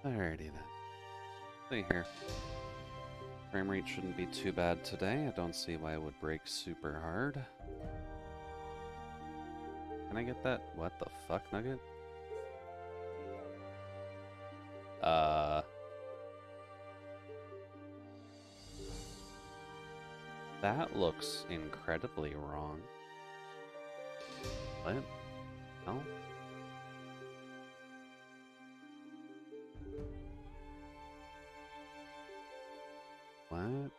Alrighty then. See here. Frame rate shouldn't be too bad today. I don't see why it would break super hard. Can I get that? What the fuck, Nugget? That looks incredibly wrong. What? No? What?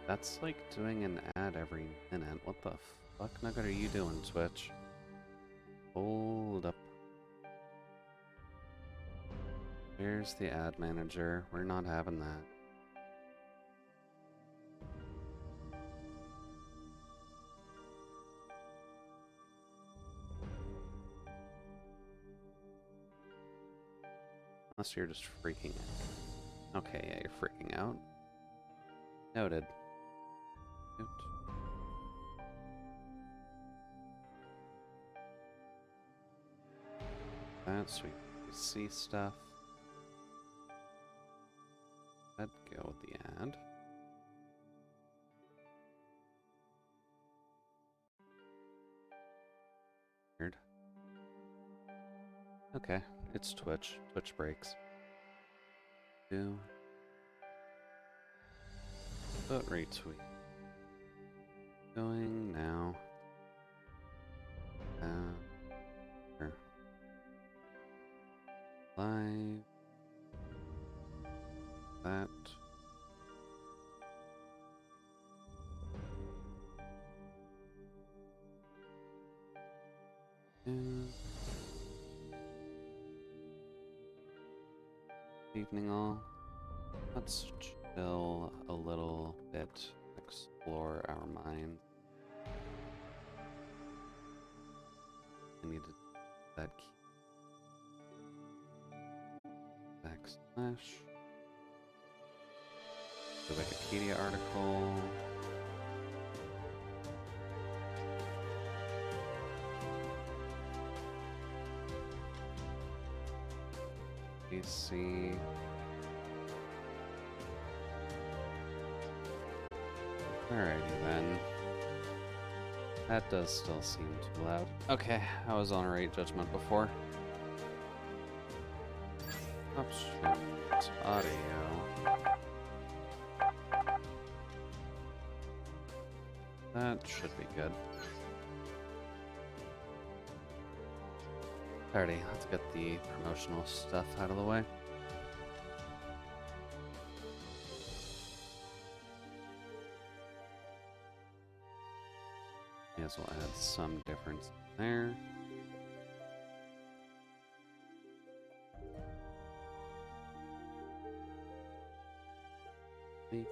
That's like doing an ad every minute. What the fuck, Nugget, are you doing, Twitch? Hold up. Here's the ad manager. We're not having that. Unless you're just freaking out. Okay, yeah, you're freaking out. Noted. Note. That's sweet. We see stuff. Let's go with the ad. Weird. Okay, it's Twitch. Twitch breaks. Do. But retweet. Going now. Here. Live. That. And evening all. Let's chill a little bit, explore our mind. I need to that key. Backslash. The Wikipedia article. PC. Alrighty then. That does still seem too loud. Okay, I was on a rate judgment before. Options, audio. That should be good. Alrighty, let's get the promotional stuff out of the way. May as well add some difference there. Neat.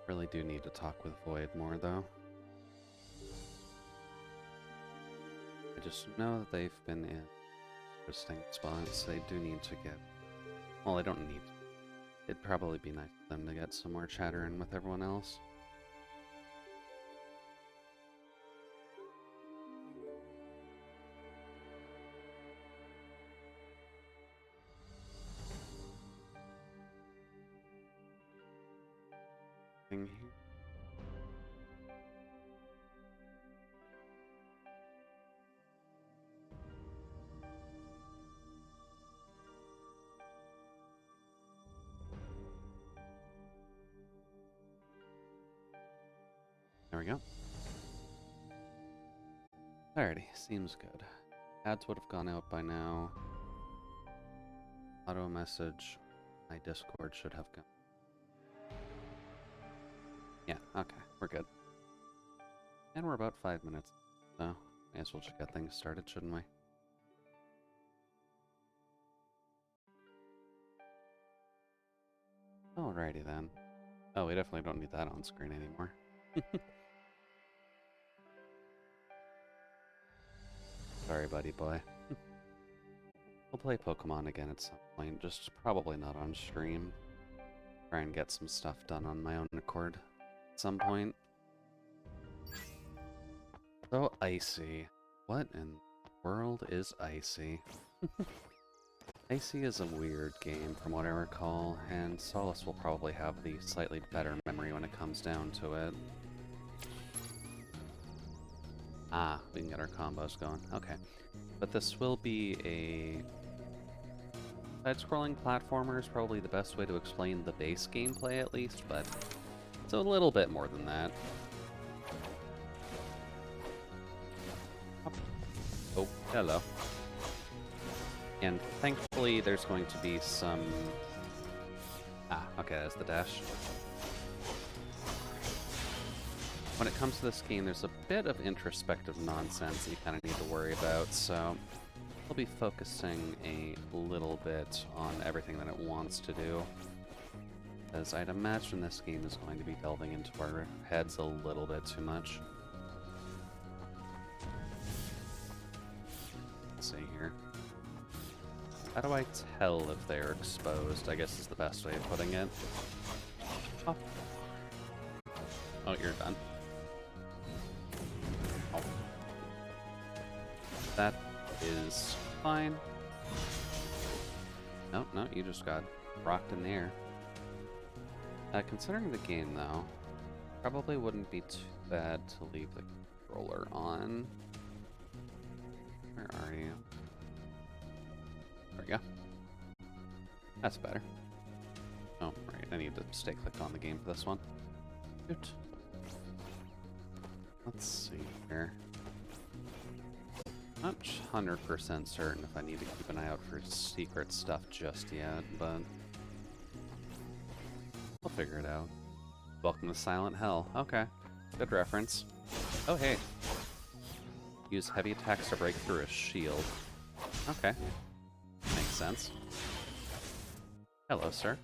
Really do need to talk with Void more though. I just know that they've been in interesting spots. They do need to get... Well, they don't need... It'd probably be nice for them to get some more chatter in with everyone else. Here. There we go. Alrighty, seems good. Ads would have gone out by now. Auto message. My Discord should have gone. Yeah, okay, we're good. And we're about 5 minutes, so may as well just get things started, shouldn't we? Alrighty then. Oh, we definitely don't need that on screen anymore. Sorry, buddy boy. We'll play Pokemon again at some point, just probably not on stream. Try and get some stuff done on my own accord at some point. So icy. What in World is Icy. Icy is a weird game from what I recall, and Solus will probably have the slightly better memory when it comes down to it. Ah, we can get our combos going. Okay. But this will be a side-scrolling platformer is probably the best way to explain the base gameplay at least, but it's a little bit more than that. Oh, hello. And thankfully there's going to be some... Ah, okay, that's the dash. When it comes to this game, there's a bit of introspective nonsense that you kind of need to worry about, so I'll be focusing a little bit on everything that it wants to do, as I'd imagine this game is going to be delving into our heads a little bit too much. Let's see here. How do I tell if they're exposed, I guess is the best way of putting it. Oh, you're done. Oh. That is fine. No, you just got rocked in the air. Considering the game, though, probably wouldn't be too bad to leave the controller on. Where are you? There we go. That's better. Oh, right, I need to stay clicked on the game for this one. Good. Let's see here. Not 100% certain if I need to keep an eye out for secret stuff just yet, but I'll figure it out. Welcome to Silent Hell. Okay, good reference. Oh, hey. Use heavy attacks to break through a shield. Okay, makes sense. Hello, sir.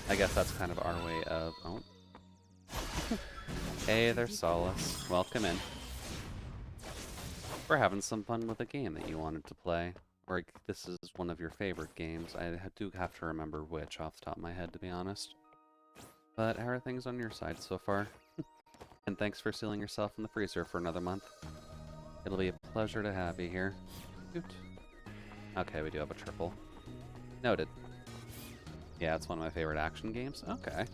I guess that's kind of our way of... Oh. Hey, there's Solus. Welcome in. We're having some fun with a game that you wanted to play. Or this is one of your favorite games. I do have to remember which off the top of my head, to be honest. But how are things on your side so far? And thanks for sealing yourself in the freezer for another month. It'll be a pleasure to have you here. Hoot. Okay, we do have a triple. Noted. Yeah, it's one of my favorite action games. Okay.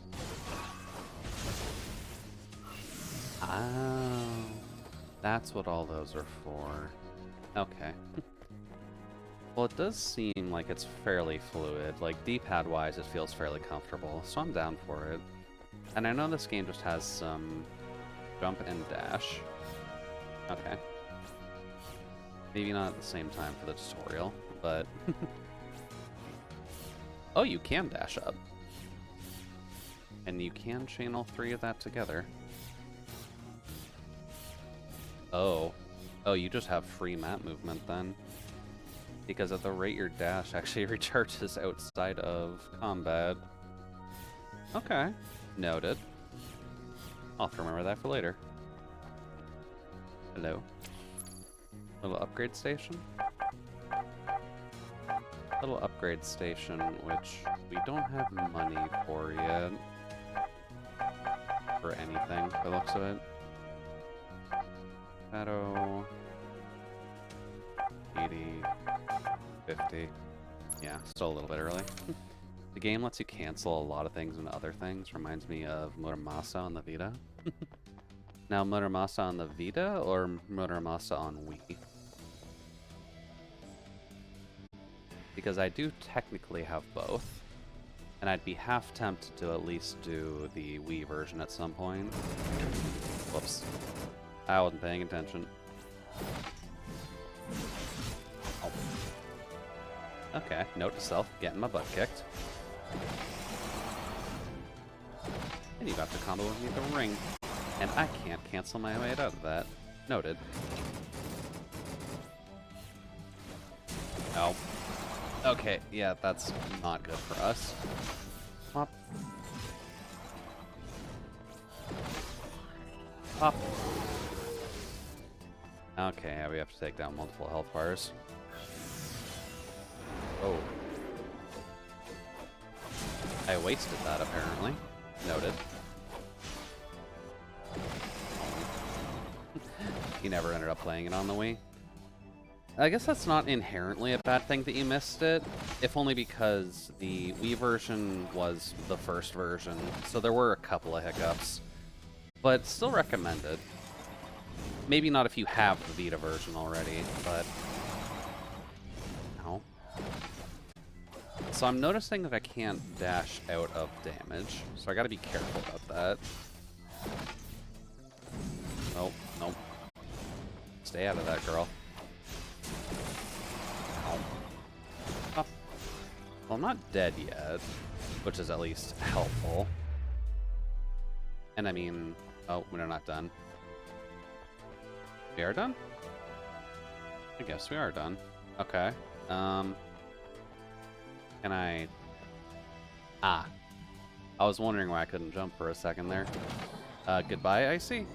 Oh, that's what all those are for. Okay. Well, it does seem like it's fairly fluid. Like, D-pad-wise, it feels fairly comfortable, so I'm down for it. And I know this game just has some jump and dash. Okay. Maybe not at the same time for the tutorial, but... Oh, you can dash up. And you can chain all three of that together. Oh. Oh, you just have free map movement then. Because at the rate your dash actually recharges outside of combat. Okay. Noted. I'll have to remember that for later. Hello. Little upgrade station? Little upgrade station, which we don't have money for yet. For anything, by the looks of it. Shadow... 80... 50. Yeah, still a little bit early. The game lets you cancel a lot of things and other things. Reminds me of Muramasa on the Vita. Now, Muramasa on the Vita or Muramasa on Wii? Because I do technically have both. And I'd be half tempted to at least do the Wii version at some point. Whoops. I wasn't paying attention. Oh. Okay, note to self, getting my butt kicked. And you got to combo with me with the ring. And I can't cancel my way out of that. Noted. Oh. Okay, yeah, that's not good for us. Pop. Pop. Okay, yeah, we have to take down multiple health bars. Oh. I wasted that, apparently. Noted. He never ended up playing it on the Wii. I guess that's not inherently a bad thing that you missed it, if only because the Wii version was the first version, so there were a couple of hiccups. But still recommended. Maybe not if you have the Vita version already, but... No. So I'm noticing that I can't dash out of damage, so I gotta be careful about that. Nope, nope. Stay out of that, girl. Oh. Well, I'm not dead yet, which is at least helpful. And I mean... Oh, we're not done. We are done? I guess we are done. Okay. Can I... Ah. I was wondering why I couldn't jump for a second there. Goodbye, Icy?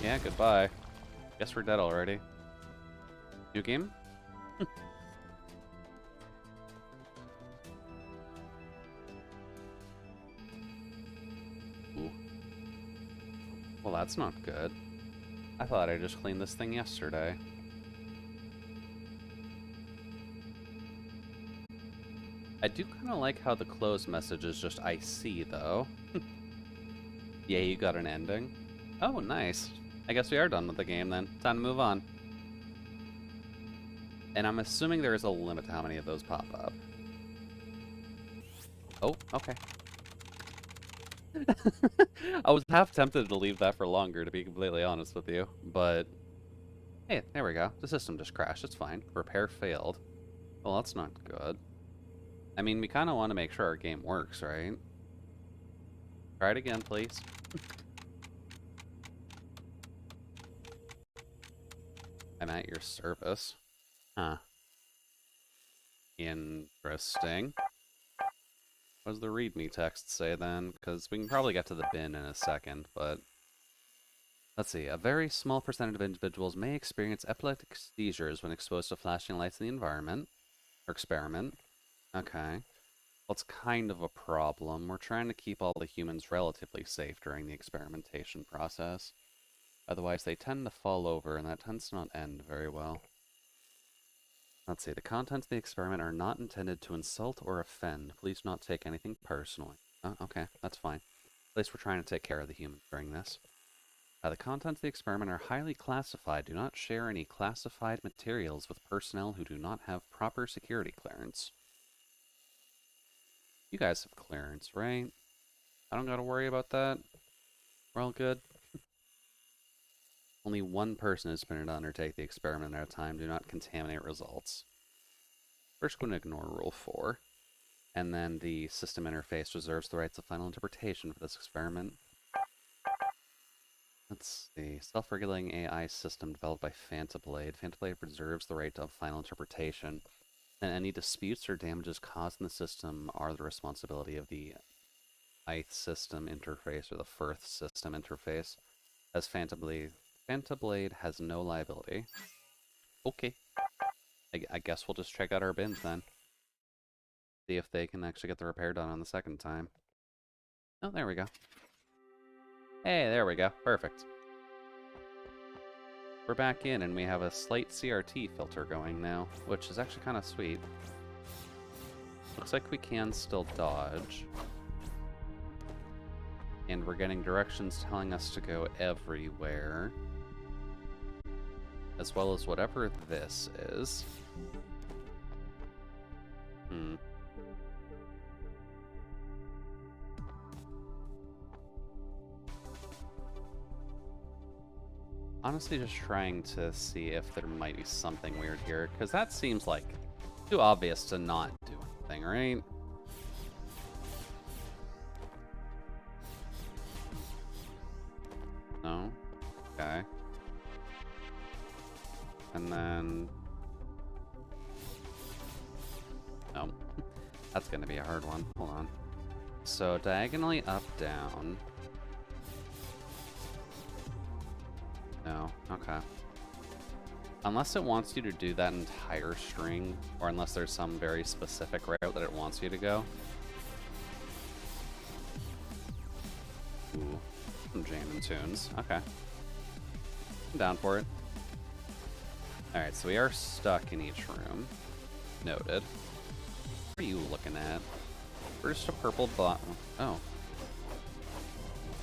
Yeah, goodbye. Guess we're dead already. New game? Ooh. Well, that's not good. I thought I just cleaned this thing yesterday. I do kind of like how the close message is just I see, though. Yeah, you got an ending. Oh, nice. I guess we are done with the game, then. Time to move on. And I'm assuming there is a limit to how many of those pop up. Oh, okay. I was half tempted to leave that for longer, to be completely honest with you. But, hey, there we go. The system just crashed. It's fine. Repair failed. Well, that's not good. I mean, we kind of want to make sure our game works, right? Try it again, please. I'm at your service. Huh. Interesting. What does the README text say then? Because we can probably get to the bin in a second, but... Let's see. A very small percentage of individuals may experience epileptic seizures when exposed to flashing lights in the environment. Or experiment. Okay. Well, it's kind of a problem. We're trying to keep all the humans relatively safe during the experimentation process. Otherwise, they tend to fall over, and that tends to not end very well. Let's see. The contents of the experiment are not intended to insult or offend. Please not take anything personally. Oh, okay. That's fine. At least we're trying to take care of the humans during this. The contents of the experiment are highly classified. Do not share any classified materials with personnel who do not have proper security clearance. You guys have clearance, right? I don't gotta worry about that. We're all good. Only one person is permitted to undertake the experiment at a time. Do not contaminate results. First, going to ignore Rule 4. And then the system interface reserves the rights of final interpretation for this experiment. Let's see. Self-regulating AI system developed by Fantablade. Fantablade reserves the right of final interpretation. And any disputes or damages caused in the system are the responsibility of the ITH system interface or the Firth system interface. As Fantablade has no liability. Okay. I guess we'll just check out our bins then. See if they can actually get the repair done on the second time. Oh, there we go. Hey, there we go. Perfect. We're back in, and we have a slight CRT filter going now, which is actually kind of sweet. Looks like we can still dodge. And we're getting directions telling us to go everywhere. As well as whatever this is. Honestly, just trying to see if there might be something weird here, because that seems like too obvious to not do anything, right? No? Okay. And then... Oh. That's gonna be a hard one. Hold on. So, diagonally up, down... No, okay. Unless it wants you to do that entire string, or unless there's some very specific route that it wants you to go. Ooh, some jamming tunes. Okay. I'm down for it. Alright, so we are stuck in each room. Noted. What are you looking at? First a purple bot. Oh.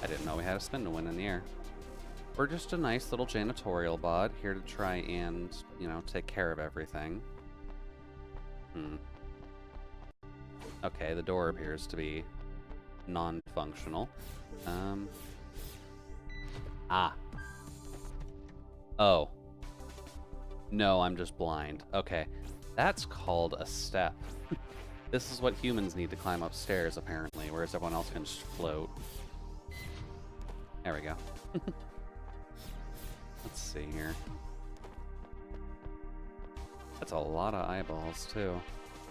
I didn't know we had a spin to win in the air. We're just a nice little janitorial bot here to try and, you know, take care of everything. Okay, the door appears to be non-functional. Oh. No, I'm just blind. Okay. That's called a step. This is what humans need to climb upstairs, apparently, whereas everyone else can just float. There we go. Let's see here. That's a lot of eyeballs, too.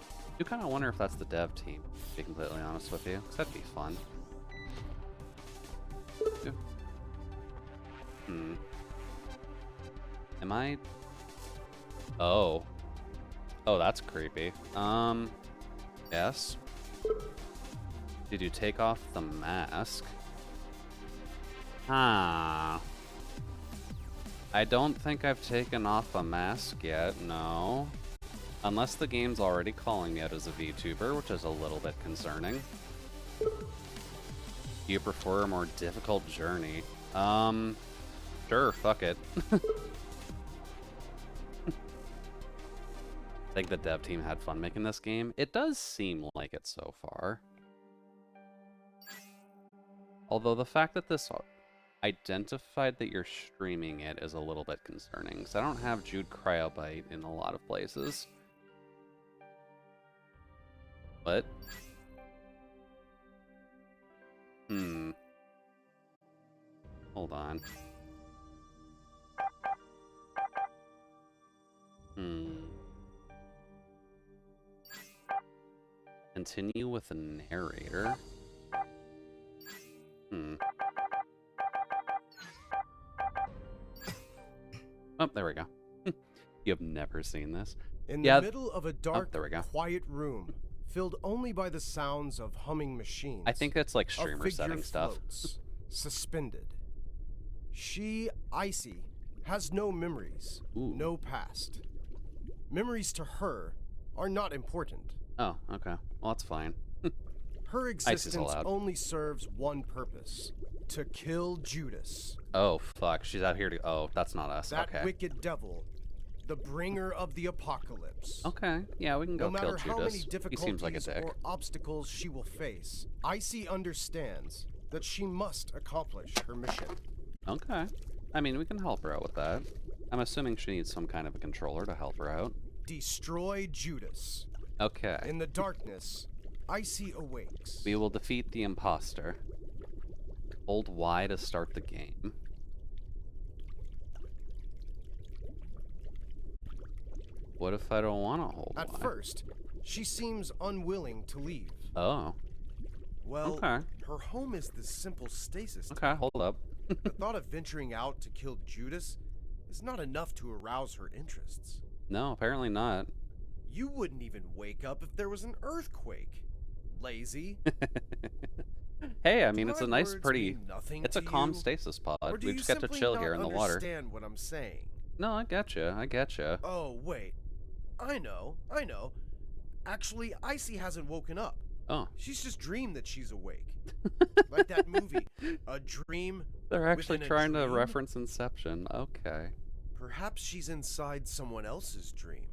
I do kind of wonder if that's the dev team, to be completely honest with you, because that'd be fun. Ooh. Am I... Oh. Oh, that's creepy. Yes. Did you take off the mask? I don't think I've taken off a mask yet, no. Unless the game's already calling me out as a VTuber, which is a little bit concerning. Do you prefer a more difficult journey? Sure, fuck it. I think the dev team had fun making this game. It does seem like it so far. Although the fact that this identified that you're streaming it is a little bit concerning, because I don't have Jude Cryobite in a lot of places. But... Hold on. Continue with the narrator. Oh, there we go. You have never seen this. In the middle of a dark, there we go. quiet room, filled only by the sounds of humming machines. I think it's like streamer setting stuff. Suspended. She, Icy, has no memories, no past. Memories to her are not important. Oh, okay. Well, that's fine. Her existence only serves one purpose: to kill Judas. Oh, fuck. She's out here to... Oh, that's not us. That okay. wicked devil, the bringer of the apocalypse. Okay. Yeah, we can go kill Judas. No matter how many difficulties he seems like a dick. or obstacles she will face, Icy understands that she must accomplish her mission. Okay. I mean, we can help her out with that. I'm assuming she needs some kind of a controller to help her out. Destroy Judas. Okay. In the darkness, Icy awakes. We will defeat the imposter. Hold Y to start the game. What if I don't want to hold Y? At first, she seems unwilling to leave. Oh. Well, okay. Her home is this simple stasis. Okay, hold up. The thought of venturing out to kill Judas is not enough to arouse her interests. No, apparently not. You wouldn't even wake up if there was an earthquake. Lazy. Hey, I mean, it's a nice, pretty... It's a calm you? stasis pod. Or do We you just get to chill here in the water. understand what I'm saying? No, I getcha. I getcha. Oh, wait. I know. Actually, Icy hasn't woken up. Oh. She's just dreamed that she's awake. Like that movie, A Dream. They're actually trying to reference Inception. Okay. Perhaps she's inside someone else's dream.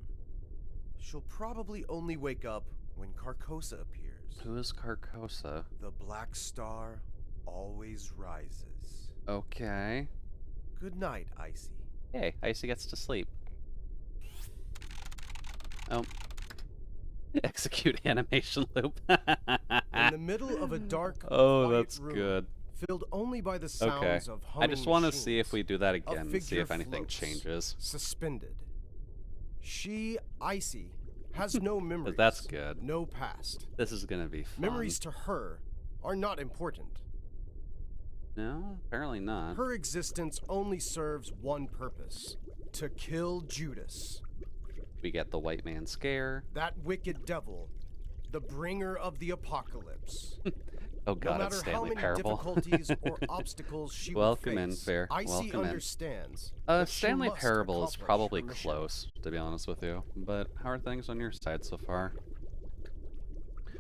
She'll probably only wake up when Carcosa appears. Who is Carcosa? The black star always rises. Okay. Good night, Icy. Hey, Icy gets to sleep. Oh. Execute animation loop. In the middle of a dark, that's room, good. Filled only by the sounds of humming I just want to machines, see if we do that again and see if anything floats, changes. Suspended. She, Icy, has no memories. That's good. No past. This is gonna be fun. Memories to her are not important. No, apparently not. Her existence only serves one purpose: to kill Judas. We get the white man scare. That wicked devil, the bringer of the apocalypse. Oh No god, it's matter how Stanley many Parable. difficulties or obstacles she will Welcome in, face, Fair. Icy Welcome in. understands that she Stanley must Parable is accomplish probably her mission. close, to be honest with you. But how are things on your side so far?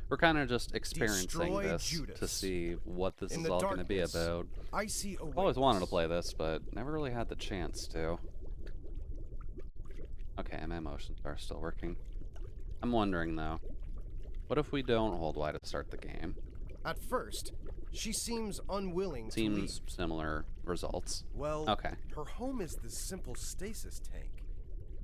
We're kind of just experiencing Destroy this to Judas. see what this In is the all going to be darkness, about. Icy awakens. I've always wanted to play this, but never really had the chance to. Okay, my emotions are still working. I'm wondering though, what if we don't hold Y to start the game? At first, she seems unwilling to leave. Seems similar results. Well, Okay. her home is this simple stasis tank.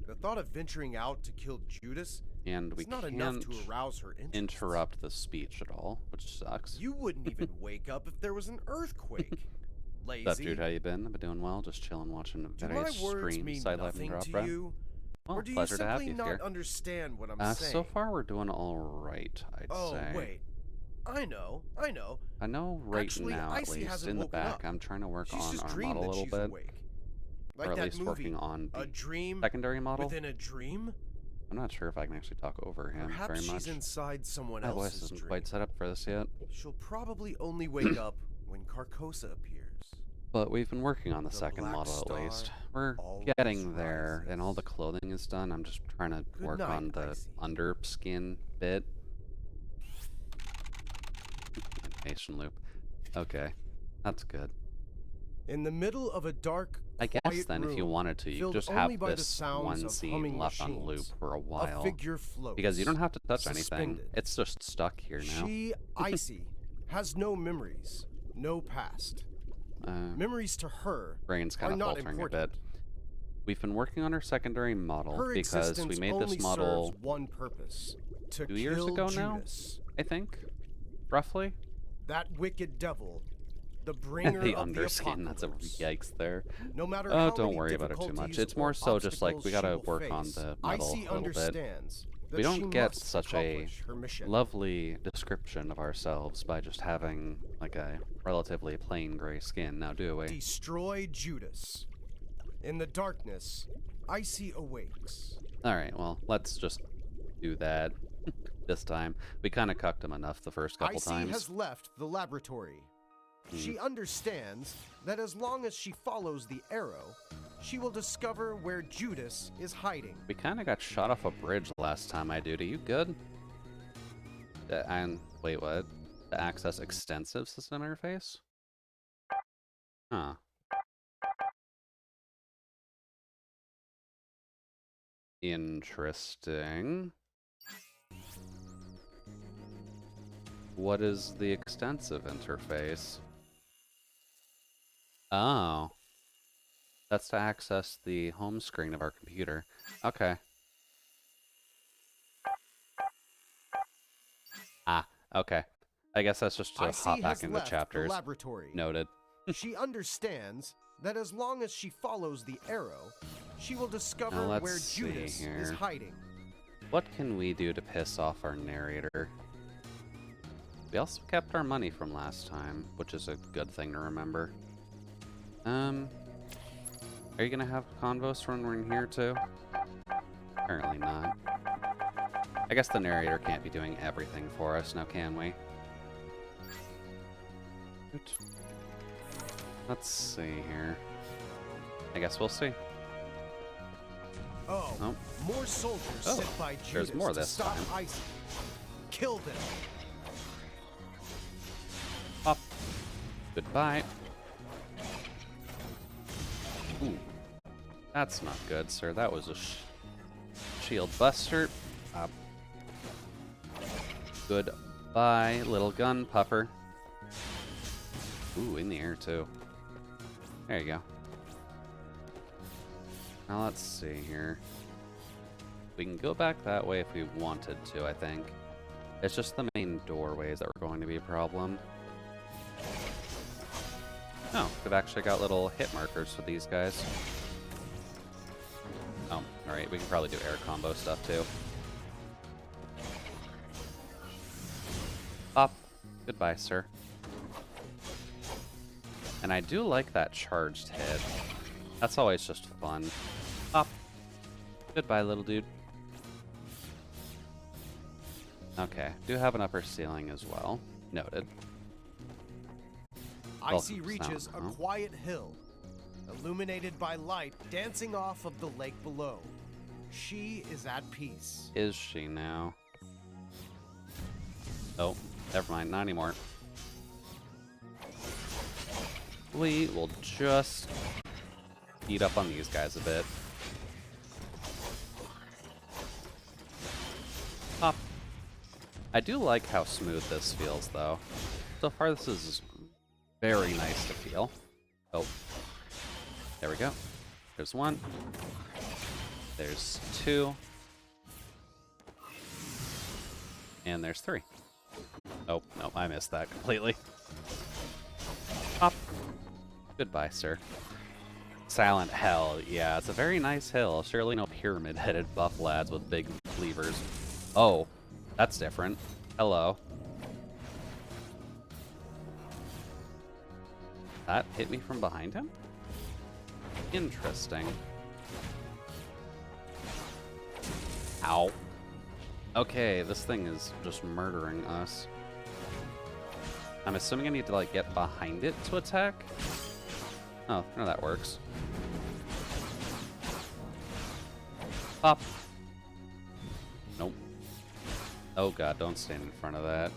The thought of venturing out to kill Judas And we is not enough can't to arouse her interest. interrupt the speech at all, which sucks. You wouldn't even wake up if there was an earthquake. Lazy. What's up, dude? How you been? I've been doing well, just chilling, watching Do my various words streams, mean side life and nothing drop, to bro. you? Well, Or do you pleasure to have simply you not here. understand what I'm saying? So far we're doing all right, I'd Oh, say. wait. I know. I know right Actually, now, at Icy least, hasn't in the woken back, up. I'm trying to work She's on just our dreamed model a that little she's bit. awake. Like Or at that least movie, working on A the Dream secondary model. Within a Dream? I'm not sure if I can actually talk over him Perhaps very much. she's inside someone My voice else's isn't dream. quite set up for this yet. She'll probably only wake up when Carcosa appears. But we've been working on the The second Black model at Star least. We're always getting there, and all the rises. clothing is done. I'm just trying to Good work night, on the Icy. under skin bit. Animation loop. Okay, that's good. In the middle of a dark, I guess quiet then, if you room, wanted to, you filled could just only have by the this sounds one of scene humming left on loop machines, for a a while. figure floats. Because you don't have to touch anything. suspended. It's just stuck here now. She, Icy, has no memories, no past. Memories to her Brain's kind are of not faltering a important. bit. We've been working on our secondary model Her because we existence made only this model serves one purpose: to 2 years kill ago now, Judas, I think, roughly. that wicked devil, the bringer The of the underskin, that's a apocalypse. yikes there. No matter Oh, how don't many worry about it too much. difficulties It's or more so just like obstacles we she gotta will work on face, the metal Icy a little bit. understands that We she don't get must such a accomplish her mission. lovely description of ourselves by just having like a relatively plain gray skin, now do we? Destroy Judas. In the darkness, Icy awakes. Alright, well, let's just do that this time. We kind of cucked him enough the first couple Icy times. has left the laboratory. She understands that as long as she follows the arrow, she will discover where Judas is hiding. We kind of got shot off a bridge last time, my dude. Are you good? And wait, what? To access extensive system interface? Huh. Interesting. What is the extensive interface? Oh. That's to access the home screen of our computer. Okay. Ah, okay. I guess that's just to Icy hop back has into left chapters. the laboratory. Noted. She understands that as long as she follows the arrow, she will discover Now let's where see Judas is here. hiding. What can we do to piss off our narrator? We also kept our money from last time, which is a good thing to remember. Are you gonna have convos when we're in here too? Apparently not. I guess the narrator can't be doing everything for us, now can we? Let's see here. I guess we'll see. Oh, Oh. more soldiers Oh, sent by Judas there's more to this stop time. Icy. Kill them. Up. Goodbye. Ooh. That's not good, sir. That was a shield buster. Up. Goodbye, little gun puffer. Ooh, in the air, too. There you go. Now, let's see here. We can go back that way if we wanted to, I think. It's just the main doorways that were going to be a problem. Oh, we've actually got little hit markers for these guys. Oh, alright, we can probably do air combo stuff too. Up. Goodbye, sir. And I do like that charged hit. That's always just fun. Up. Goodbye, little dude. Okay, do have an upper ceiling as well. Noted. Icy reaches a quiet hill, illuminated by light dancing off of the lake below. She is at peace. Is she now? Oh, never mind, not anymore. We will just beat up on these guys a bit. Pop. I do like how smooth this feels, though. So far, this is very nice to feel. Oh. There we go. There's one. There's two. And there's three. Oh, no, I missed that completely. Pop. Goodbye, sir. Silent Hell. Yeah, it's a very nice hill. Surely no pyramid-headed buff lads with big cleavers. Oh, that's different. Hello. That hit me from behind him? Interesting. Ow. Okay, this thing is just murdering us. I'm assuming I need to, like, get behind it to attack? Oh, no, that works. Pop. Nope. Oh god, don't stand in front of that.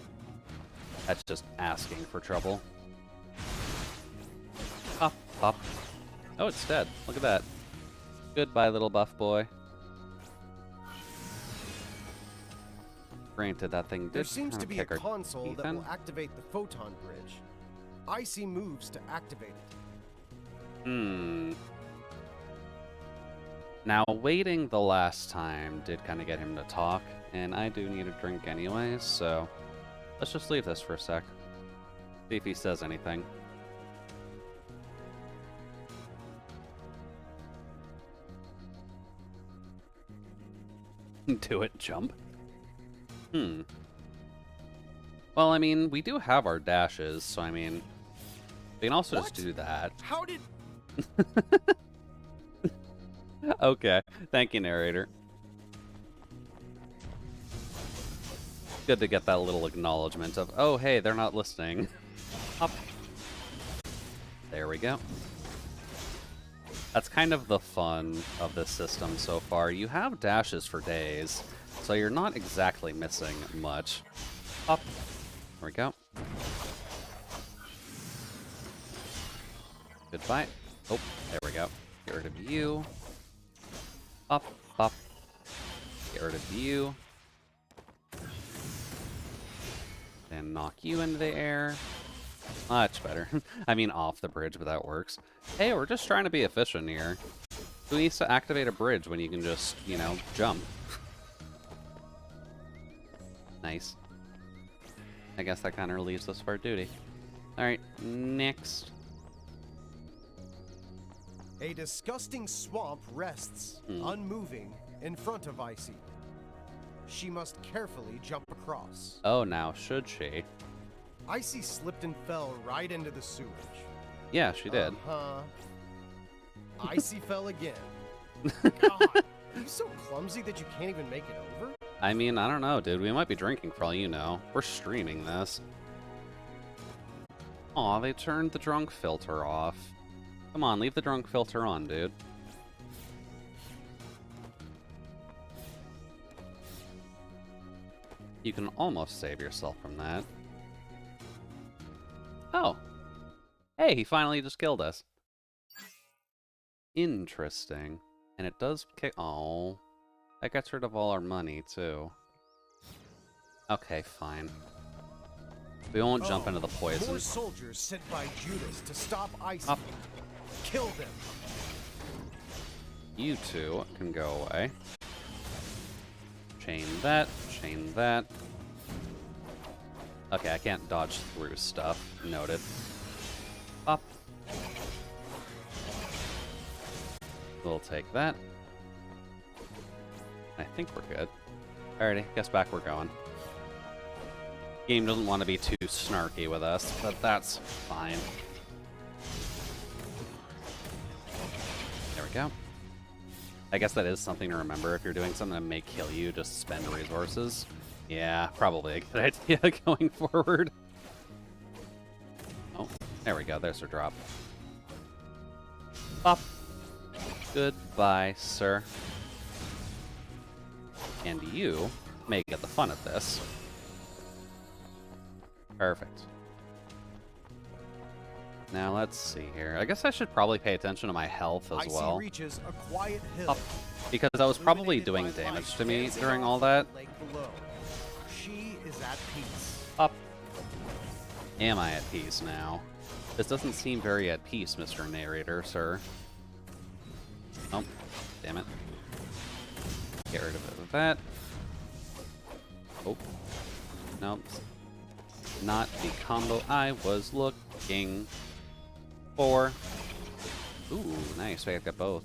That's just asking for trouble. Pop, pop. Oh, it's dead. Look at that. Goodbye, little buff boy. Granted, that thing did There seems to be a kick our console teeth that in. will activate the photon bridge. Icy moves to activate it. Now, waiting the last time did kind of get him to talk, and I do need a drink anyways, so let's just leave this for a sec. See if he says anything. Do it, jump. Well, I mean, we do have our dashes, so I mean, we can also just do that. How did... Okay, thank you, narrator. Good to get that little acknowledgement of, oh, hey, they're not listening. Up. There we go. That's kind of the fun of this system so far. You have dashes for days, so you're not exactly missing much. Up. There we go. Goodbye. Oh, there we go. Get rid of you. Up, up. Get rid of you. And knock you into the air. Much better. I mean off the bridge, but that works. Hey, we're just trying to be efficient here. Who needs to activate a bridge when you can just, you know, jump? Nice. I guess that kind of relieves us of our duty. Alright, next. A disgusting swamp rests, unmoving, in front of Icy. She must carefully jump across. Oh, now should she? Icy slipped and fell right into the sewage. Yeah, she did. Icy fell again. God, are you so clumsy that you can't even make it over? I mean, I don't know, dude. We might be drinking for all you know. We're streaming this. Aw, they turned the drunk filter off. Come on, leave the drunk filter on, dude. You can almost save yourself from that. Oh. Hey, he finally just killed us. Interesting. And it does kick... Oh. That gets rid of all our money, too. Okay, fine. We won't jump into the poison. More soldiers sent by Judas to stop Icy. Up. Kill them. You two can go away. Chain that, chain that. Okay, I can't dodge through stuff. Noted. Up. We'll take that. I think we're good. Alrighty, guess back we're going. Game doesn't want to be too snarky with us, but that's fine. There we go. I guess that is something to remember. If you're doing something that may kill you, just spend resources. Yeah, probably a good idea going forward. Oh, There we go, there's her drop. Pop. Goodbye, sir. And you may get the fun of this. Perfect. Now let's see here. I guess I should probably pay attention to my health as well. Reaches a quiet hill. Up. Because I was probably doing damage to me during all that. She is at peace. Up. Am I at peace now? This doesn't seem very at peace, Mr. Narrator, sir. Oh, damn it. Get rid of that. Oh. Nope. Not the combo I was looking for. Ooh, nice. I got both.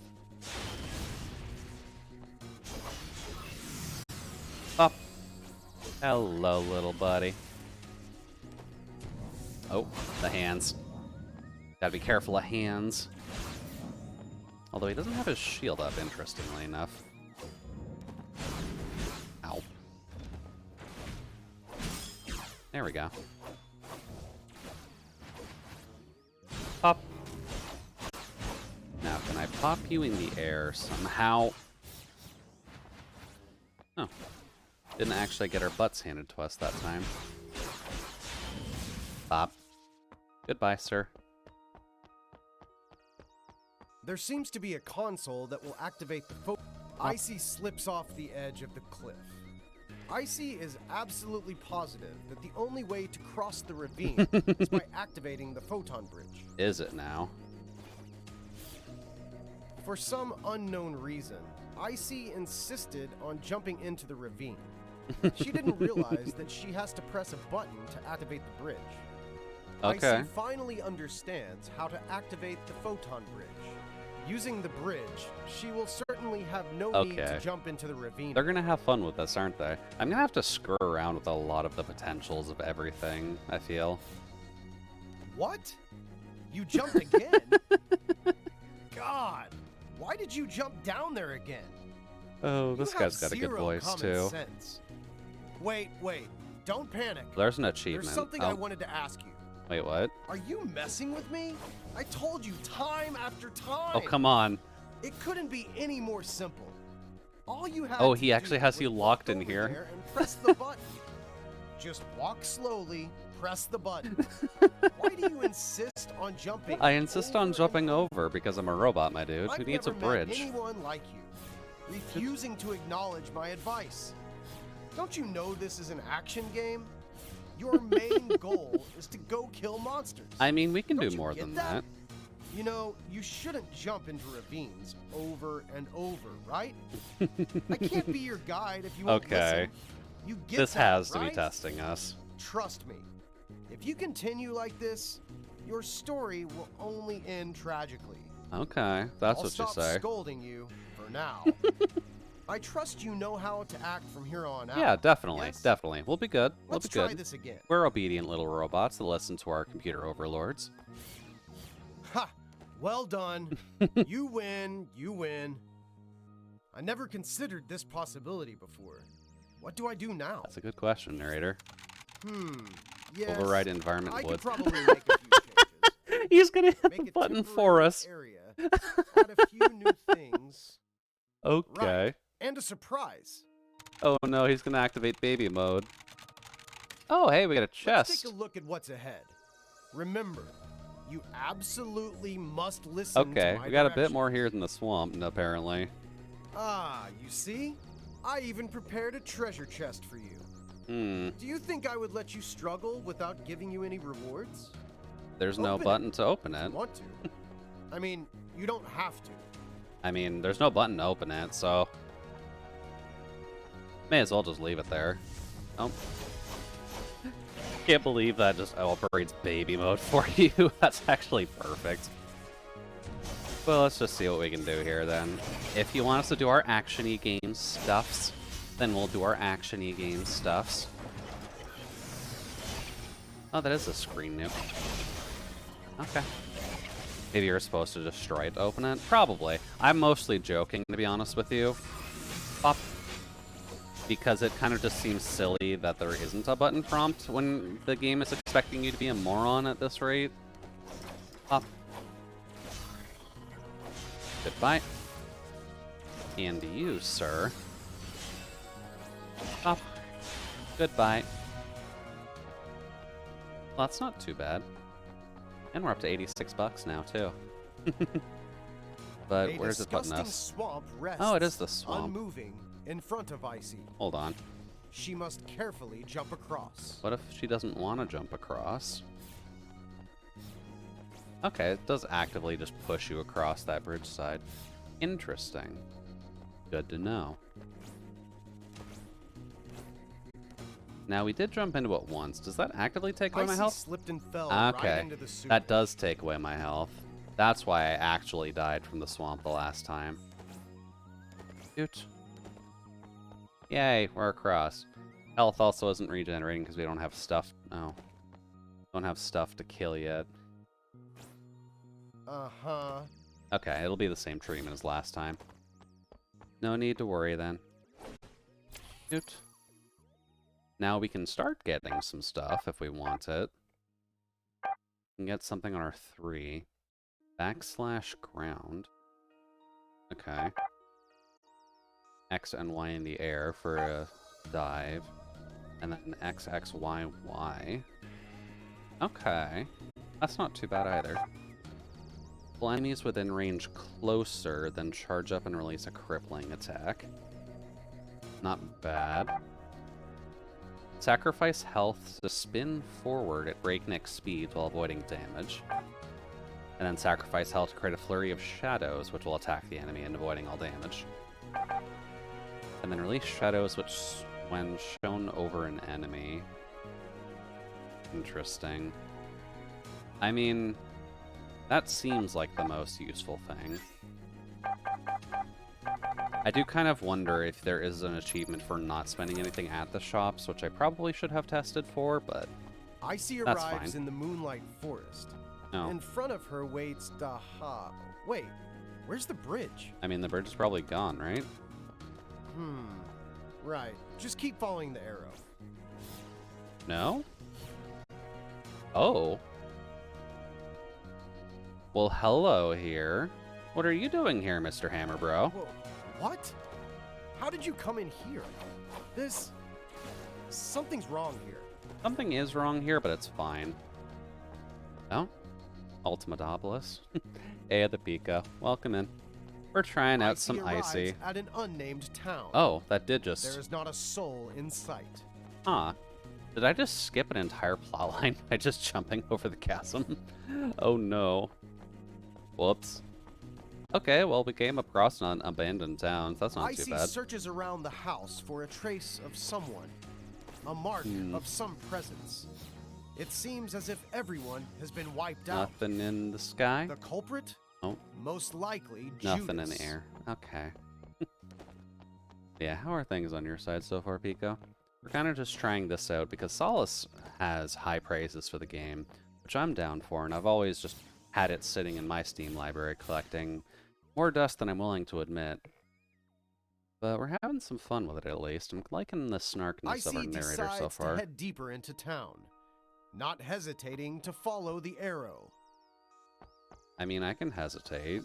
Up. Hello, little buddy. Oh, the hands. Gotta be careful of hands. Although he doesn't have his shield up, interestingly enough. Ow. There we go. Pop. Now, can I pop you in the air somehow? Oh. Didn't actually get our butts handed to us that time. Pop. Goodbye, sir. There seems to be a console that will activate the Icy slips off the edge of the cliff. Icy is absolutely positive that the only way to cross the ravine is by activating the photon bridge. Is it now? For some unknown reason, Icy insisted on jumping into the ravine. She didn't realize that she has to press a button to activate the bridge. Okay. Icy finally understands how to activate the photon bridge. Using the bridge, she will certainly have no need to jump into the ravine. They're gonna have fun with this, aren't they? I'm gonna have to screw around with a lot of the potentials of everything, I feel. What? You jumped again? God, why did you jump down there again? Oh, this guy's got a good voice, too. Sense. Wait, don't panic. There's an achievement. There's something I wanted to ask you. Wait, what? Are you messing with me? I told you time after time. Oh, come on. It couldn't be any more simple. All you have Oh, to he actually do has was you locked in here. there and press the button. Just walk slowly, press the button. Why do you insist on jumping? I insist on jumping over because I'm a robot, my dude. Who needs a bridge? I've never met anyone like you, refusing to acknowledge my advice. Don't you know this is an action game? Your main goal is to go kill monsters. I mean, we can Don't do you more get than that? that. You know, you shouldn't jump into ravines over and over, right? I can't be your guide if you won't listen. You get This that, has to be right? testing us. Trust me. If you continue like this, your story will only end tragically. Okay, that's I'll what you stop say. scolding you for now. I trust you know how to act from here on out. Yeah, definitely, Yes? definitely. We'll be good. Let's we'll be try good. this again. We're obedient little robots that listen to our computer overlords. Ha! Well done. You win. You win. I never considered this possibility before. What do I do now? That's a good question, narrator. Yes. Override environment I wood. could probably make a few changes. He's gonna hit Make the a button for temporary us. Area, add a few new things. Okay. Right. And a surprise. Oh no, he's gonna activate baby mode. Oh, hey, we got a Let's chest. take a look at what's ahead. Remember, you absolutely must listen Okay, to my we got a bit directions. more here than the swamp, apparently. Ah, you see? I even prepared a treasure chest for you. Hmm. Do you think I would let you struggle without giving you any rewards? There's no Open it. button to open If it. you want to. I mean, you don't have to. I mean, there's no button to open it, so... May as well just leave it there. Nope. Can't believe that just operates baby mode for you. That's actually perfect. Well, let's just see what we can do here, then. If you want us to do our action-y game stuffs, then we'll do our action-y game stuffs. Oh, that is a screen nuke. Okay. Maybe you're supposed to destroy it to open it? Probably. I'm mostly joking, to be honest with you. Pop. Because it kind of just seems silly that there isn't a button prompt when the game is expecting you to be a moron at this rate. Pop. Goodbye. And you, sir. Pop. Goodbye. Well, that's not too bad. And we're up to 86 bucks now, too. But where's it putting us? Swamp rests Oh, it is the swamp. unmoving in front of Icy. Hold on. She must carefully jump across. What if she doesn't want to jump across? Okay, it does actively just push you across that bridge side. Interesting. Good to know. Now, we did jump into it once. Does that actively take away my health? Slipped and fell Okay, right into the sewer. that does take away my health. That's why I actually died from the swamp the last time. Shoot. Yay, we're across. Health also isn't regenerating because we don't have stuff. No. Don't have stuff to kill yet. Uh-huh. Okay, it'll be the same treatment as last time. No need to worry then. Shoot. Now we can start getting some stuff if we want it. We can get something on our 3. Backslash ground. Okay. X and Y in the air for a dive. And then X, X, Y, Y. Okay. That's not too bad either. Pull enemies within range closer, then charge up and release a crippling attack. Not bad. Sacrifice health to spin forward at breakneck speed while avoiding damage. And then sacrifice health to create a flurry of shadows, which will attack the enemy and avoiding all damage. And then release shadows, which, when shown over an enemy. Interesting. I mean, that seems like the most useful thing. I do kind of wonder if there is an achievement for not spending anything at the shops, which I probably should have tested for, but Icy that's arrives fine. in the Moonlight Forest. No. In front of her waits Daha. Wait, where's the bridge? I mean, the bridge is probably gone, right? Right. Just keep following the arrow. No? Oh. Well, hello here. What are you doing here, Mr. Hammer Bro? Whoa, what? How did you come in here? Something's wrong here. Something is wrong here, but it's fine. Oh? Ultimadopolis. Aya the Pika. Welcome in. We're trying out some arrives Icy. at an unnamed town. Oh, that did just... There is not a soul in sight. Huh. Did I just skip an entire plotline by just jumping over the chasm? Oh no. Whoops. Okay, well, we came across an abandoned town. That's not too Icy bad. searches around the house for a trace of someone. A mark of some presence. It seems as if everyone has been wiped out. Nothing in the sky? The culprit? Oh. Most likely Nothing in Judas. the air. Okay. Yeah, how are things on your side so far, Pico? We're kind of just trying this out because Solace has high praises for the game, which I'm down for, and I've always just had it sitting in my Steam library collecting more dust than I'm willing to admit. But we're having some fun with it, at least. I'm liking the snarkiness of our Icy narrator decides so far. to head deeper into town, not hesitating to follow the arrow. I mean, I can hesitate.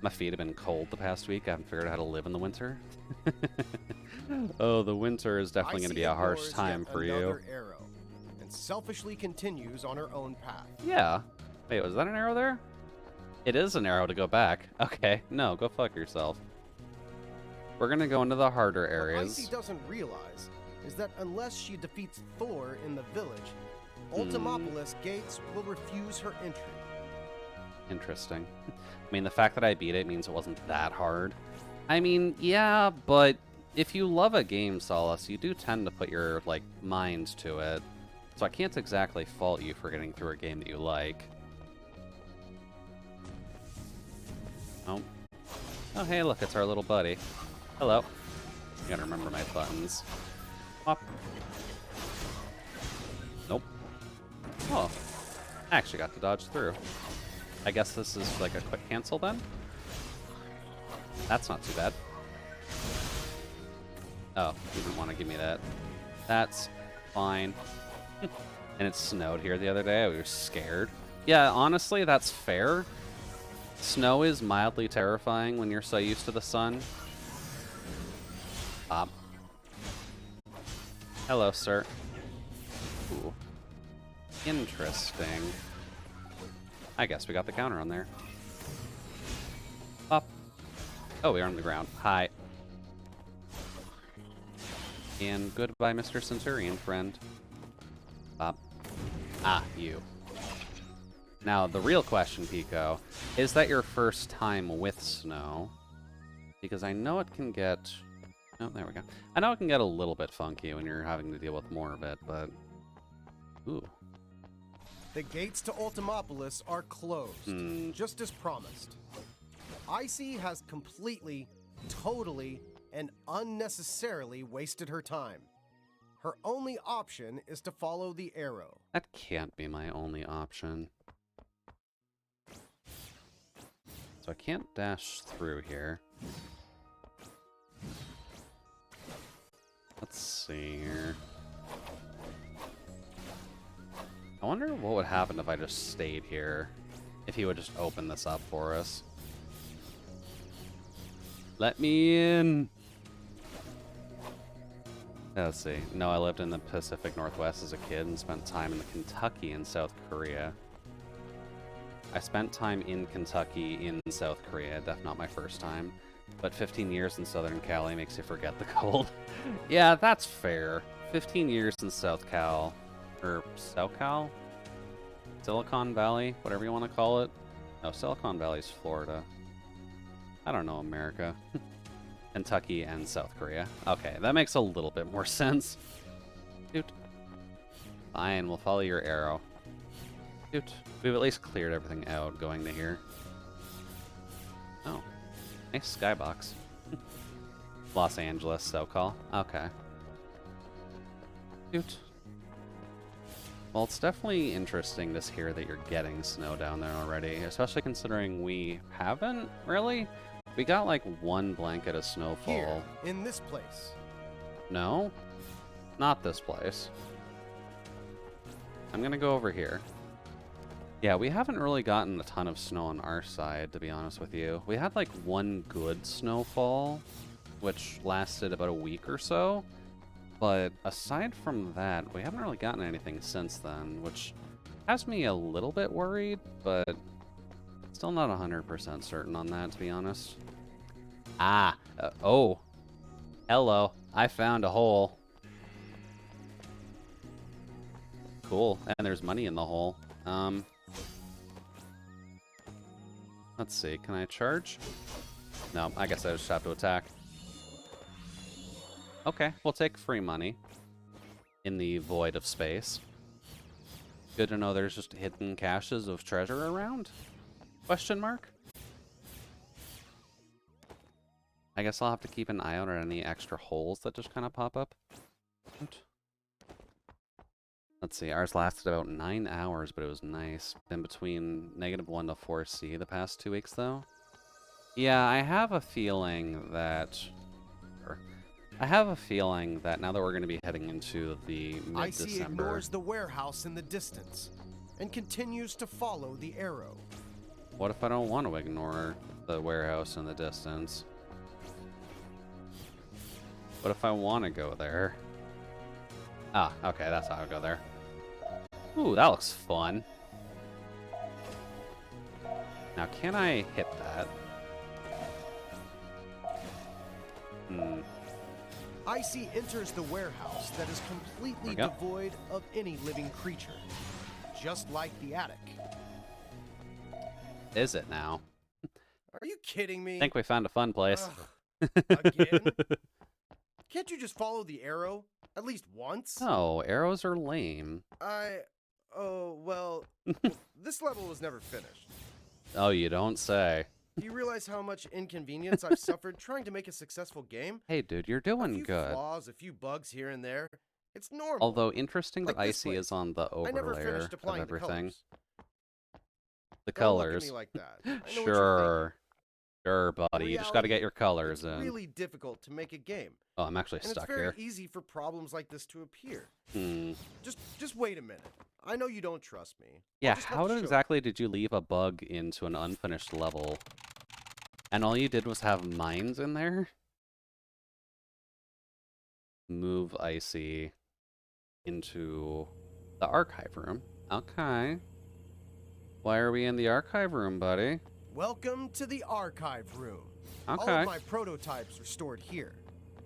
My feet have been cold the past week. I haven't figured out how to live in the winter. Oh, the winter is definitely going to be a harsh Icy time ignores for yet you. another arrow, and selfishly continues on her own path. Yeah. Wait, was that an arrow there? It is an arrow to go back. Okay, no, go fuck yourself. We're going to go into the harder What areas. Icy doesn't realize is that unless she defeats Thor in the village, Ultimopolis gates will refuse her entry. Interesting. I mean, the fact that I beat it means it wasn't that hard. I mean, yeah, but if you love a game, Solace, you do tend to put your, like, mind to it. So I can't exactly fault you for getting through a game that you like. Oh. Oh, hey, look, it's our little buddy. Hello. I gotta remember my buttons. Pop. Nope. Oh. I actually got to dodge through. I guess this is like a quick cancel then? That's not too bad. Oh, you didn't want to give me that. That's fine. And it snowed here the other day. I was scared. Yeah, honestly, that's fair. Snow is mildly terrifying when you're so used to the sun. Hello, sir. Ooh. Interesting. I guess we got the counter on there. Up. Oh, we are on the ground. Hi. And goodbye, Mr. Centurion friend. Up. Ah, you. Now, the real question, Pico, is that your first time with snow? Because I know it can get... Oh, there we go. I know it can get a little bit funky when you're having to deal with more of it, but... Ooh. The gates to Ultimopolis are closed, just as promised. Icy has completely, totally, and unnecessarily wasted her time. Her only option is to follow the arrow. That can't be my only option. So I can't dash through here. Let's see here. I wonder what would happen if I just stayed here. If he would just open this up for us. Let me in! Let's see. No, I lived in the Pacific Northwest as a kid and spent time in Kentucky and South Korea. I spent time in Kentucky in South Korea, definitely not my first time. But 15 years in Southern Cali makes you forget the cold. Yeah, that's fair. 15 years in South Cal. Or SoCal? Silicon Valley? Whatever you want to call it. No, Silicon Valley's Florida. I don't know, America. Kentucky and South Korea. Okay, that makes a little bit more sense. Doot. Fine, we'll follow your arrow. Doot. We've at least cleared everything out going to here. Oh. Nice skybox. Los Angeles, SoCal. Okay. Doot. Well, it's definitely interesting to hear that you're getting snow down there already, especially considering we haven't, really? We got like one blanket of snowfall. Here, in this place. No? Not this place. I'm gonna go over here. Yeah, we haven't really gotten a ton of snow on our side, to be honest with you. We had like one good snowfall, which lasted about a week or so. But aside from that, we haven't really gotten anything since then, which has me a little bit worried, but still not 100% certain on that, to be honest. Oh. Hello. I found a hole. Cool. And there's money in the hole. Let's see. Can I charge? No, I guess I just have to attack. Okay, we'll take free money in the void of space. Good to know there's just hidden caches of treasure around? Question mark? I guess I'll have to keep an eye out on any extra holes that just kind of pop up. Let's see, ours lasted about 9 hours, but it was nice. Been between -1 to 4C the past 2 weeks, though. Yeah, I have a feeling that... now that we're going to be heading into the mid-December... Icy ignores the warehouse in the distance and continues to follow the arrow. What if I don't want to ignore the warehouse in the distance? What if I want to go there? Ah, okay, that's how I go there. Ooh, that looks fun. Now, can I hit that? Icy enters the warehouse that is completely devoid of any living creature, just like the attic. Is it now? Are you kidding me? I think we found a fun place. Again? Can't you just follow the arrow? At least once? No, arrows are lame. Oh, well, this level was never finished. Oh, you don't say. Do you realize how much inconvenience I've suffered trying to make a successful game? Hey, dude, you're doing a few good. Flaws, a few bugs here and there. It's normal. Although interesting Like that this Icy place. is on the I never overlayer finished of applying everything. The Don't look at colors. me like that. I know what you're Sure. Sure, buddy. You just got to get your It's colors in. really difficult to make a game. Oh, I'm actually And stuck it's very here. easy for problems like this to appear. Hmm. Just wait a minute. I know you don't trust me. I'll Yeah, just how have to show exactly did you leave a bug into an unfinished level? And all you did was have mines in there? Move Icy into the archive room. Okay. Why are we in the archive room, buddy? Welcome to the archive room. All Okay. of my prototypes are stored here.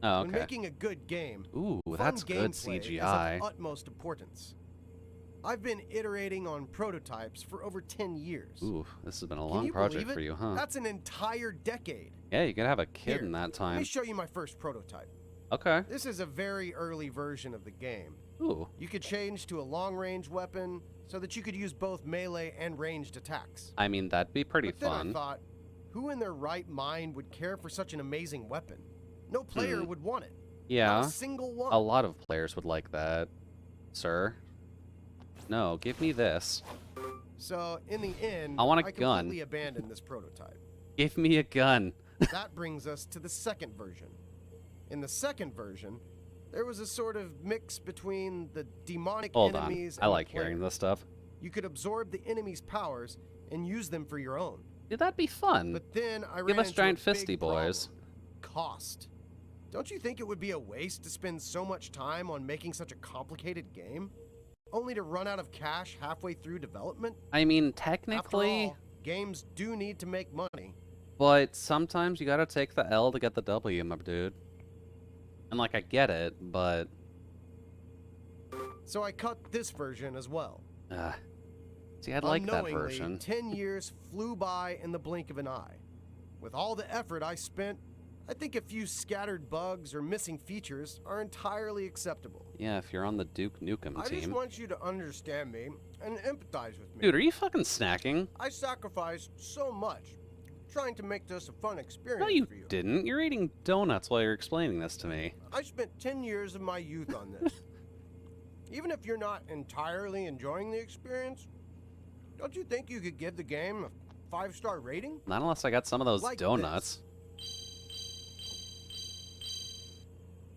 Oh, When okay. making a good game, Ooh, fun that's good gameplay CGI. is of utmost importance. I've been iterating on prototypes for over 10 years. Ooh, this has been a Can long you project believe it? for you, huh? That's an entire decade. Yeah, you could have a kid Here, in that Let me time. show you my first prototype. Okay. This is a very early version of the game. Ooh. You could change to a long-range weapon so that you could use both melee and ranged attacks. I mean, that'd be pretty But then I fun. thought, who in their right mind would care for such an amazing weapon? No player would want it. Yeah. Not a single one. A lot of players would like that, sir. No, give me this. So, in the end, I want a completely gun. abandoned this prototype. Give me a gun. That brings us to the second version. In the second version, there was a sort of mix between the demonic Hold on. enemies I and like the player. hearing this stuff. You could absorb the enemy's powers and use them for your own. Dude, that'd be fun. But then I Give ran us into giant a big fisty boys. problem. Cost. Don't you think it would be a waste to spend so much time on making such a complicated game, only to run out of cash halfway through development? I mean, After technically, all, games do need to make money. but sometimes you gotta take the L to get the W, my dude. And like, I get it, but So I cut this version as well. see, I'd like that Unknowingly, version. 10 years flew by in the blink of an eye. With all the effort I spent, I think a few scattered bugs or missing features are entirely acceptable. Yeah, if you're on the Duke Nukem I just team. want you to understand me and empathize with me. Dude, are you fucking snacking? I sacrificed so much trying to make this a fun experience No, you for you. didn't. You're eating donuts while you're explaining this to me. I spent 10 years of my youth on this. Even if you're not entirely enjoying the experience, don't you think you could give the game a 5-star rating? Not unless I got some of those Like donuts.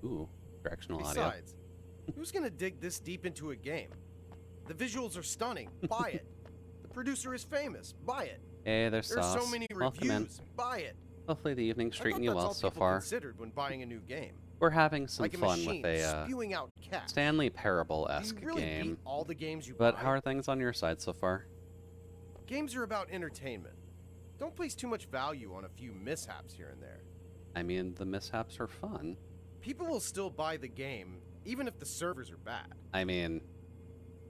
Ooh, directional audio. Besides, who's gonna dig this deep into a game? The visuals are stunning. Buy it. The producer is famous. Buy it. Hey, there's There's sauce. so many Welcome in. reviews. Buy it. Hopefully the evening's I thought treating you that's well all so people far. considered when buying a new game. We're having some Like a fun machine with a spewing out cash. Stanley Do Parable-esque you really game. beat all the games you But buy? how are things on your side so far? Games are about entertainment. Don't place too much value on a few mishaps here and there. I mean, the mishaps are fun. People will still buy the game, even if the servers are bad. I mean,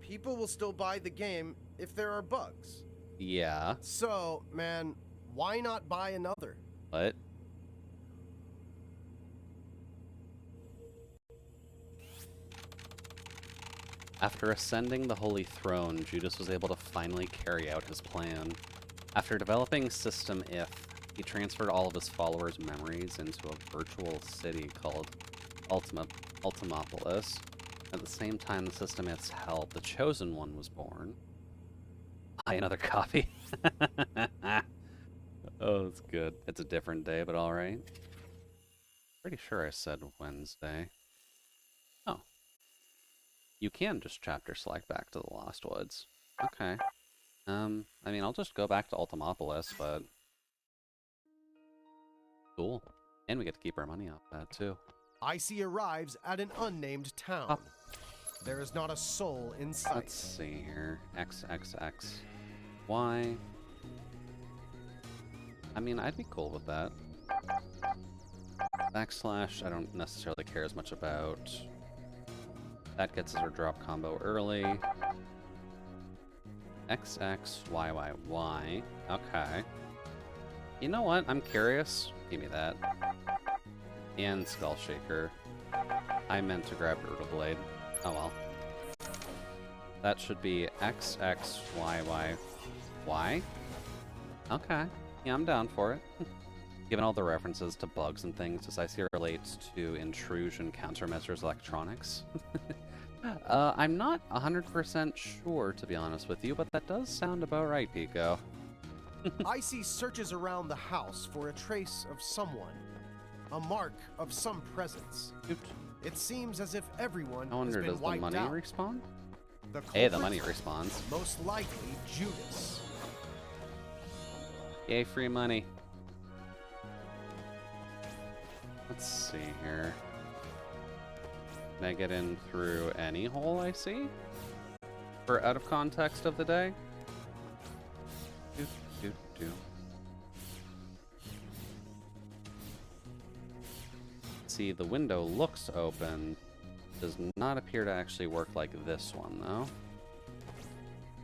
People will still buy the game if there are bugs. yeah, So, man, why not buy another? but after ascending the Holy Throne, Judas was able to finally carry out his plan. After developing System If, he transferred all of his followers' memories into a virtual city called Ultimopolis. At the same time the System If's held, the Chosen One was born. Buy another copy. Oh, that's good. It's a different day, but alright. Pretty sure I said Wednesday. Oh. You can just chapter select back to the Lost Woods. Okay. I mean, I'll just go back to Ultimopolis, but... Cool. And we get to keep our money off that, too. Icy arrives at an unnamed town. Up. There is not a soul in sight. Let's see here. XXX. Y. I mean, I'd be cool with that. Backslash, I don't necessarily care as much about. That gets us our drop combo early. XXYYY. Okay. You know what? I'm curious. Give me that. And Skull Shaker. I meant to grab Brutal Blade. Oh well. That should be XXYYY. Okay. Yeah, I'm down for it. Given all the references to bugs and things, does IC relate to intrusion countermeasures electronics? I'm not 100% sure, to be honest with you, but that does sound about right, Pico. Icy searches around the house for a trace of someone, a mark of some presence. Oot. It seems as if everyone I has wonder, been does the wiped money out. respawn? The Hey, the culprit? money responds. Most likely Judas. Yay, free money. Let's see here. Can I get in through any hole I see? For out of context of the day? Do, do, do. See, the window looks open. Does not appear to actually work like this one, though.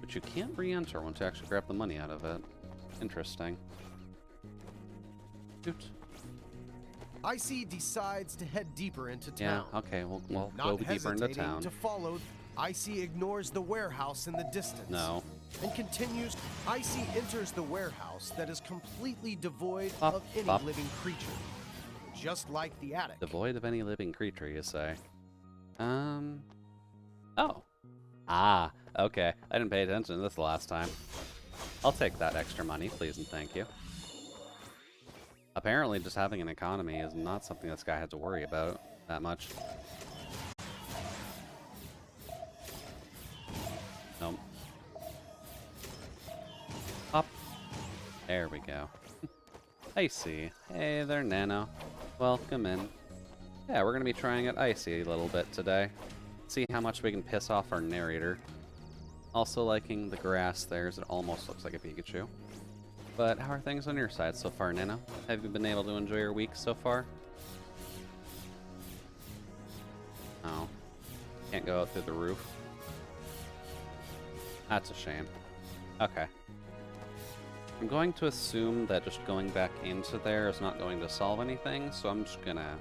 But you can't re-enter once you actually grab the money out of it. Interesting. Doot. Icy decides to head deeper into Yeah, town. okay, we'll go Not deeper into hesitating town. to follow, Icy ignores the warehouse in the distance. No. And continues. Icy enters the warehouse that is completely devoid Up, of any up. living creature. Just like the attic. Devoid of any living creature, you say? Oh. Ah, okay. I didn't pay attention to this the last time. I'll take that extra money, please and thank you. Apparently, just having an economy is not something this guy had to worry about that much. Nope. Up. There we go. Icy. Hey there, Nano. Welcome in. Yeah, we're gonna be trying it Icy a little bit today. See how much we can piss off our narrator. Also liking the grass there, as it almost looks like a Pikachu. But how are things on your side so far, Nano? Have you been able to enjoy your week so far? Oh. Can't go out through the roof. That's a shame. Okay. I'm going to assume that just going back into there is not going to solve anything, so I'm just gonna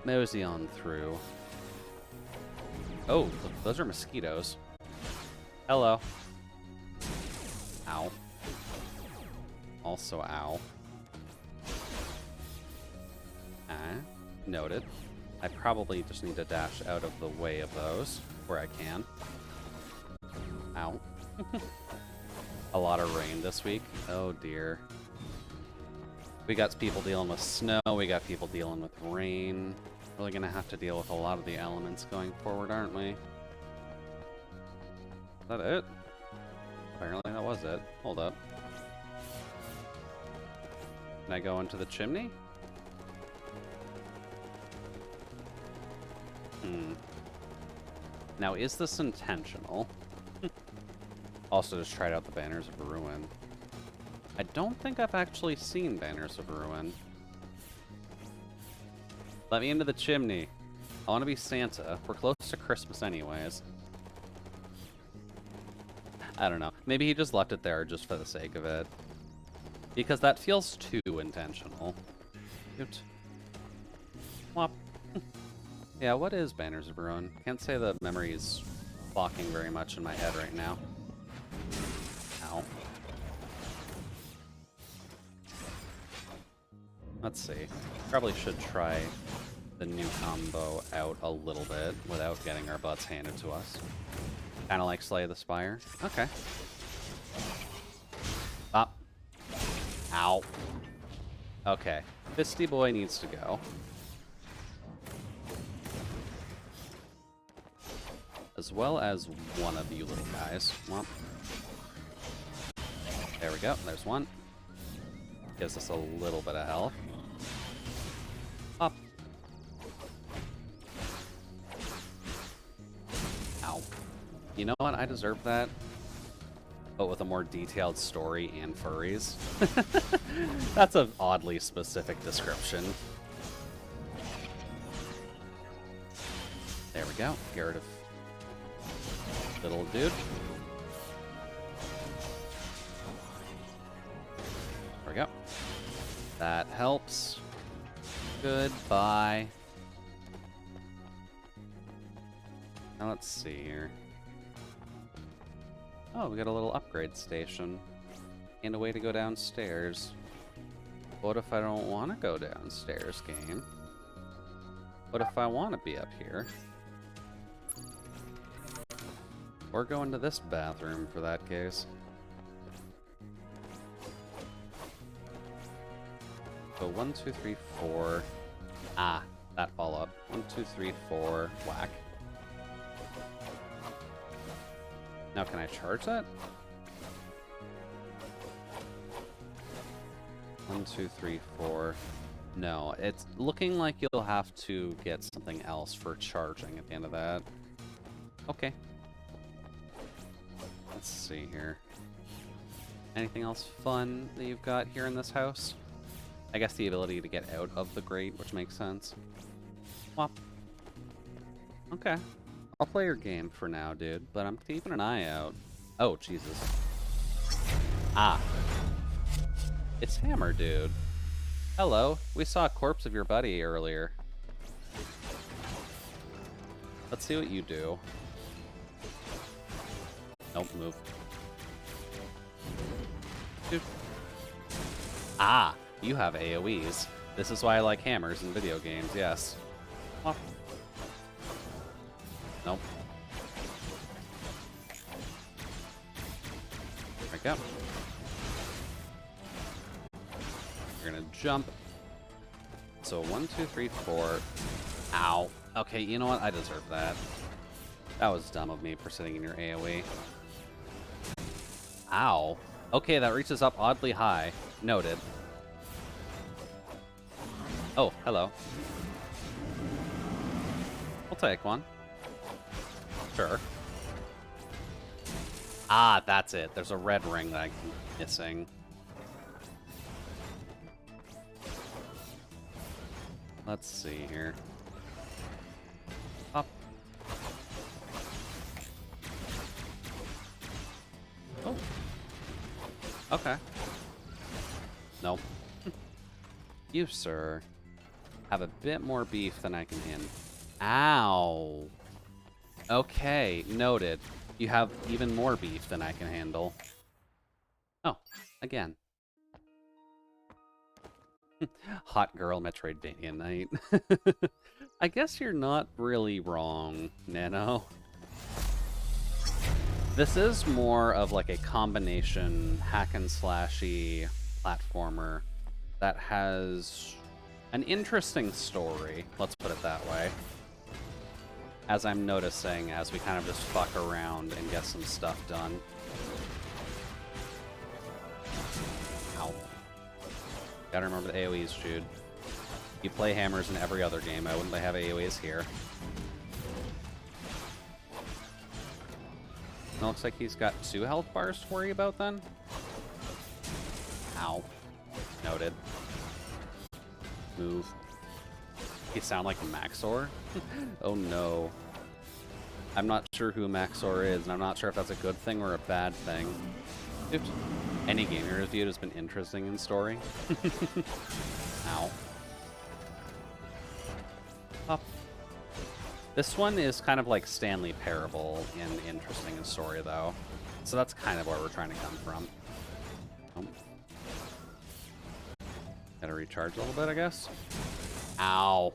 mosey on through. Oh, those are mosquitoes. Hello. Ow. Also ow. Ah, noted. I probably just need to dash out of the way of those where I can. Ow. A lot of rain this week. Oh dear. We got people dealing with snow, we got people dealing with rain. Really gonna have to deal with a lot of the elements going forward, aren't we? Is that it? Apparently that was it. Hold up. Can I go into the chimney? Now, is this intentional? Also, just tried out the Banners of Ruin. I don't think I've actually seen Banners of Ruin. Let me into the chimney. I want to be Santa. We're close to Christmas anyways. I don't know. Maybe he just left it there just for the sake of it. Because that feels too intentional. Cute. Whop. Yeah, what is Banners of Ruin? Can't say the memory's blocking very much in my head right now. Ow. Let's see. Probably should try the new combo out a little bit without getting our butts handed to us. Kind of like Slay the Spire. Okay. Stop. Ow. Okay. Fisty Boy needs to go. As well as one of you little guys. Well, there we go. There's one. Gives us a little bit of health. Up. Ow. You know what? I deserve that. But with a more detailed story and furries. That's an oddly specific description. There we go. Get rid of little dude. There we go. That helps. Goodbye. Now let's see here. Oh, we got a little upgrade station. And a way to go downstairs. What if I don't want to go downstairs, game? What if I want to be up here? Or go into this bathroom for that case. So 1, 2, 3, 4. Ah, that follow-up. 1, 2, 3, 4. Whack. Now, can I charge that? 1, 2, 3, 4. No, it's looking like you'll have to get something else for charging at the end of that. Okay. Let's see here. Anything else fun that you've got here in this house? I guess the ability to get out of the grate, which makes sense. Wop. Okay. I'll play your game for now, dude, but I'm keeping an eye out. Oh, Jesus. Ah. It's Hammer, dude. Hello. We saw a corpse of your buddy earlier. Let's see what you do. Nope, move. Dude. Ah, you have AoEs. This is why I like hammers in video games, yes. Oh. Nope. There we go. You're gonna jump. So 1, 2, 3, 4. Ow. Okay, you know what? I deserve that. That was dumb of me for sitting in your AoE. Ow. Okay, that reaches up oddly high. Noted. Oh, hello. We'll take one. Sure. Ah, that's it. There's a red ring that I'm missing. Let's see here. Up. Oh. Okay. Nope. You, sir, have a bit more beef than I can handle. Ow. Okay, noted. You have even more beef than I can handle. Oh, again. Hot girl Metroidvania night. I guess you're not really wrong, Nano. This is more of like a combination hack and slashy platformer that has an interesting story, let's put it that way. As I'm noticing, as we kind of just fuck around and get some stuff done. Ow. Gotta remember the AoEs, Jude. You play hammers in every other game, why wouldn't they have AoEs here? It looks like he's got 2 health bars to worry about then. Ow. Noted. Move. You sound like Maxor? Oh no. I'm not sure who Maxor is, and I'm not sure if that's a good thing or a bad thing. Oops. Any game you reviewed has been interesting in story. Ow. Up. This one is kind of like Stanley Parable in interesting in story, though. So that's kind of where we're trying to come from. Oh. Gotta recharge a little bit, I guess. Ow.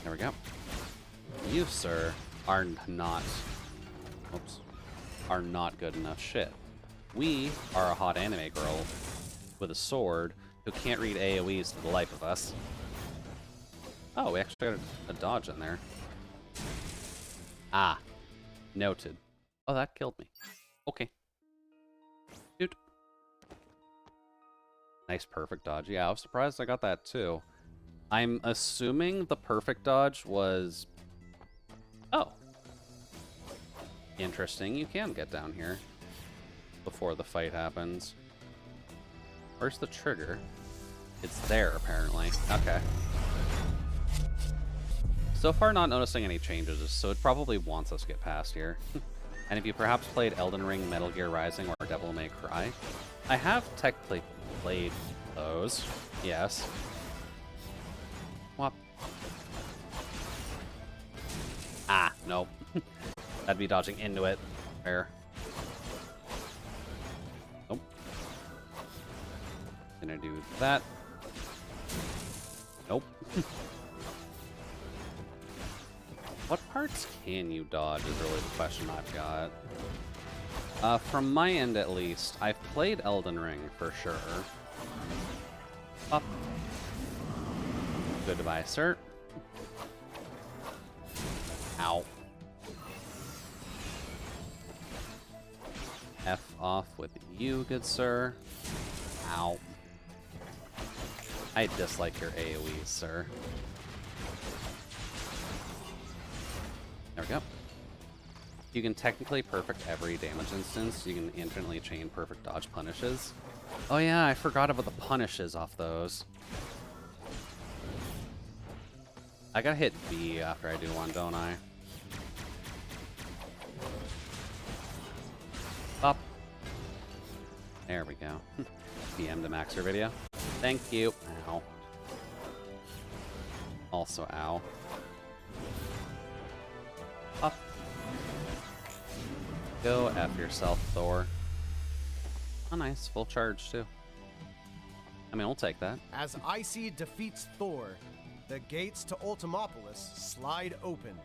There we go. You, sir, are not... Oops. Are not good enough shit. We are a hot anime girl with a sword who can't read AoEs for the life of us. Oh, we actually got a dodge in there. Ah. Noted. Oh, that killed me. Okay. Dude. Nice perfect dodge. Yeah, I was surprised I got that too. I'm assuming the perfect dodge was... Oh. Interesting. You can get down here before the fight happens. Where's the trigger? It's there, apparently. Okay. So far, not noticing any changes, so it probably wants us to get past here. And if you perhaps played Elden Ring, Metal Gear Rising, or Devil May Cry, I have technically played those. Yes. Whop. Ah, nope. That'd be dodging into it. Fair. Nope. Gonna do that. Nope. What parts can you dodge is really the question I've got. From my end at least, I've played Elden Ring for sure. Up. Goodbye, sir. Ow. F off with you, good sir. Ow. I dislike your AoEs, sir. There we go. You can technically perfect every damage instance. You can infinitely chain perfect dodge punishes. Oh yeah, I forgot about the punishes off those. I gotta hit B after I do one, don't I? Up. There we go. DM to Maxer video. Thank you. Ow. Also, ow. Up. Go F yourself, Thor. Oh, nice. Full charge, too. I mean, we'll take that. As Icy defeats Thor, the gates to Ultimopolis slide open.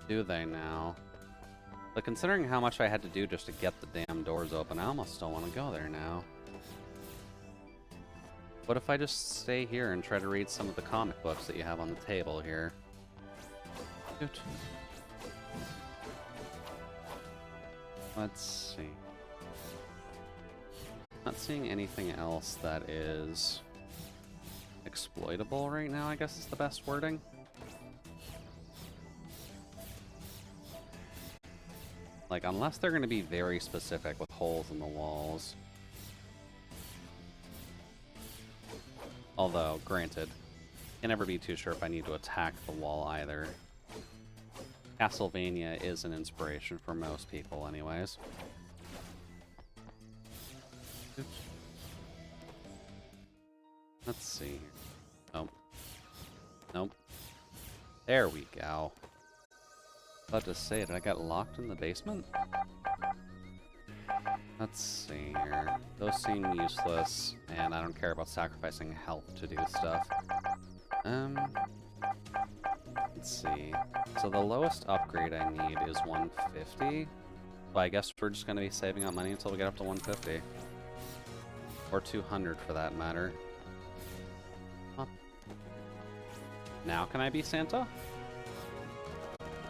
Do they now? But considering how much I had to do just to get the damn doors open, I almost don't want to go there now. What if I just stay here and try to read some of the comic books that you have on the table here? Good. Let's see. Not seeing anything else that is exploitable right now, I guess is the best wording. Like, unless they're going to be very specific with holes in the walls. Although, granted, can never be too sure if I need to attack the wall either. Castlevania is an inspiration for most people anyways. Oops. Let's see. Nope. Nope. There we go. About to say, did I get locked in the basement? Let's see here. Those seem useless, and I don't care about sacrificing health to do stuff. Let's see. So the lowest upgrade I need is 150. Well, I guess we're just going to be saving up money until we get up to 150. Or 200 for that matter. Huh. Now can I be Santa?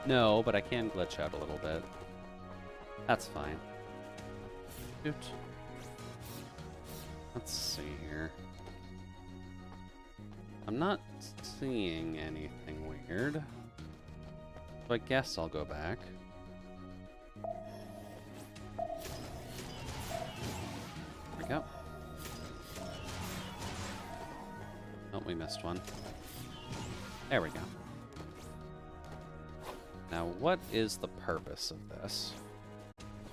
No, but I can glitch out a little bit. That's fine. Shoot. Let's see here. I'm not seeing anything weird. So I guess I'll go back. There we go. Oh, we missed one. There we go. Now, what is the purpose of this?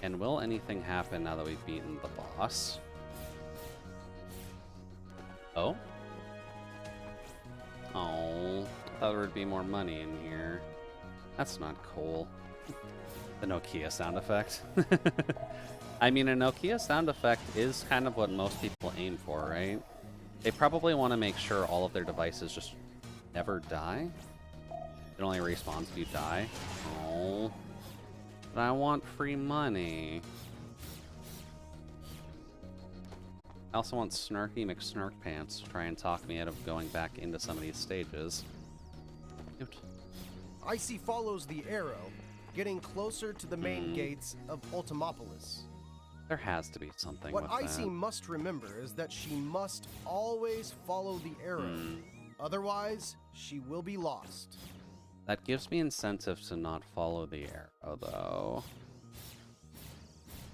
And will anything happen now that we've beaten the boss? Oh? Oh, I thought there would be more money in here. That's not cool. The Nokia sound effect. I mean, a Nokia sound effect is kind of what most people aim for, right? They probably want to make sure all of their devices just never die. It only respawns if you die. Oh. But I want free money. I also want Snarky McSnarkpants to try and talk me out of going back into some of these stages. Cute. Icy follows the arrow, getting closer to the main gates of Ultimopolis. There has to be something What with Icy that. must remember is that she must always follow the arrow. Otherwise, she will be lost. That gives me incentive to not follow the arrow, though.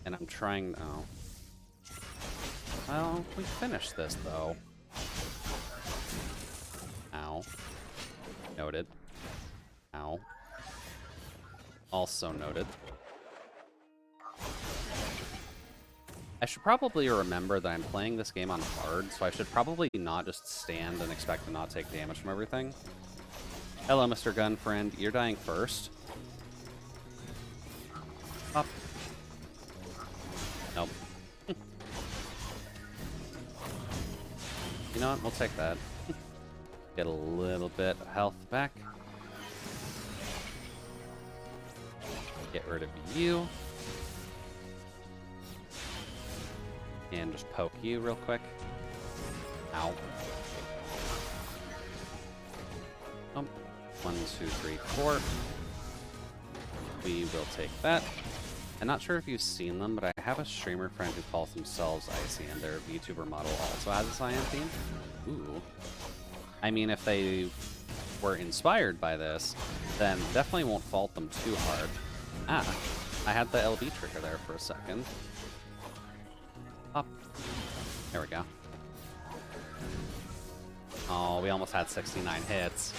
And I'm trying... Oh. Well, we finished this, though. Ow. Noted. Ow. Also noted. I should probably remember that I'm playing this game on hard, so I should probably not just stand and expect to not take damage from everything. Hello, Mr. Gun Friend. You're dying first. Up. Nope. You know what? We'll take that. Get a little bit of health back. Get rid of you. And just poke you real quick. Ow. Oh, 1, 2, 3, 4. We will take that. I'm not sure if you've seen them, but I have a streamer friend who calls themselves Icy, and their VTuber model also has a Cyan theme. Ooh. I mean, if they were inspired by this, then definitely won't fault them too hard. Ah, I had the LB trigger there for a second. Up. There we go. Oh, we almost had 69 hits.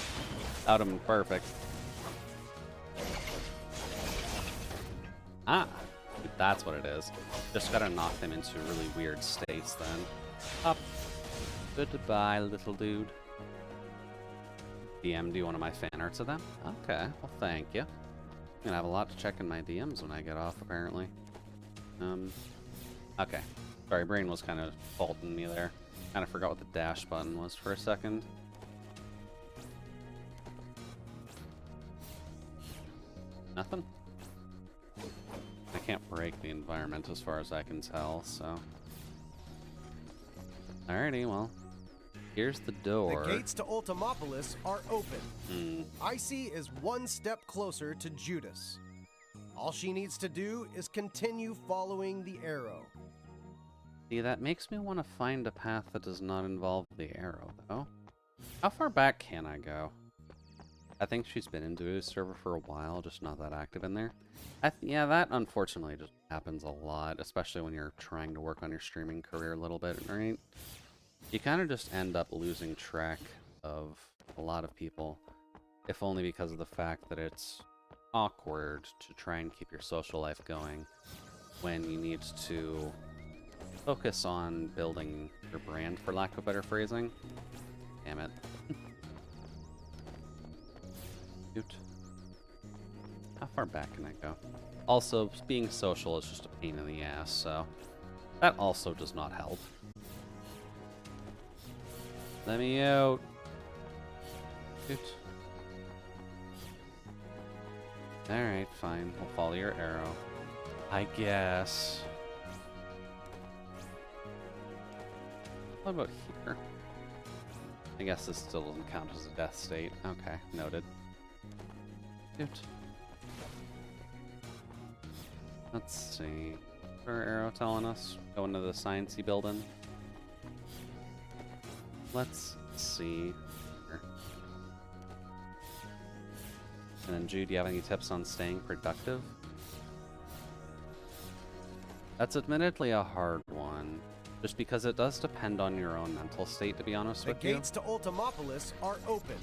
That would have been perfect. Ah, that's what it is. Just gotta knock them into really weird states then. Up. Goodbye, little dude. DM, do you want my fan arts of them? Okay, well thank you. I'm gonna have a lot to check in my DMs when I get off, apparently. Okay. Sorry, brain was kind of faulting me there. Kind of forgot what the dash button was for a second. Nothing? I can't break the environment as far as I can tell, so... Alrighty, well... Here's the door. The gates to Ultimopolis are open. Icy is one step closer to Judas. All she needs to do is continue following the arrow. See, that makes me want to find a path that does not involve the arrow, though. How far back can I go? I think she's been into a server for a while, just not that active in there. Yeah, that unfortunately just happens a lot, especially when you're trying to work on your streaming career a little bit, right? You kind of just end up losing track of a lot of people, if only because of the fact that it's awkward to try and keep your social life going when you need to focus on building your brand, for lack of better phrasing. Damn it. Shoot. How far back can I go? Also, being social is just a pain in the ass, so that also does not help. Let me out. Shoot. Alright, fine. We'll follow your arrow. I guess. What about here? I guess this still doesn't count as a death state. Okay, noted. Shoot. Let's see. What's our arrow telling us? Go into the sciencey building. Let's see. Here. And then, Jude, do you have any tips on staying productive? That's admittedly a hard one, just because it does depend on your own mental state, to be honest with you. The gates to Ultimopolis are open.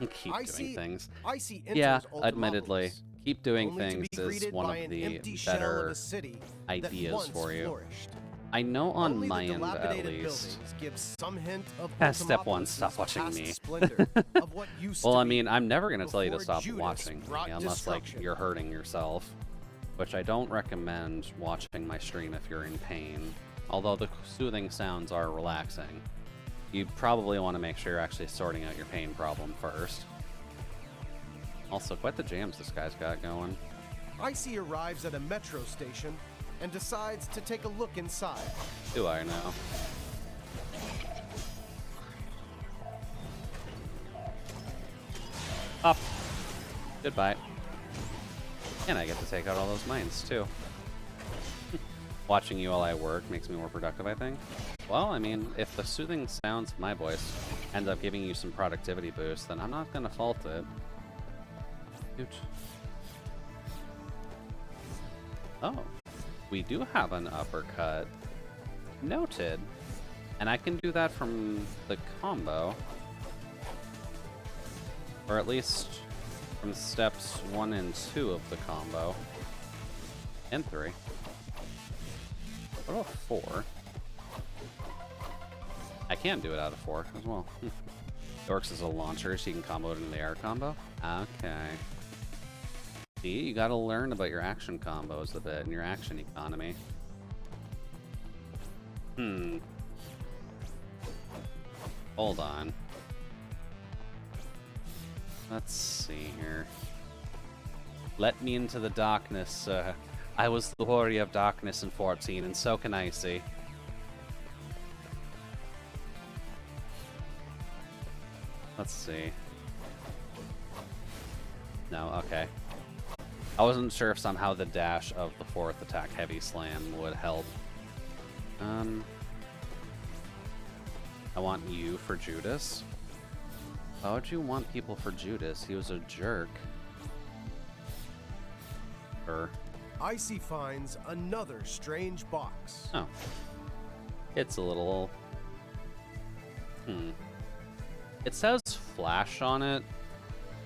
Keep doing things. Icy enters Yeah, Ultimopolis, admittedly, keep doing only to things be is greeted one by of an the empty shell of better a city that ideas once for you. flourished. I know on Only my the end, at dilapidated least. buildings give some hint of Step one, Ultimopolis' stop watching past me. splendor of what used Well, to I be mean, I'm never going to tell you to before stop Judas watching me, brought unless, like, destruction. you're hurting yourself. Which I don't recommend watching my stream if you're in pain. Although the soothing sounds are relaxing. You probably want to make sure you're actually sorting out your pain problem first. Also, quite the jams this guy's got going. Icy arrives at a metro station and decides to take a look inside. Do I know? Up. Goodbye. And I get to take out all those mines, too. Watching you while I work makes me more productive, I think. Well, I mean, if the soothing sounds of my voice ends up giving you some productivity boost, then I'm not going to fault it. Shoot. Oh. We do have an uppercut. Noted. And I can do that from the combo. Or at least from steps 1 and 2 of the combo. And 3. What about 4? I can do it out of 4 as well. It works as a launcher, so you can combo it into the air combo. Okay. See, you gotta learn about your action combos a bit and your action economy. Hold on. Let's see here. Let me into the darkness, I was the warrior of darkness in 14, and so can Icy. Let's see. No, okay. I wasn't sure if somehow the dash of the 4th attack heavy slam would help. I want you for Judas. Why would you want people for Judas? He was a jerk. Icy finds another strange box. Oh. It's a little... It says flash on it,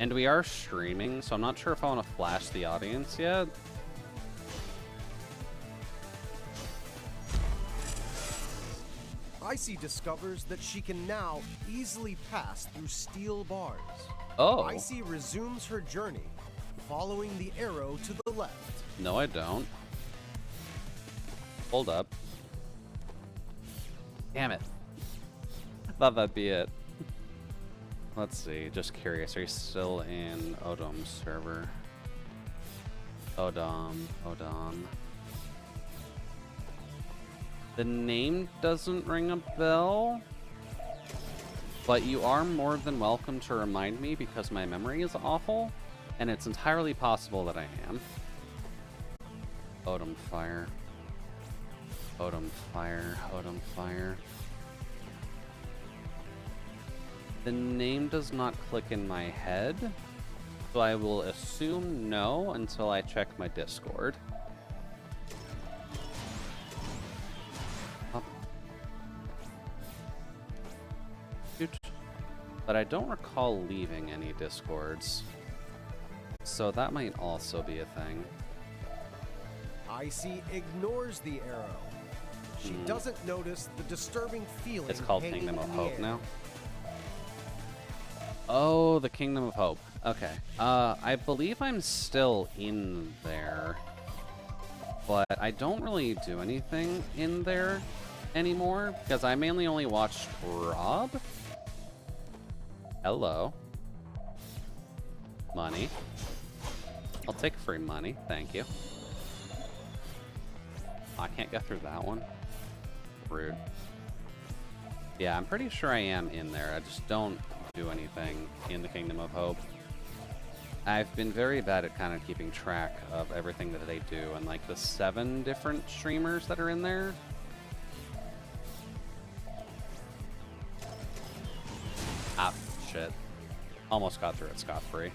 and we are streaming, so I'm not sure if I want to flash the audience yet. Icy discovers that she can now easily pass through steel bars. Oh. Icy resumes her journey, following the arrow to the left. No, I don't. Hold up. Damn it. Thought that'd be it. Let's see, just curious, are you still in Odom's server? Odom. The name doesn't ring a bell, but you are more than welcome to remind me because my memory is awful, and it's entirely possible that I am. Odom Fire. Odom Fire. Odom Fire. The name does not click in my head, so I will assume no until I check my Discord. Up. Shoot. But I don't recall leaving any Discords, so that might also be a thing. Icy ignores the arrow. She doesn't notice the disturbing feeling. It's called hanging Kingdom of in the Hope air. now. Oh, the Kingdom of Hope. Okay. I believe I'm still in there, but I don't really do anything in there anymore because I mainly only watch Rob. Hello. Money. I'll take free money, thank you. Oh, I can't get through that one. Rude. Yeah, I'm pretty sure I am in there. I just don't do anything in the Kingdom of Hope. I've been very bad at kind of keeping track of everything that they do and like the 7 different streamers that are in there. Ah, shit. Almost got through it scot-free.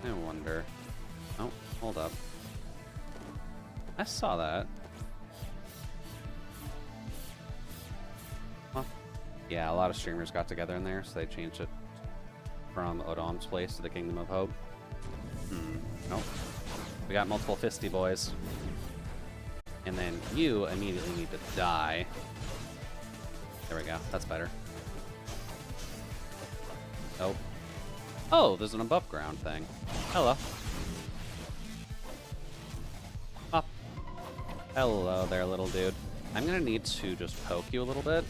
I wonder. Oh, hold up. I saw that. Huh. Yeah, a lot of streamers got together in there, so they changed it from Odom's place to the Kingdom of Hope. Nope. We got multiple fisty boys. And then you immediately need to die. There we go. That's better. Nope. Oh, there's an above ground thing. Hello. Up. Hello there, little dude. I'm gonna need to just poke you a little bit.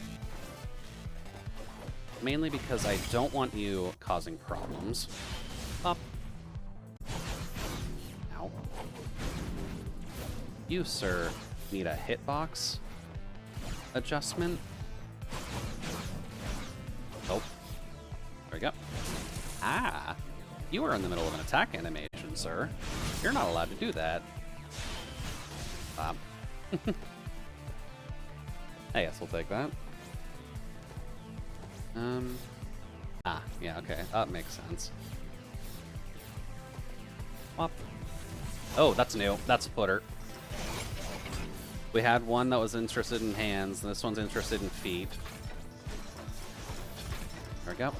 Mainly because I don't want you causing problems. Up. Ow. You, sir, need a hitbox adjustment. Oh. There we go. Ah. You are in the middle of an attack animation, sir. You're not allowed to do that. I guess we'll take that. Yeah, okay. That makes sense. Up. Oh, that's new. That's a footer. We had one that was interested in hands, and this one's interested in feet. There we go.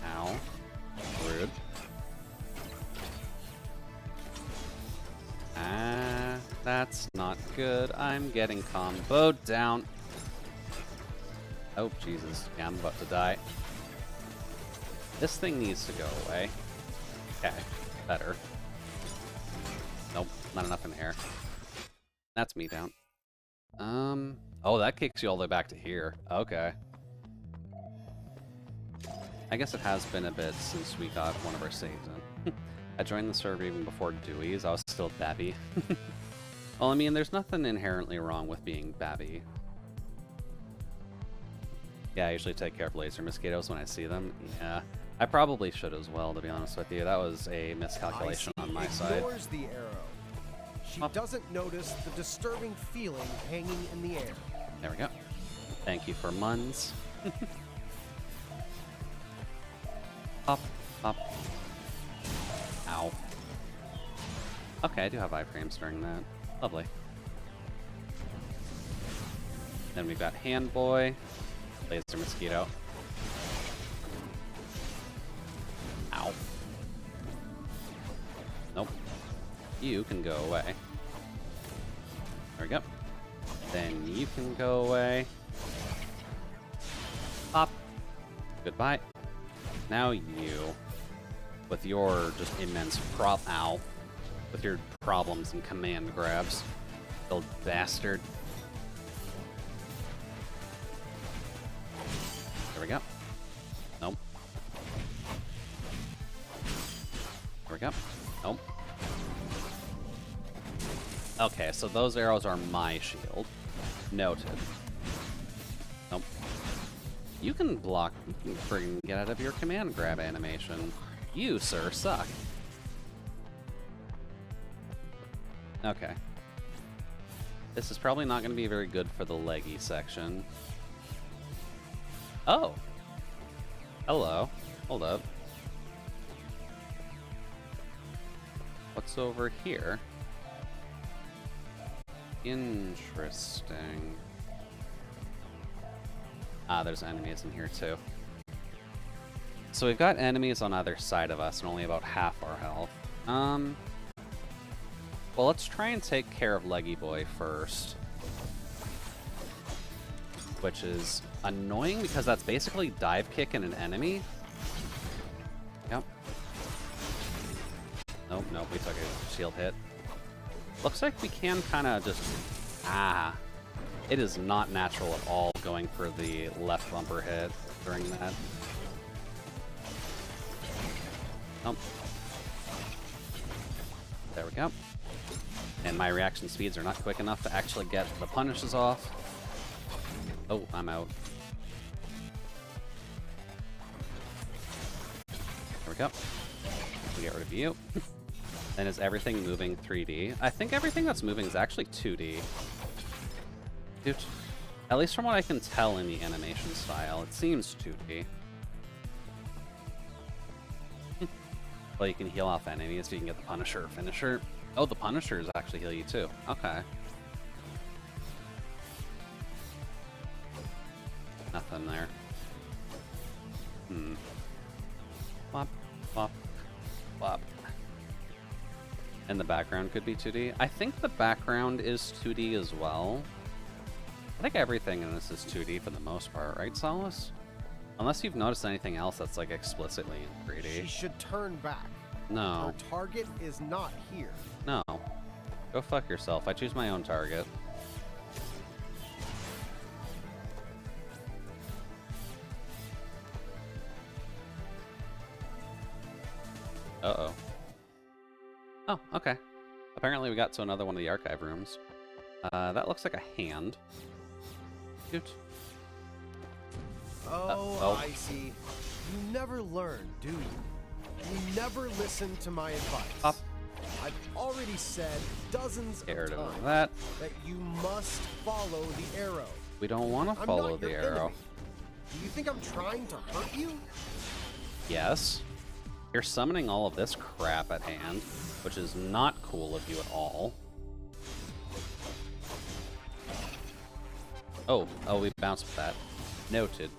Ow. Rude. Ah, that's not good. I'm getting comboed down. Oh, Jesus. Yeah, I'm about to die. This thing needs to go away. Okay. Better. Nope. Not enough in air. That's me down. Oh, that kicks you all the way back to here. Okay. I guess it has been a bit since we got one of our saves in. I joined the server even before Dewey's. I was still Babby. Well, I mean, there's nothing inherently wrong with being Babby. Yeah, I usually take care of laser mosquitoes when I see them. Yeah, I probably should as well, to be honest with you. That was a miscalculation on my side. Ignores the arrow. She doesn't notice the disturbing feeling hanging in the air. There we go. Thank you for Muns. Up, up. Ow. Okay, I do have iframes during that. Lovely. Then we've got Hand Boy, Laser Mosquito. Ow. Nope. You can go away. There we go. Then you can go away. Pop. Goodbye. Now you, with your just immense ow, with your problems and command grabs, little bastard. There we go. Nope. There we go. Nope. Okay, so those arrows are my shield. Noted. Nope. You can block, you can friggin' get out of your command grab animation. You, sir, suck. Okay. This is probably not going to be very good for the leggy section. Oh! Hello. Hold up. What's over here? Interesting. Ah, there's enemies in here too. So we've got enemies on either side of us and only about half our health. Well, let's try and take care of Leggy Boy first. Which is annoying because that's basically dive kick in an enemy. Yep. Nope, nope, we took a shield hit. Looks like we can kind of just... Ah. It is not natural at all going for the left bumper hit during that. Nope. There we go. And my reaction speeds are not quick enough to actually get the punishes off. Oh, I'm out. There we go. We get rid of you. And is everything moving 3D? I think everything that's moving is actually 2D. Dude, at least from what I can tell in the animation style, it seems 2D. Well, you can heal off enemies, so you can get the Punisher or Finisher. Oh, the Punishers actually heal you too. Okay. Nothing there. Wop, wop, wop. And the background could be 2D. I think the background is 2D as well. I think everything in this is 2D for the most part, right, Solace? Unless you've noticed anything else that's like explicitly in 3D. She should turn back. No. Her target is not here. No. Go fuck yourself. I choose my own target. Uh-oh. Oh, okay. Apparently we got to another one of the archive rooms. That looks like a hand. Cute. Oh, I see. You never learn, do you? You never listen to my advice. Up. I've already said dozens of Scared times of that. that you must follow the arrow. We don't want to follow the arrow. Enemy. Do you think I'm trying to hurt you? Yes. You're summoning all of this crap at hand, which is not cool of you at all. Oh, we bounced with that. Noted.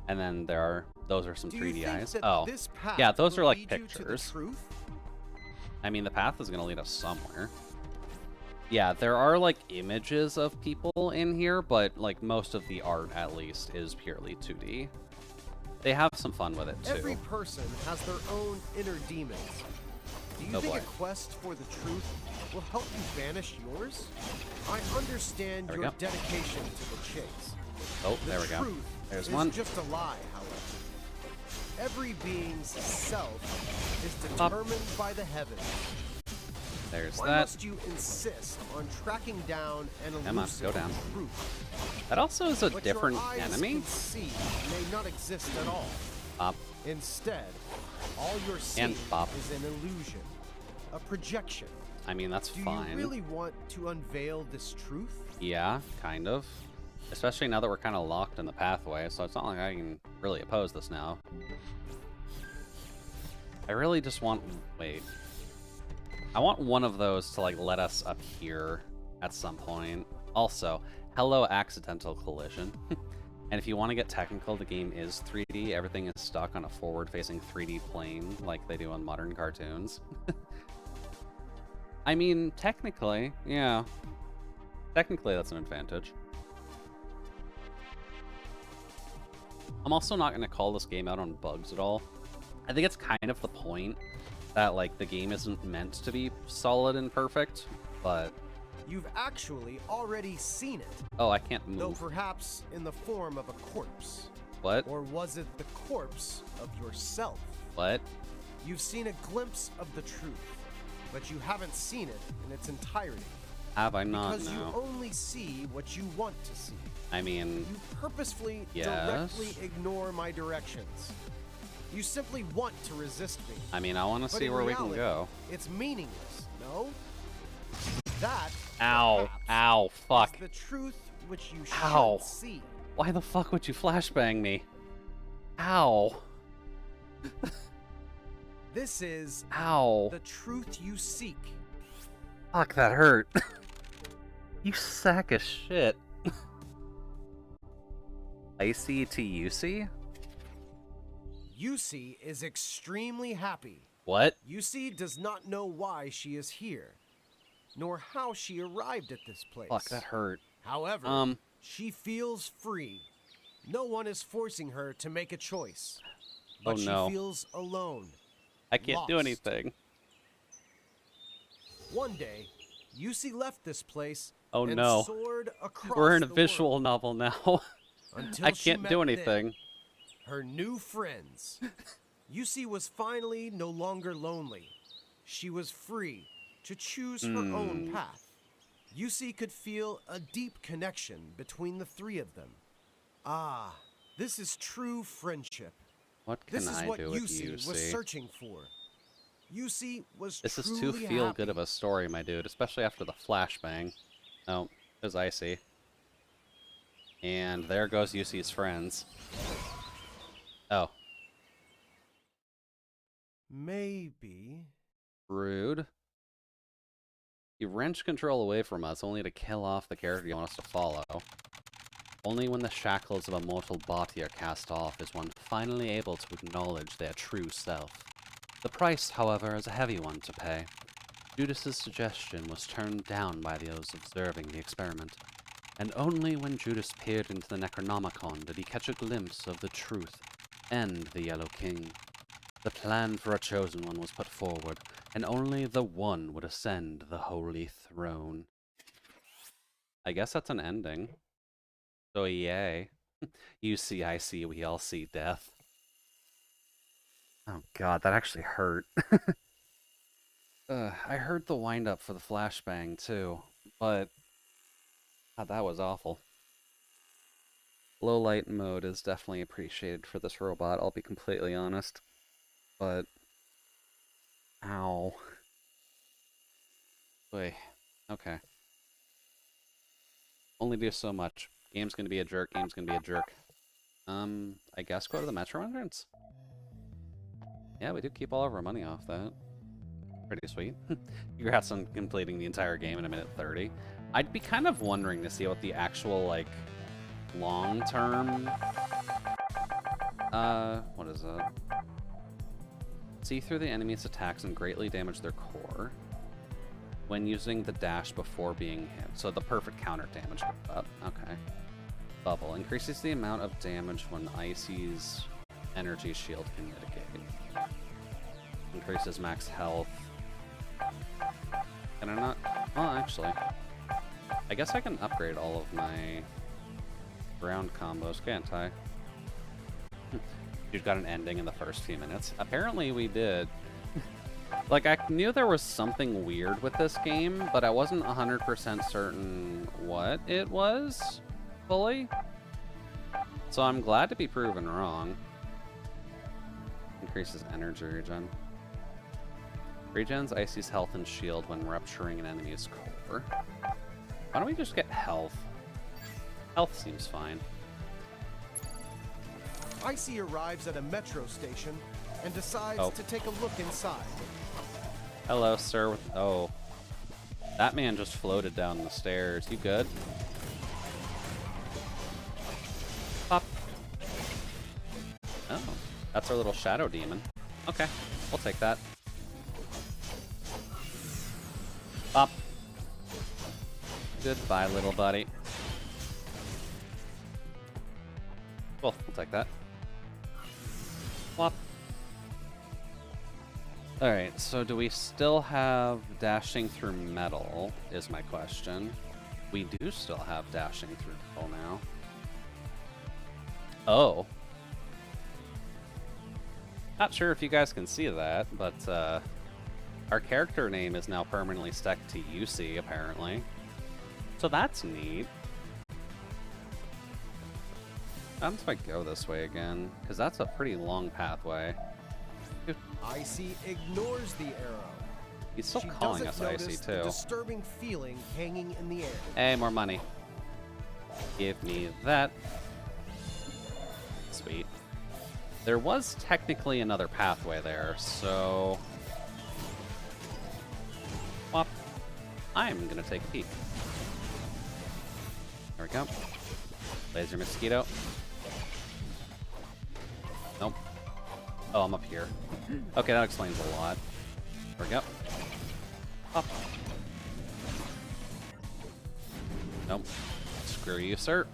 And then those are some 3D eyes. Oh, yeah, those are like pictures. I mean, the path is going to lead us somewhere. Yeah, there are like images of people in here, but like most of the art, at least, is purely 2D. They have some fun with it too. Every person has their own inner demons. Do you think a quest for the truth will help you banish yours? I understand your dedication to the chase. Oh, there we go. There's one. It's just a lie, however. Every being's self is determined by the heavens. There's Why that. must you insist on tracking down an Come on, elusive go down. truth? That also is a What different your eyes enemy. can see may not exist at all. Bop. Instead, all you're seeing bop. is an illusion, a projection. I mean, that's Do fine. you really want to unveil this truth? Yeah, kind of. Especially now that we're kind of locked in the pathway, so it's not like I can really oppose this now. I really just want... Wait. I want one of those to, like, let us up here at some point. Also, hello, accidental collision. And if you want to get technical, the game is 3D. Everything is stuck on a forward-facing 3D plane like they do on modern cartoons. I mean, technically, yeah. Technically, that's an advantage. I'm also not going to call this game out on bugs at all. I think it's kind of the point that, like, the game isn't meant to be solid and perfect, but... You've actually already seen it. Oh, I can't move. Though perhaps in the form of a corpse. What? Or was it the corpse of yourself? What? You've seen a glimpse of the truth, but you haven't seen it in its entirety. Have I not? Because No. you only see what you want to see. I mean... You purposefully Yes. directly ignore my directions. You simply want to resist me. I mean, I want to But see in where we can reality, go. It's meaningless, no? That, Ow. perhaps, Ow. Fuck. is the truth which you Ow. should see. Why the fuck would you flashbang me? Ow. This is Ow. the truth you seek. Fuck, that hurt. You sack of shit. Icy to UC? Yusi is extremely happy. What? Yusi does not know why she is here, nor how she arrived at this place. Fuck, that hurt. However, she feels free. No one is forcing her to make a choice. But Oh, no. she feels alone. I can't do Lost. anything. One day, Yusi left this place Oh, and no. soared across We're in a the visual world novel now. until I she can't met do them, anything. her new friends. Yusi was finally no longer lonely. She was free to choose her own path. Yusi could feel a deep connection between the three of them. Ah, this is true friendship. What can This is I what do with Yusi was UC? searching for. Yusi was This is truly too feel happy. good of a story, my dude, especially after the flashbang. Oh, it was Icy. And there goes UC's friends. Oh, Maybe. rude. You wrench control away from us only to kill off the character you want us to follow. Only when the shackles of a mortal body are cast off is one finally able to acknowledge their true self. The price, however, is a heavy one to pay. Judas's suggestion was turned down by those observing the experiment, and only when Judas peered into the Necronomicon did he catch a glimpse of the truth and the Yellow King. The plan for a chosen one was put forward, and only the one would ascend the holy throne. I guess that's an ending. So yay. You see, I see, we all see death. Oh god, that actually hurt. I heard the wind-up for the flashbang, too, but... God, that was awful. Low light mode is definitely appreciated for this robot, I'll be completely honest. But... Ow. Wait. Okay. Only do so much. Game's gonna be a jerk, game's gonna be a jerk. I guess go to the Metro entrance? Yeah, we do keep all of our money off that. Pretty sweet. Congrats on completing the entire game in 1:30. I'd be kind of wondering to see what the actual, like, long-term... what is it? See through the enemy's attacks and greatly damage their core when using the dash before being hit. So the perfect counter damage with that. Okay. Bubble. Increases the amount of damage when Icy's energy shield can mitigate. Increases max health. Can I not? Oh, actually. I guess I can upgrade all of my round combos, can't I? You've got an ending in the first few minutes. Apparently we did. Like, I knew there was something weird with this game, but I wasn't 100% certain what it was fully. So I'm glad to be proven wrong. Increases energy regen. Regens Icy's health and shield when rupturing an enemy's core. Why don't we just get health? Health seems fine. Icy arrives at a metro station and decides to take a look inside. Hello, sir. Oh. That man just floated down the stairs. You good? Pop. Oh. That's our little shadow demon. Okay. We'll take that. Pop. Goodbye, little buddy. Well, we'll take that. Plop. Alright, so do we still have dashing through metal, is my question. We do still have dashing through metal now. Oh. Not sure if you guys can see that, but our character name is now permanently stuck to UC, apparently. So that's neat. How if I go this way again? Because that's a pretty long pathway. Icy ignores the arrow. He's still calling us Icy, too. The disturbing feeling hanging in the air. Hey, more money. Give me that. Sweet. There was technically another pathway there, so... Wop. I'm gonna take a peek. There we go. Laser mosquito. Nope. Oh, I'm up here. Okay, that explains a lot. There we go. Up. Nope. Screw you, sir.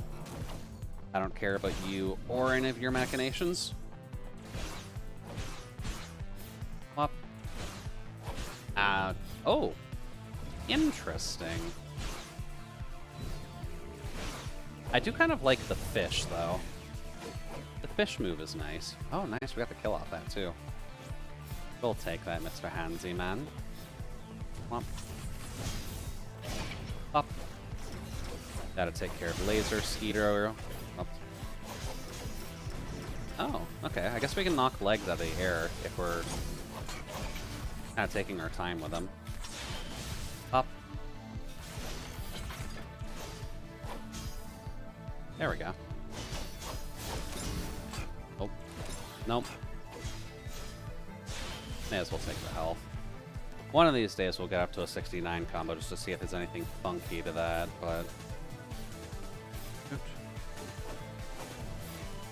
I don't care about you or any of your machinations. Up. Oh. Interesting. I do kind of like the fish, though. The fish move is nice. Oh, nice. We got the kill off that, too. We'll take that, Mr. Handsy Man. Come on. Up. Gotta take care of laser, skeeter. Up. Oh, okay. I guess we can knock legs out of the air if we're kind of taking our time with them. Up. There we go. Oh. Nope. May as well take the health. One of these days we'll get up to a 69 combo just to see if there's anything funky to that, but... Oops.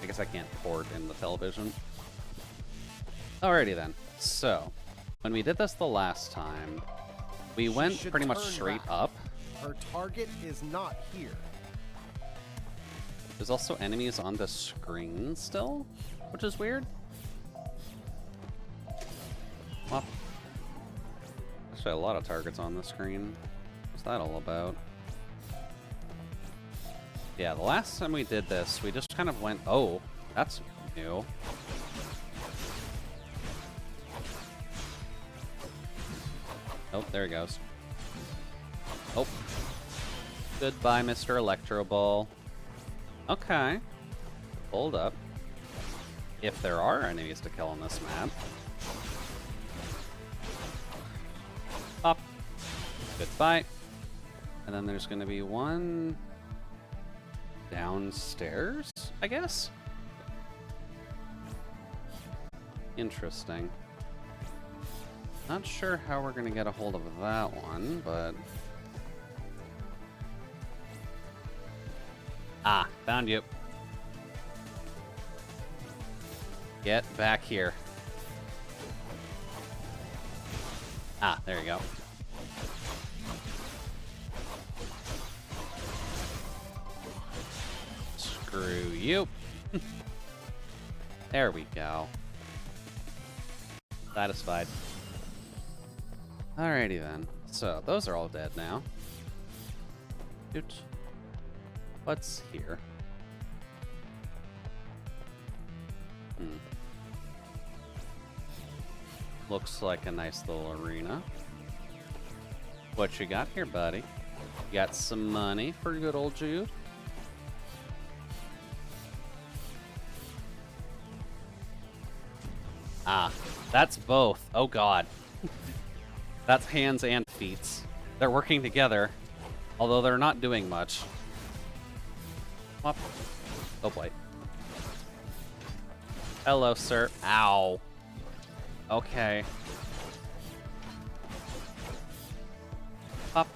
I guess I can't port in the television. Alrighty then. So, when we did this the last time, we went pretty much straight up. Her target is not here. There's also enemies on the screen still, which is weird. Well, actually a lot of targets on the screen. What's that all about? Yeah, the last time we did this, we just kind of went, oh, that's new. Oh, there he goes. Oh. Goodbye, Mr. Electro Ball. Okay. Hold up. If there are enemies to kill on this map. Up. Goodbye. And then there's going to be one downstairs, I guess? Interesting. Not sure how we're going to get a hold of that one, but... Ah, found you. Get back here. Ah, there you go. Screw you. There we go. Satisfied. Alrighty then. So, those are all dead now. Oops. What's here? Looks like a nice little arena. What you got here, buddy? You got some money for good old Jude? Ah, that's both. Oh god. That's hands and feet. They're working together, although they're not doing much. Whoop. Oh boy. Hello, sir. Ow. Okay. Up.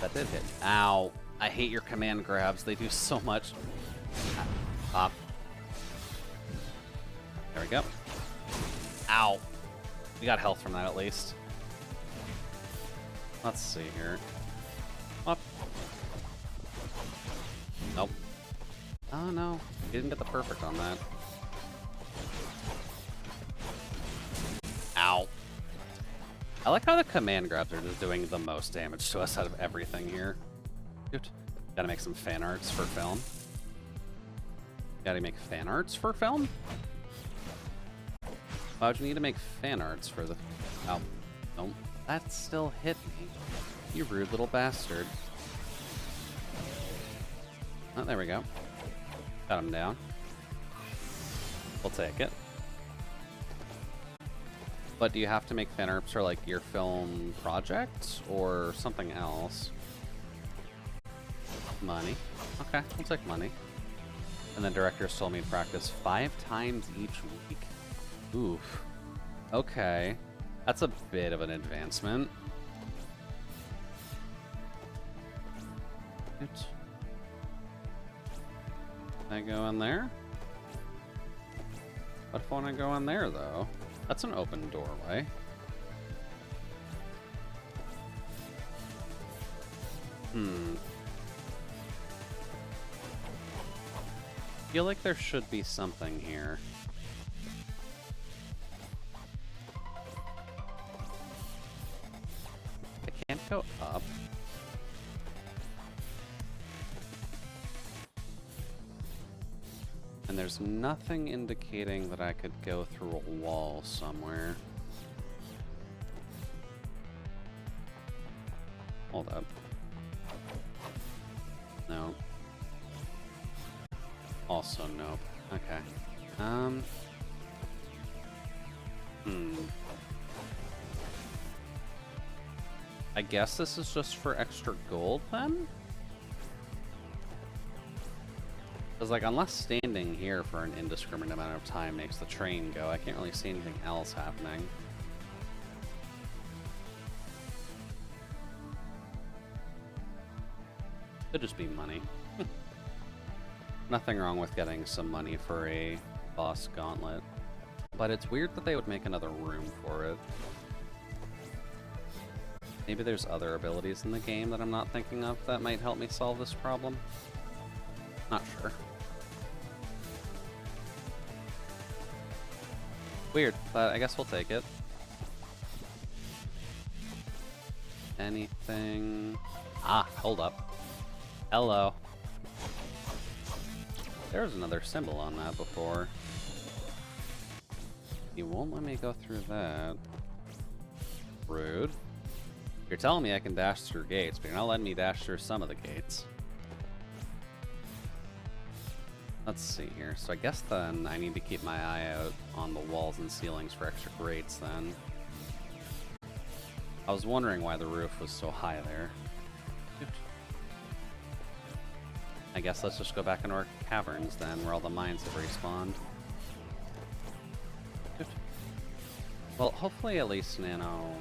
That did hit. Ow. I hate your command grabs. They do so much. Up. There we go. Ow. We got health from that at least. Let's see here. Up. Nope. Oh no. You didn't get the perfect on that. Ow. I like how the command grabs are just doing the most damage to us out of everything here. Dude. Gotta make some fan arts for film. Gotta make fan arts for film? Why would you need to make fan arts for the... Oh. Nope. That still hit me. You rude little bastard. Oh, there we go. Got him down. We'll take it. But do you have to make fan arts for, like, your film project or something else? Money. Okay, we'll take money. And the directors told me to practice 5 times each week. Oof. Okay. That's a bit of an advancement. Oops. Can I go in there? What if I want to go in there, though? That's an open doorway. Feel like there should be something here. I can't go up. And there's nothing indicating that I could go through a wall somewhere. Hold up. No. Also nope. Okay. I guess this is just for extra gold then? Because, like, unless standing here for an indiscriminate amount of time makes the train go, I can't really see anything else happening. Could just be money. Nothing wrong with getting some money for a boss gauntlet. But it's weird that they would make another room for it. Maybe there's other abilities in the game that I'm not thinking of that might help me solve this problem. Not sure. Weird, but I guess we'll take it. Anything... Ah, hold up. Hello. There was another symbol on that before. You won't let me go through that. Rude. You're telling me I can dash through gates, but you're not letting me dash through some of the gates. Let's see here. So I guess then I need to keep my eye out on the walls and ceilings for extra grates then. I was wondering why the roof was so high there. I guess let's just go back into our caverns then, where all the mines have respawned. Well, hopefully at least, you know,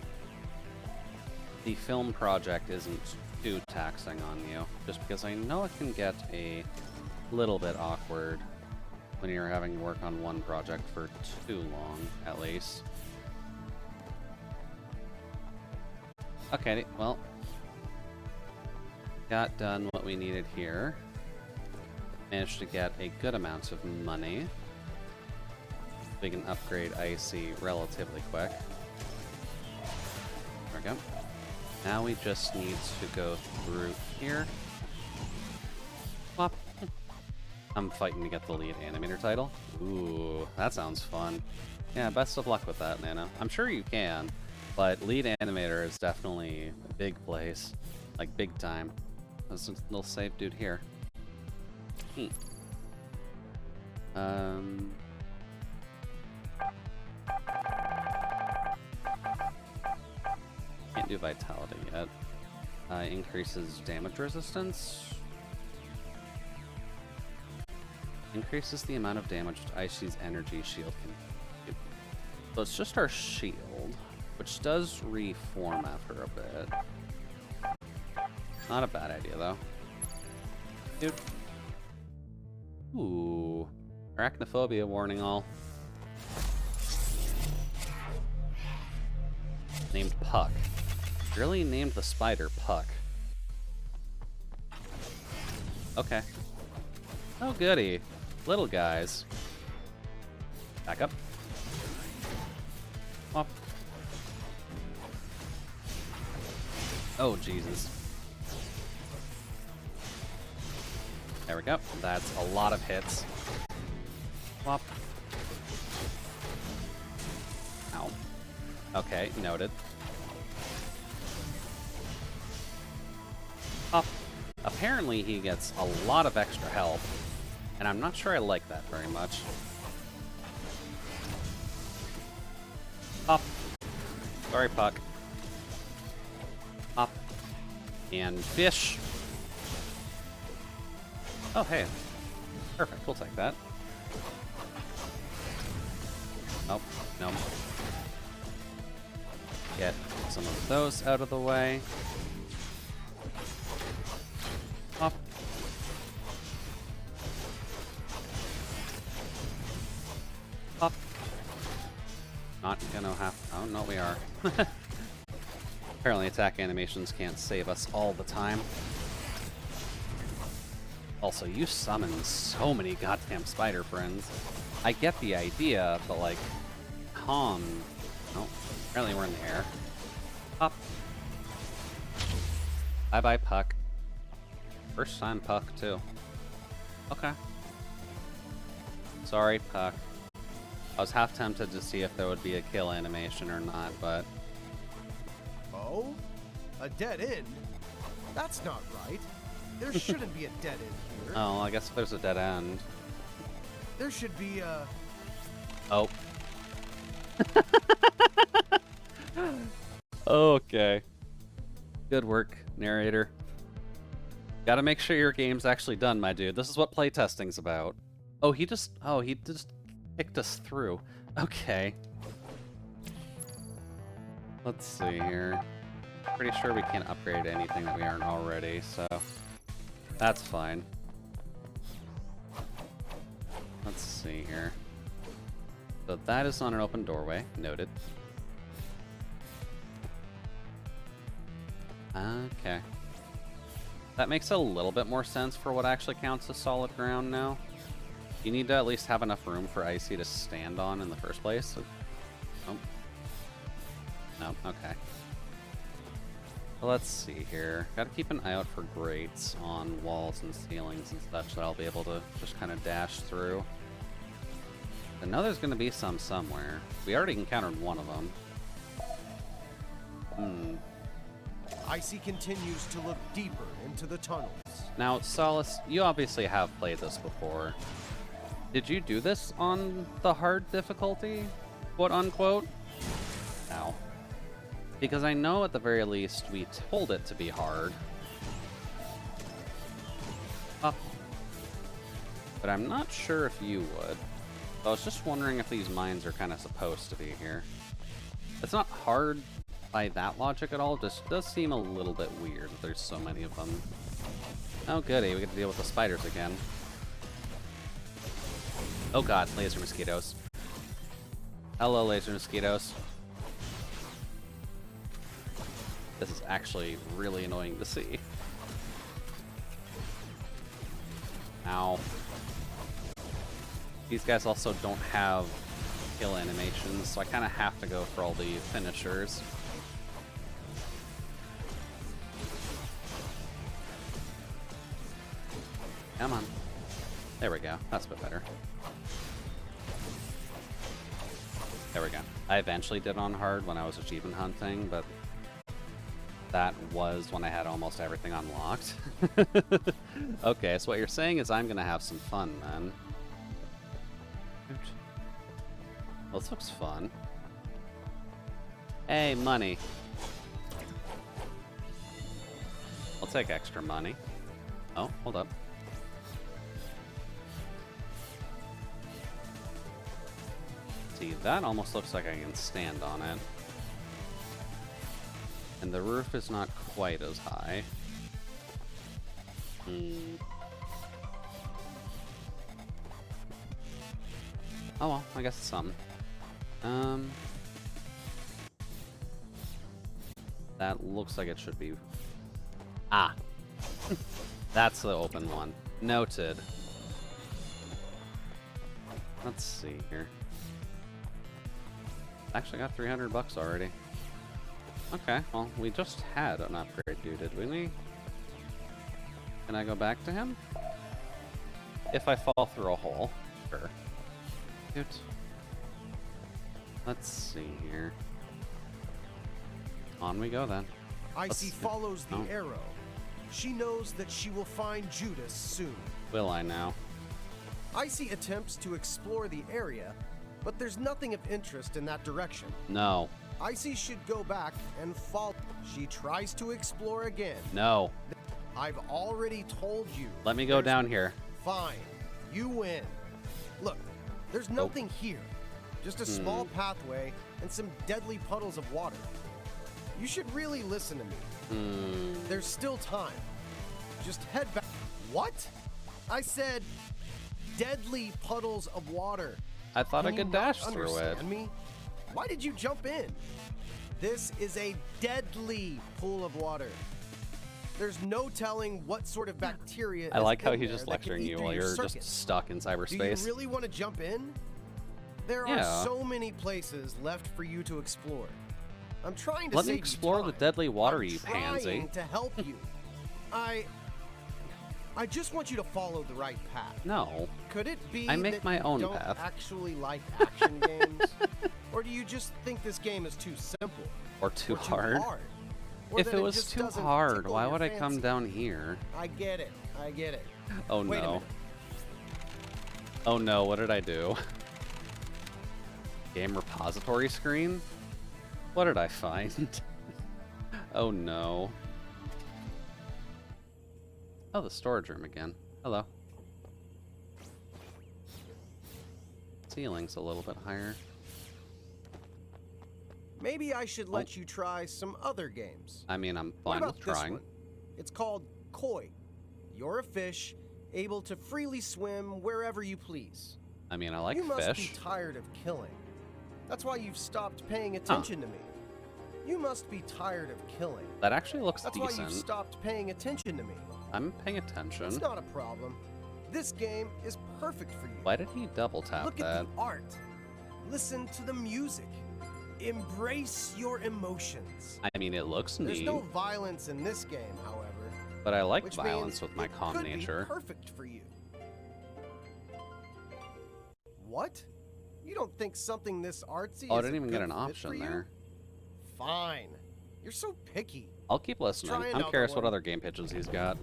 the film project isn't too taxing on you, just because I know it can get a little bit awkward when you're having to work on one project for too long, at least. Okay, well, got done what we needed here. Managed to get a good amount of money. We can upgrade Icy relatively quick. There we go. Now we just need to go through here. Whop. I'm fighting to get the lead animator title. Ooh, that sounds fun. Yeah, best of luck with that, Nana. I'm sure you can, but lead animator is definitely a big place. Like, big time. There's a little save dude here. Can't do vitality yet. Increases damage resistance. Increases the amount of damage Icy's energy shield can do. So it's just our shield, which does reform after a bit. Not a bad idea, though. Dude. Ooh. Arachnophobia warning all. Named Puck. Really named the spider Puck. Okay. Oh, goody. Little guys. Back up. Up. Oh, Jesus. There we go. That's a lot of hits. Whop. Ow. Okay, noted. Up. Apparently he gets a lot of extra health, and I'm not sure I like that very much. Up. Sorry, Puck. Up. And fish. Oh, hey. Perfect, we'll take that. Nope, no. Get some of those out of the way. Up. Up. Not gonna have... Oh, no, we are. Apparently attack animations can't save us all the time. Also, you summon so many goddamn spider friends. I get the idea, but like, calm. Oh, apparently we're in the air. Up. Bye-bye, Puck. First time Puck, too. Okay. Sorry, Puck. I was half tempted to see if there would be a kill animation or not, but... Oh? A dead end? That's not right. There shouldn't be a dead end here. Oh, I guess there's a dead end. There should be a... Oh. Okay. Good work, narrator. Gotta make sure your game's actually done, my dude. This is what playtesting's about. Oh, he just kicked us through. Okay. Let's see here. Pretty sure we can't upgrade anything that we aren't already, so that's fine. Let's see here. So that is on an open doorway. Noted. Okay. That makes a little bit more sense for what actually counts as solid ground now. You need to at least have enough room for Icy to stand on in the first place. So... Oh. No, okay. So let's see here. Gotta keep an eye out for grates on walls and ceilings and such that I'll be able to just kind of dash through. I know there's gonna be some somewhere. We already encountered one of them. Icy continues to look deeper into the tunnels. Now, Solace, you obviously have played this before. Did you do this on the hard difficulty, quote unquote? Ow. Because I know at the very least we told it to be hard. But I'm not sure if you would. I was just wondering if these mines are kind of supposed to be here. It's not hard by that logic at all, just does seem a little bit weird that there's so many of them. Oh goody, we get to deal with the spiders again. Oh god, laser mosquitoes. Hello, laser mosquitoes. This is actually really annoying to see. Ow. These guys also don't have kill animations, so I kind of have to go for all the finishers. Come on. There we go. That's a bit better. There we go. I eventually did on hard when I was achievement hunting, but that was when I had almost everything unlocked. Okay, so what you're saying is I'm gonna have some fun then. Well, this looks fun. Hey, money. I'll take extra money. Oh, hold up. See, that almost looks like I can stand on it. And the roof is not quite as high. Oh well, I guess it's something. That looks like it should be... Ah! That's the open one. Noted. Let's see here. Actually got 300 bucks already. Okay, well, we just had an upgrade due, did we? Can I go back to him? If I fall through a hole. Sure. Cute. Let's see here. On we go then. Icy follows the arrow. She knows that she will find Judas soon. Will I now? Icy attempts to explore the area, but there's nothing of interest in that direction. No. Icy should go back and follow. She tries to explore again. No. I've already told you. Let me go down here. Fine. You win. Look, there's nothing here. Just a small pathway and some deadly puddles of water. You should really listen to me. There's still time. Just head back. What? I said deadly puddles of water. I thought I could dash Can you through it. understand me? Why did you jump in? This is a deadly pool of water. There's no telling what sort of bacteria. I like how in he's there just that can lecturing eat you through while your you're circuit. just stuck in Do cyberspace. you really want to jump in? There Yeah. are so many places left for you to explore. I'm trying to Let me save you explore the time. deadly water, I'm you trying pansy. to help you. I just want you to follow the right path. No. Could it be I make that my you own don't path. actually like action games? Or do you just think this game is too simple? Or too Or hard. Or If that it was just too doesn't hard, tickle why your would I come fancy? down here? I get it. I get it. Oh Wait a no. minute. Oh no, what did I do? Game repository screen? What did I find? Oh no. Oh, the storage room again. Hello. Ceiling's a little bit higher. Maybe I should let you try some other games. I mean, I'm What fine about with this trying. one? It's called Koi. You're a fish, able to freely swim wherever you please. I mean, I like You must fish. be tired of killing. That's why you've stopped paying attention to me. You must be tired of killing. That actually looks That's why decent. you've stopped paying attention to me. I'm paying attention. It's not a problem. This game is perfect for you. Why did he double tap Look that? at the art. Listen to the music. Embrace your emotions. I mean, it looks There's neat, no violence in this game, however. but I like Which violence means with my it calm could nature. Be perfect for you. What? You don't think something this artsy Oh, I is didn't a even get good an fit option for you? there. Fine. You're so picky. I'll keep listening. Try I'm another curious what one. other game pitches he's got.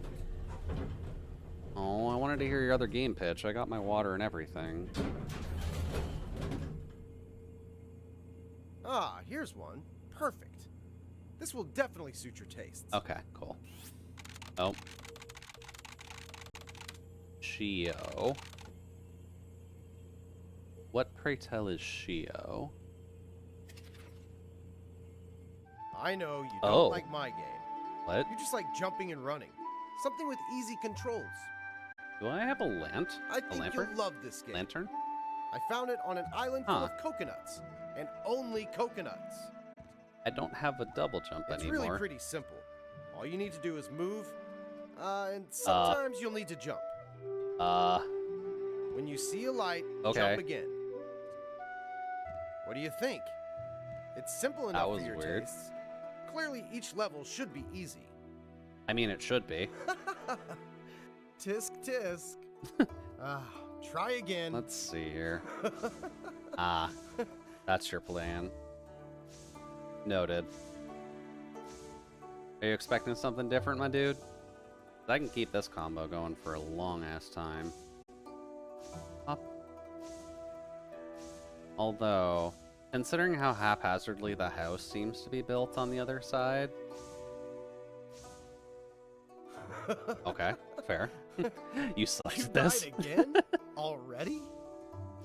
Oh, I wanted to hear your other game pitch. I got my water and everything. Ah, here's one. Perfect. This will definitely suit your tastes. Okay, cool. Oh. Shio. What, pray tell, is Shio? I know you don't Oh. like my game. What? You just like jumping and running. Something with easy controls. Do I have a I a think lantern? you'll love this game. Lantern? I found it on an island full Huh. of coconuts. And only coconuts. I don't have a double jump It's anymore. really pretty simple. All you need to do is move, and sometimes you'll need to jump. When you see a light, Okay. jump again. What do you think? It's simple enough was for your weird. tastes. Clearly, each level should be easy. I mean, it should be. Tisk tisk. Try again. Let's see here. Ah, that's your plan. Noted. Are you expecting something different, my dude? I can keep this combo going for a long-ass time. Up. Although, considering how haphazardly the house seems to be built on the other side... Okay, fair. You sucked You at this. died again? Already?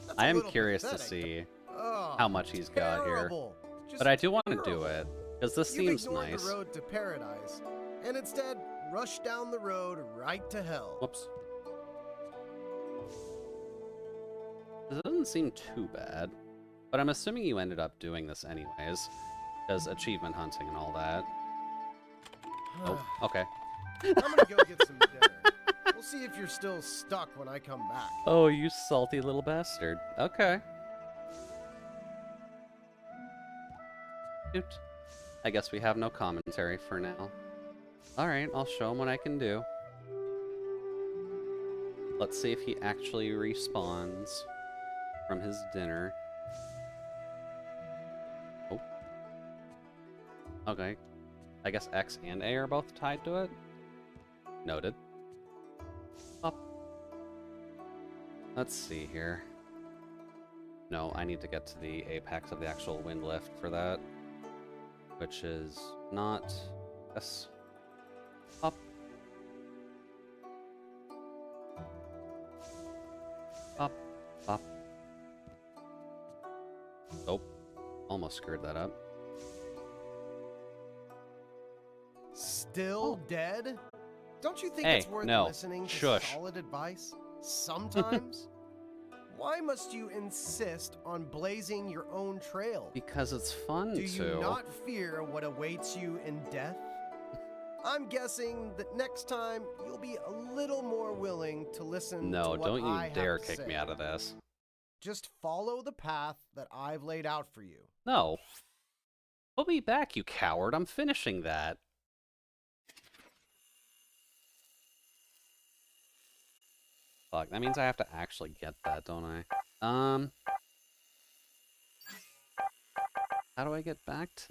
That's I a am little curious to pathetic. see Oh, how much he's got here. terrible. Just But I do want to do terrible. it, because this You've seems ignored nice. the road to paradise, and instead rushed down the road right to hell. Whoops. This doesn't seem too bad, but I'm assuming you ended up doing this anyways, because achievement hunting and all that. Oh, okay. I'm gonna go get some dinner. We'll see if you're still stuck when I come back. Oh, you salty little bastard. Okay. Shoot. I guess we have no commentary for now. Alright, I'll show him what I can do. Let's see if he actually respawns from his dinner. Oh. Okay. I guess X and A are both tied to it? Noted. Up. Let's see here. No, I need to get to the apex of the actual wind lift for that. Which is not... Yes. Up. Up. Up. Oh. Almost screwed that up. Still dead? Don't you think Hey, it's worth no. listening to Shush. solid advice? Sometimes? Why must you insist on blazing your own trail? Because it's fun Do to. you not fear what awaits you in death? I'm guessing that next time you'll be a little more willing to listen No, to what don't I you dare have to kick me say. out of this. Just follow the path that I've laid out for you. No. Put me back, you coward. I'm finishing that. Fuck, that means I have to actually get that, don't I? How do I get back to...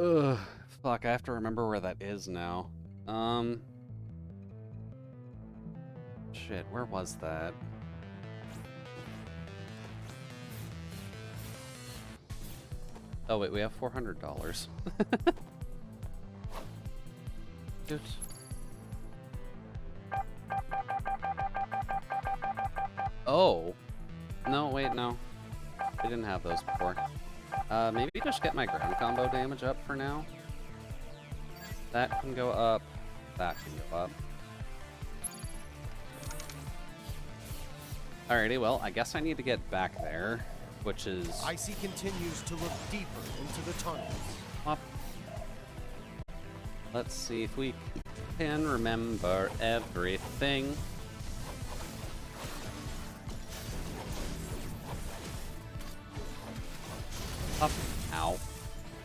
Ugh, fuck, I have to remember where that is now. Shit, where was that? Oh wait, we have $400. Good. Oh. No, wait, no. We didn't have those before. Maybe just get my ground combo damage up for now. That can go up. That can go up. Alrighty, well, I guess I need to get back there, which is... Icy continues to look deeper into the tunnels. Up. Let's see if we can remember everything. Up. Ow.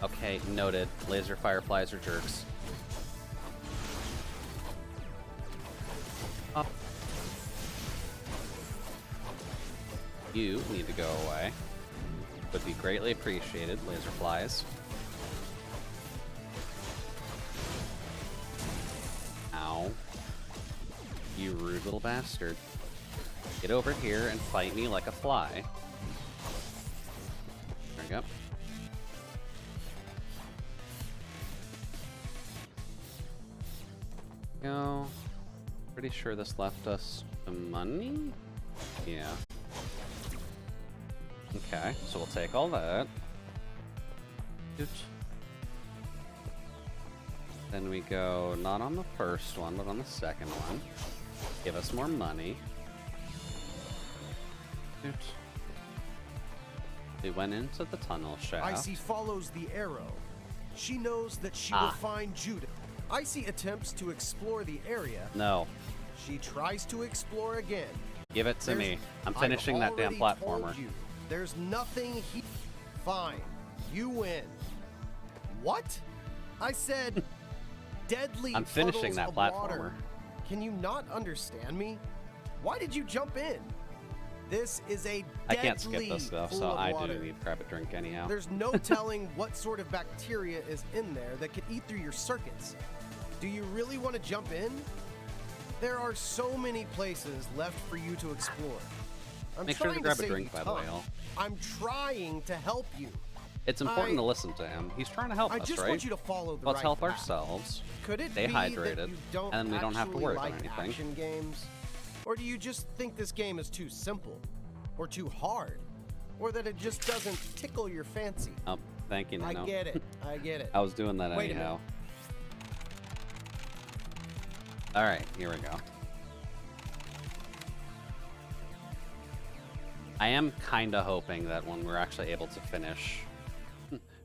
Okay, noted. Laser fireflies are jerks. Up. You need to go away. Would be greatly appreciated, laser flies. Ow. You rude little bastard. Get over here and fight me like a fly. There we go. Go. Pretty sure this left us some money? Yeah. Okay, so we'll take all that. Oops. Then we go not on the first one, but on the second one. Give us more money. Oops. We went into the tunnel shaft. Icy follows the arrow. She knows that she will find Judith. Icy attempts to explore the area. No. She tries to explore again. Give it to There's- me. I'm finishing that damn I've already platformer. told you, there's nothing he... Fine. You win. What? I said deadly I'm finishing puddles that of platformer. water. Can you not understand me? Why did you jump in? This is a I can't skip this stuff, pool so of I water. do need to grab a drink anyhow. There's no telling what sort of bacteria is in there that could eat through your circuits. Do you really want to jump in? There are so many places left for you to explore. I'm Make sure to trying grab a save drink, you by the way, time. Al. I'm trying to help you. It's important I- to listen to him. He's trying to help I us, just right? want you to follow the Let's right help path. ourselves. Could it stay be hydrated, that you don't and then we don't have to actually worry about like anything. action games? Or do you just think this game is too simple? Or too hard? Or that it just doesn't tickle your fancy? Oh, thank you, I Nino. get it. I get it. I was doing that Wait a anyhow. Alright, here we go. I am kinda hoping that when we're actually able to finish,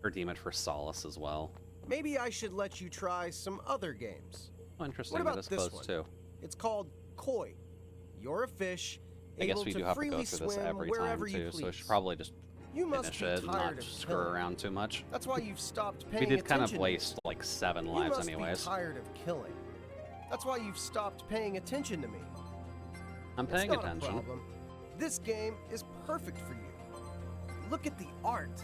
redeem it for Solace as well. Maybe I should let you try some other games. Oh, interesting. What about that is this close one? too. It's called Koi. You're a fish, I guess able we to do have to freely go through this swim every time wherever you too, so we please. should probably just You must finish be it and tired not of screw killing. around too much. That's why you've stopped We paying did kind of attention. waste like 7 You lives must anyways. be tired of killing. That's why you've stopped paying attention to me. I'm It's paying not attention. A problem. This game is perfect for you. Look at the art.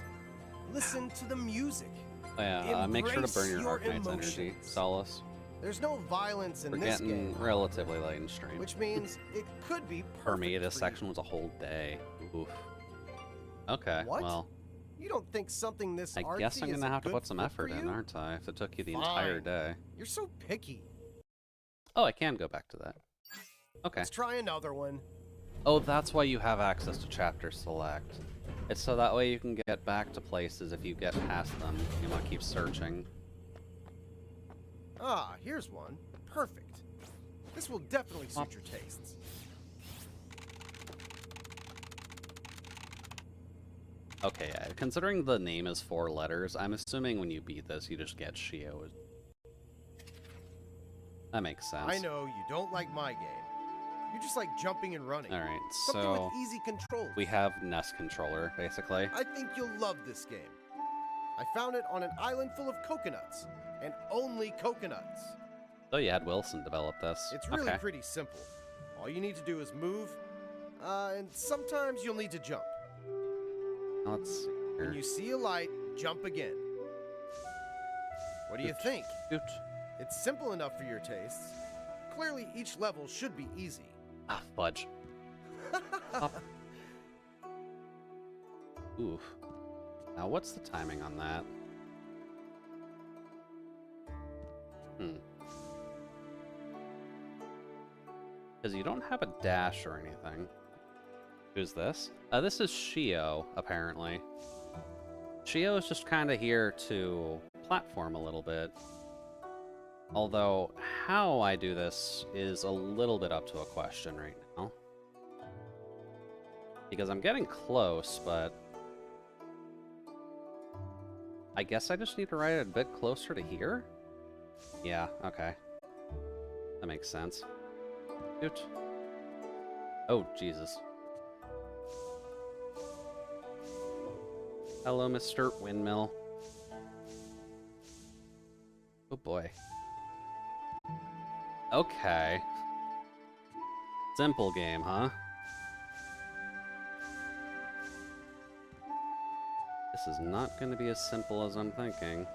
Listen to the music. Oh, yeah, make sure to Embrace burn your your Arknight's energy, emotions. Solace. There's no violence in We're this getting game, relatively late in stream. which means it could be perfect For me, this for section was a whole day. Oof. Okay, What? well, You. You don't think something this I artsy guess I'm is gonna have to good put some fit effort for in, you? aren't I? If it took you the entire Fine. day. You're so picky. Oh, I can go back to that. Okay. Let's try another one. Oh, that's why you have access to chapter select. It's so that way you can get back to places if you get past them. You want to keep searching. Ah, here's one. Perfect. This will definitely suit your tastes. Okay, yeah, considering the name is 4 letters, I'm assuming when you beat this, you just get Shio. That makes sense. I know you don't like my game. You just like jumping and running. Alright, Something so with easy controls. we have Nest Controller, basically. I think you'll love this game. I found it on an island full of coconuts, and only coconuts. So you had Wilson develop this. It's really okay. pretty simple. All you need to do is move, and sometimes you'll need to jump. Let's see When here. you see a light, jump again. What do you think? Shoot. It's simple enough for your tastes. Clearly, each level should be easy. Ah, fudge. Up. Oof. Now, what's the timing on that? Because you don't have a dash or anything. Who's this? This is Shio, apparently. Shio is just kind of here to platform a little bit. Although, how I do this is a little bit up to a question right now. Because I'm getting close, but... I guess I just need to ride it a bit closer to here? Yeah, okay. That makes sense. Shoot. Oh, Jesus. Hello, Mr. Windmill. Oh boy. Okay. Simple game, huh? This is not going to be as simple as I'm thinking.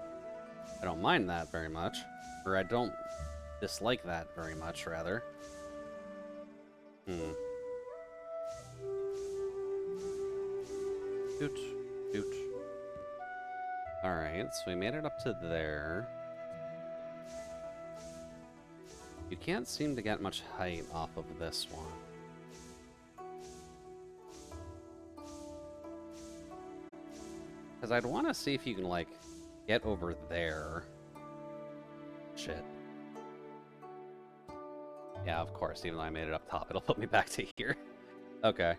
I don't mind that very much. Or I don't dislike that very much, rather. Shoot. Shoot. Alright, so we made it up to there. You can't seem to get much height off of this one. Because I'd want to see if you can, like, get over there. Shit. Yeah, of course, even though I made it up top, it'll put me back to here. Okay.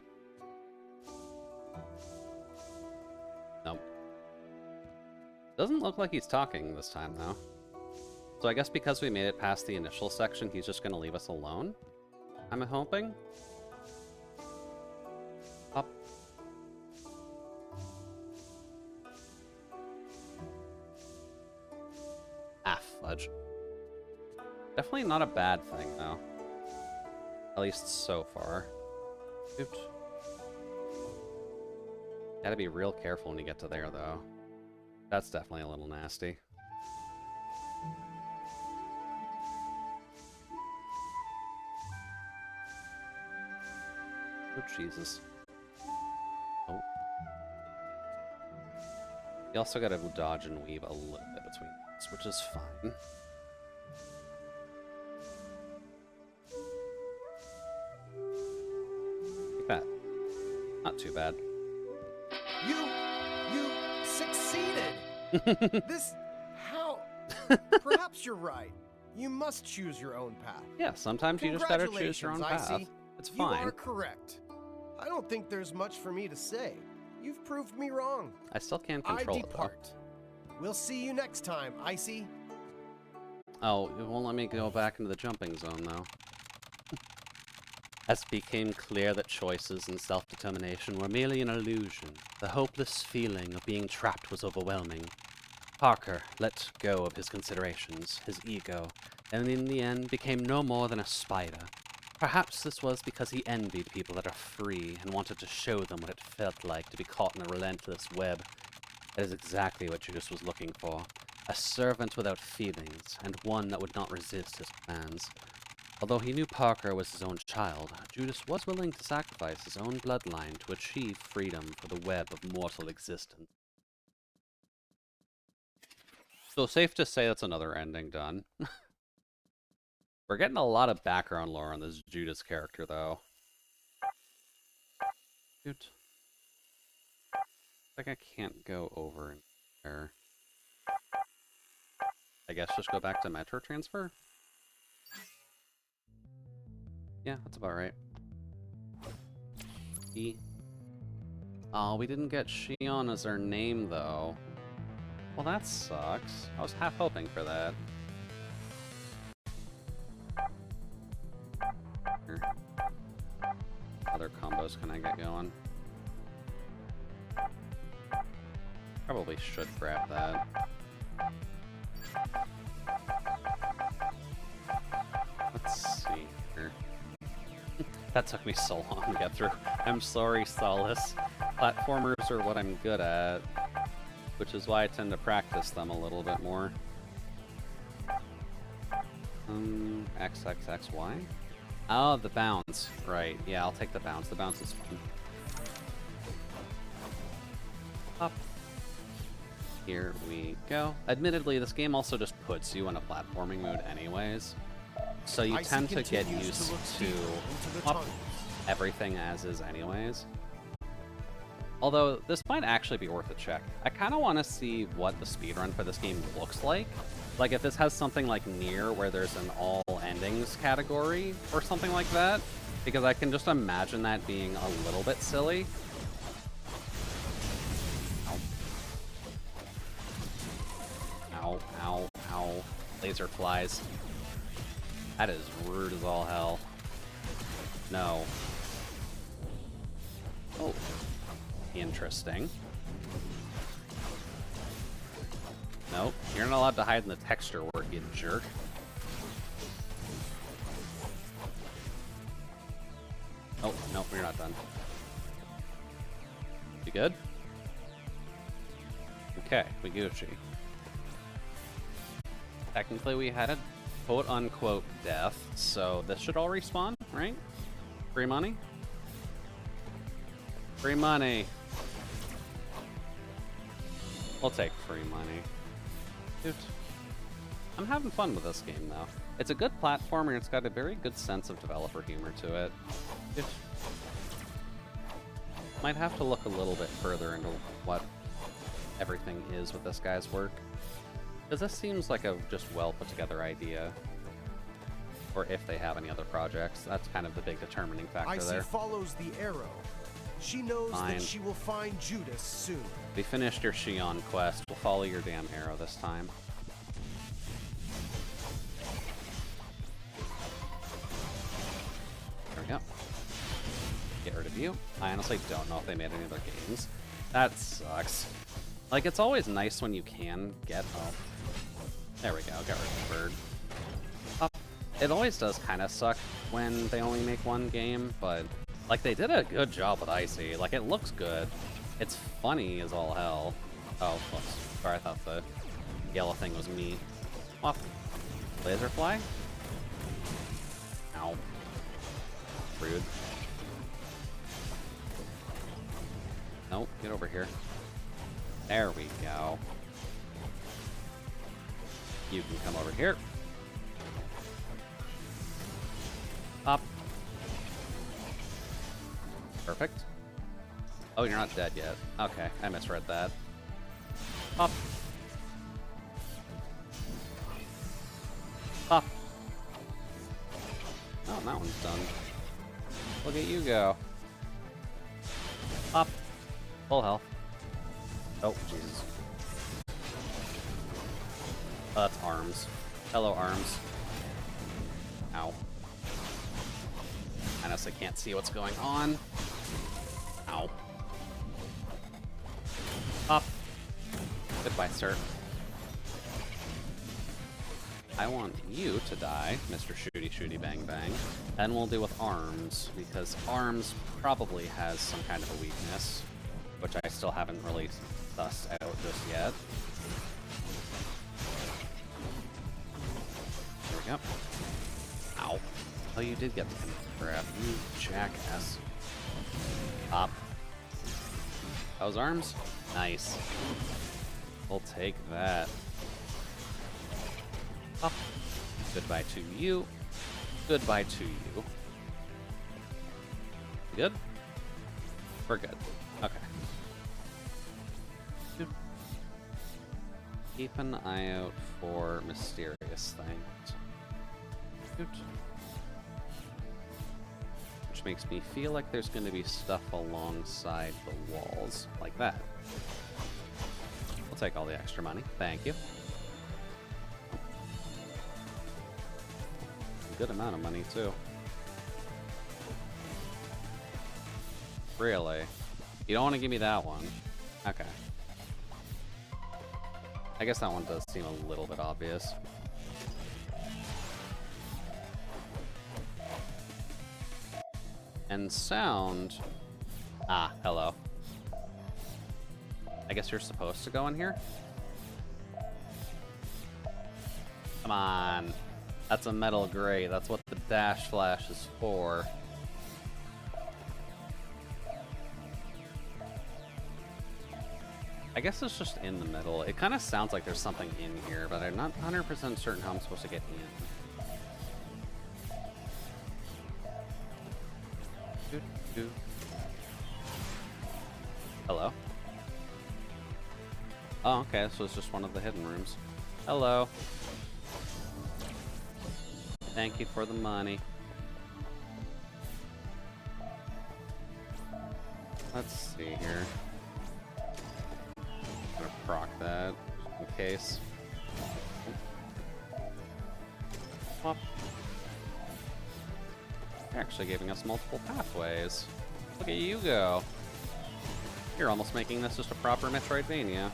Nope. Doesn't look like he's talking this time, though. So I guess because we made it past the initial section, he's just gonna leave us alone? I'm hoping? Up. Ah, fudge. Definitely not a bad thing, though. At least so far. Oops. Gotta be real careful when you get to there, though. That's definitely a little nasty. Oh, Jesus. Oh. You also gotta dodge and weave a little bit between these, which is fine. Like that. Not too bad. You succeeded! How? Perhaps you're right. You must choose your own path. Yeah, sometimes you just gotta choose your own path. Icy. It's fine. You are correct. I don't think there's much for me to say. You've proved me wrong. I still can't control I it, though. depart. We'll see you next time, Icy. Oh, it won't let me go back into the jumping zone, though. As it became clear that choices and self-determination were merely an illusion, the hopeless feeling of being trapped was overwhelming. Parker let go of his considerations, his ego, and in the end became no more than a spider. Perhaps this was because he envied people that are free and wanted to show them what it felt like to be caught in a relentless web. That is exactly what Judas was looking for. A servant without feelings, and one that would not resist his commands. Although he knew Parker was his own child, Judas was willing to sacrifice his own bloodline to achieve freedom for the web of mortal existence. So safe to say that's another ending done. We're getting a lot of background lore on this Judas character, though. Shoot. Like I can't go over in there. I guess just go back to Metro Transfer? Yeah, that's about right. Oh, we didn't get Shion as our name, though. Well, that sucks. I was half hoping for that. Here. Other combos can I get going? Probably should grab that. Let's see here. That took me so long to get through. I'm sorry, Solace. Platformers are what I'm good at, which is why I tend to practice them a little bit more. XXXY? Oh, the bounce. Right. Yeah, I'll take the bounce. The bounce is fun. Up. Here we go. Admittedly, this game also just puts you in a platforming mood anyways. So you tend to get used to everything as is anyways. Although, this might actually be worth a check. I kind of want to see what the speedrun for this game looks like. Like, if this has something like Nier, where there's an all endings category, or something like that. Because I can just imagine that being a little bit silly. Ow, ow, ow. Laser flies. That is rude as all hell. No. Oh. Interesting. Nope. You're not allowed to hide in the texture work, you jerk. Oh, nope, you're not done. You good? Okay, we Gucci. Technically, we had a quote-unquote death, so this should all respawn, right? Free money? Free money. We'll take free money. Dude. I'm having fun with this game, though. It's a good platformer, and it's got a very good sense of developer humor to it. Dude. Might have to look a little bit further into what everything is with this guy's work. Because this seems like a just well put together idea. Or if they have any other projects. That's kind of the big determining factor there. Icy follows the arrow. She knows that she will find Judas soon. We finished your Shion quest. We'll follow your damn arrow this time. There we go. Get rid of you. I honestly don't know if they made any other games. That sucks. Like, it's always nice when you can get up. There we go. Get rid of the bird. Up. It always does kind of suck when they only make one game, but like they did a good job with Icy. Like it looks good. It's funny as all hell. Oh, whoops. Sorry, I thought the yellow thing was me. Off. Laser fly? Ow. Rude. Nope, get over here. There we go. You can come over here. Up. Perfect. Oh, you're not dead yet. Okay, I misread that. Up. Up. Oh, that one's done. Look at you go. Up. Full health. Oh, Jesus. Oh, that's arms. Hello, arms. Ow. I honestly can't see what's going on. Ow. Up. Goodbye, sir. I want you to die, Mr. Shooty Shooty Bang Bang. And we'll do with arms, because arms probably has some kind of a weakness, which I still haven't really sussed out just yet. There we go. Ow. Oh, you did get the grab, you jackass. Pop. Those arms? Nice. We'll take that. Up. Goodbye to you. Goodbye to you. Good? We're good. Okay. Keep an eye out for mysterious things. Which makes me feel like there's going to be stuff alongside the walls, like that. We'll take all the extra money. Thank you. A good amount of money, too. Really? You don't want to give me that one? Okay. I guess that one does seem a little bit obvious. And sound... Ah, hello. I guess you're supposed to go in here? Come on. That's a metal gray. That's what the dash flash is for. I guess it's just in the middle. It kind of sounds like there's something in here, but I'm not 100% certain how I'm supposed to get in. Hello? Oh, okay, so it's just one of the hidden rooms. Hello. Thank you for the money. Let's see here. I'm gonna proc that in case. Pop. They're actually giving us multiple pathways. Look at you go. You're almost making this just a proper Metroidvania.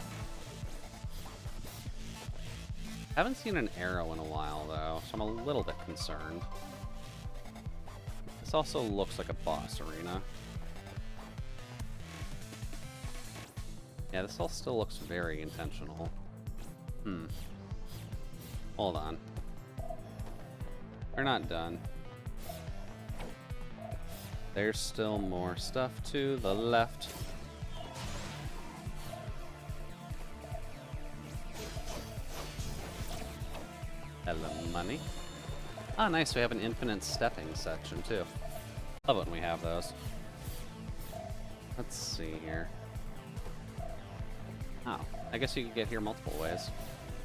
Haven't seen an arrow in a while though, so I'm a little bit concerned. This also looks like a boss arena. Yeah, this all still looks very intentional. Hold on. We're not done. There's still more stuff to the left. Hello, money. Ah, nice, we have an infinite stepping section too. Love it when we have those. Let's see here. Oh, I guess you could get here multiple ways.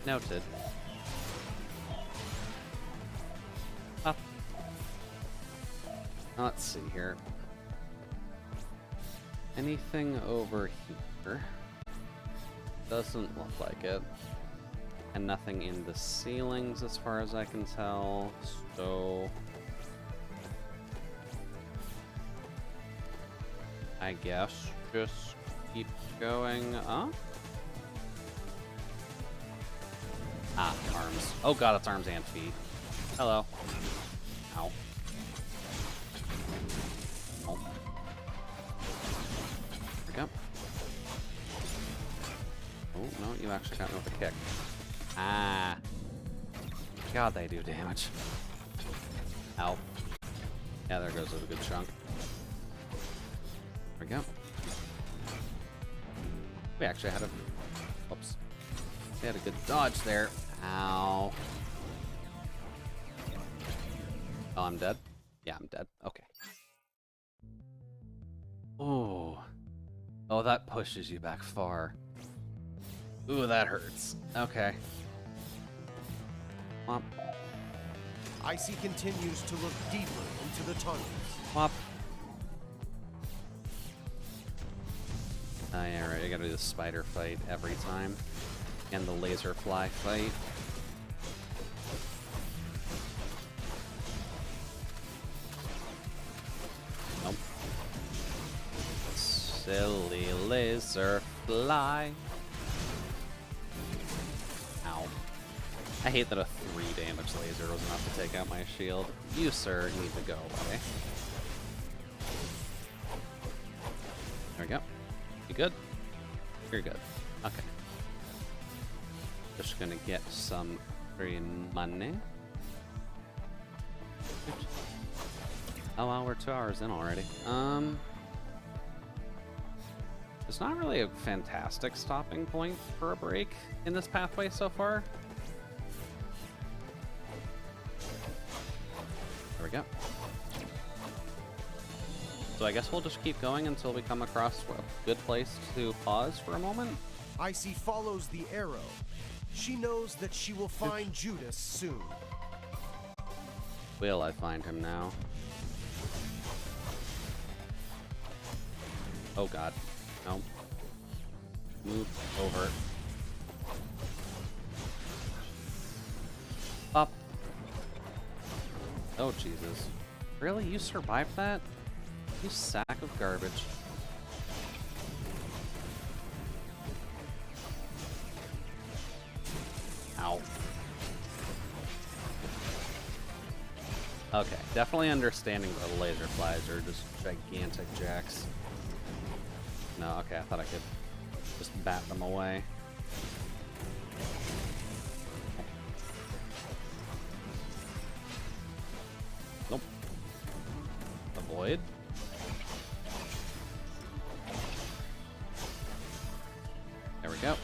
Noted. Up. Let's see here. Anything over here? Doesn't look like it. And nothing in the ceilings as far as I can tell, so... I guess just keep going up? Ah, arms. Oh god, it's arms and feet. Hello. Ow. Oh. There we go. Oh, no, you actually got me with a kick. Ah. God, they do damage. Ow. Yeah, there goes a good chunk. There we go. We actually had a... Oops. We had a good dodge there. Ow. Oh, I'm dead? Yeah, I'm dead. Okay. Oh. Oh, that pushes you back far. Ooh, that hurts. Okay. Womp. Icy continues to look deeper into the tunnels. Womp. Oh, yeah, right. I gotta do the spider fight every time. And the laser fly fight. Nope. Silly laser fly. Ow. I hate that a 3 damage laser was enough to take out my shield. You, sir, need to go away. There we go. You good? You're good. Okay. Just gonna get some free money. Oh wow, we're 2 hours in already. It's not really a fantastic stopping point for a break in this pathway so far. There we go. So I guess we'll just keep going until we come across a good place to pause for a moment. Icy follows the arrow. She knows that she will find Judas soon. Will I find him now? Oh god. No. Move over. Up. Oh Jesus. Really? You survived that? You sack of garbage. Ow. Okay, definitely understanding that the laser flies are just gigantic jacks. No, okay, I thought I could just bat them away. Nope. Avoid. There we go.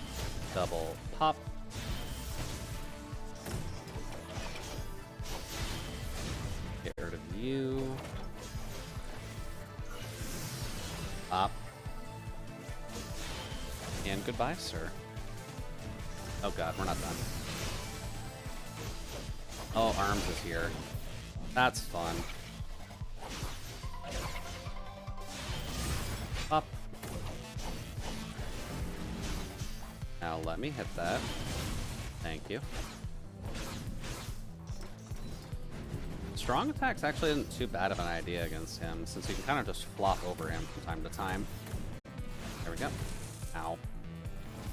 Double pop. Get rid of you. Pop. And goodbye, sir. Oh god, we're not done. Oh, Arms is here. That's fun. Up. Now let me hit that. Thank you. Strong attacks actually isn't too bad of an idea against him, since you can kind of just flop over him from time to time. There we go. Ow.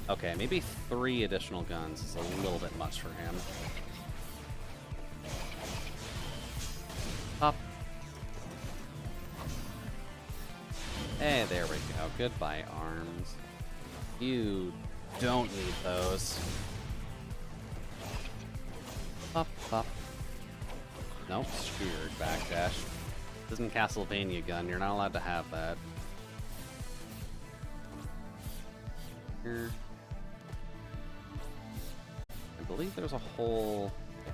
Okay, maybe 3 additional guns is a little bit much for him. Up. Hey, there we go. Goodbye, Arms. You don't need those. Up, up. Nope, screw your backdash. This isn't Castlevania gun, you're not allowed to have that. Here. I believe there's a whole... Yeah.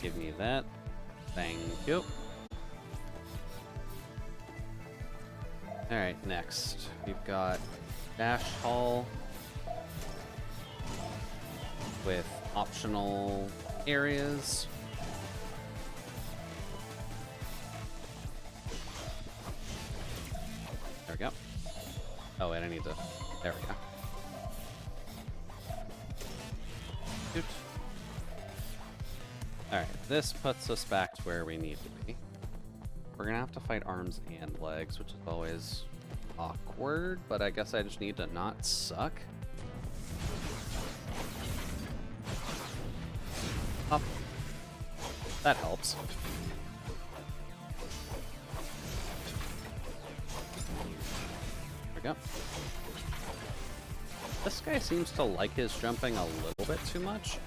Give me that. Thank you. Alright, next. We've got Dash Hall with optional areas. There we go. Oh, wait, I need to... There we go. Shoot. Alright, this puts us back to where we need to be. We're gonna have to fight Arms and Legs, which is always awkward, but I guess I just need to not suck. Up. That helps. There we go. This guy seems to like his jumping a little bit too much.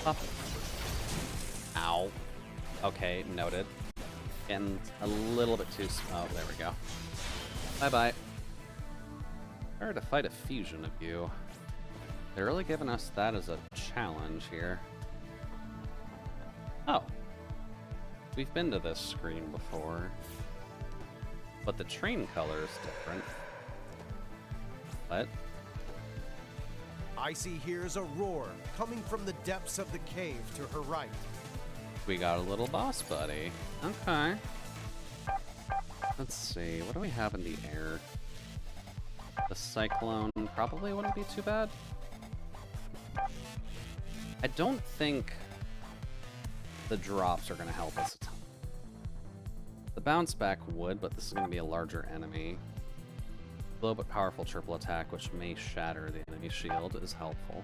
Up. Ow. Okay, noted. Getting a little bit too... Oh, there we go. Bye-bye. Better to fight a fusion of you. They're really giving us that as a challenge here. Oh. We've been to this screen before. But the train color is different. What? Icy hears a roar coming from the depths of the cave to her right. We got a little boss buddy. Okay. Let's see, what do we have in the air? The cyclone probably wouldn't be too bad. I don't think the drops are going to help us a ton. The bounce back would, but this is going to be a larger enemy. Slow but powerful triple attack, which may shatter the enemy shield, is helpful.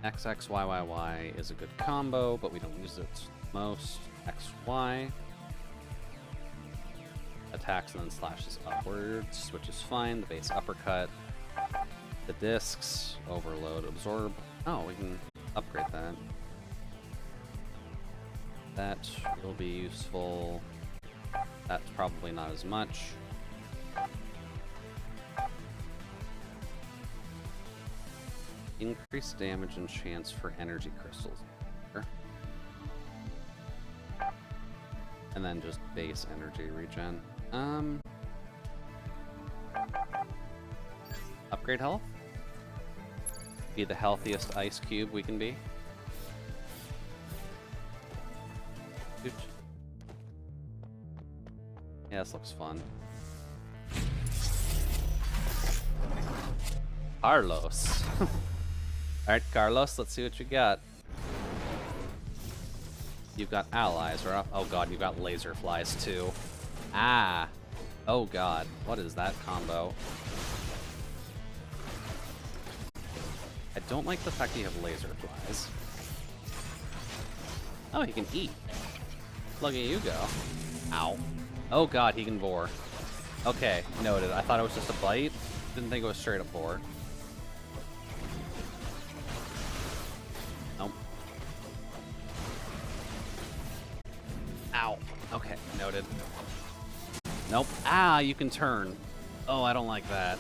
XXYYY is a good combo, but we don't use it most. XY attacks and then slashes upwards, which is fine. The base uppercut, the discs, overload, absorb. Oh, we can upgrade that. That will be useful. That's probably not as much. Increased damage and chance for energy crystals. And then just base energy regen. Upgrade health. Be the healthiest ice cube we can be. Oops. Yeah, this looks fun. Carlos. Alright, Carlos, let's see what you got. You've got allies, or oh god, you've got laser flies too. Ah! Oh god, what is that combo? I don't like the fact that you have laser flies. Oh, he can eat. Look at you go. Ow. Oh god, he can bore. Okay, noted. I thought it was just a bite. Didn't think it was straight up bore. Nope. Ow. Okay, noted. Nope. Ah, you can turn. Oh, I don't like that.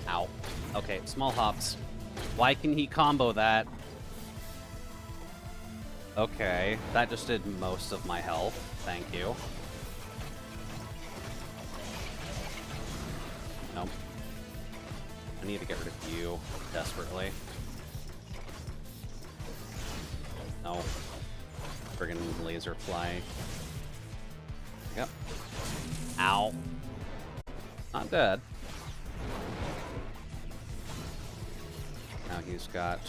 Ow. Okay, small hops. Why can he combo that? Okay, that just did most of my health. Thank you. Nope. I need to get rid of you desperately. No. Friggin' laser fly. Yep. Ow. Not dead. Now he's got...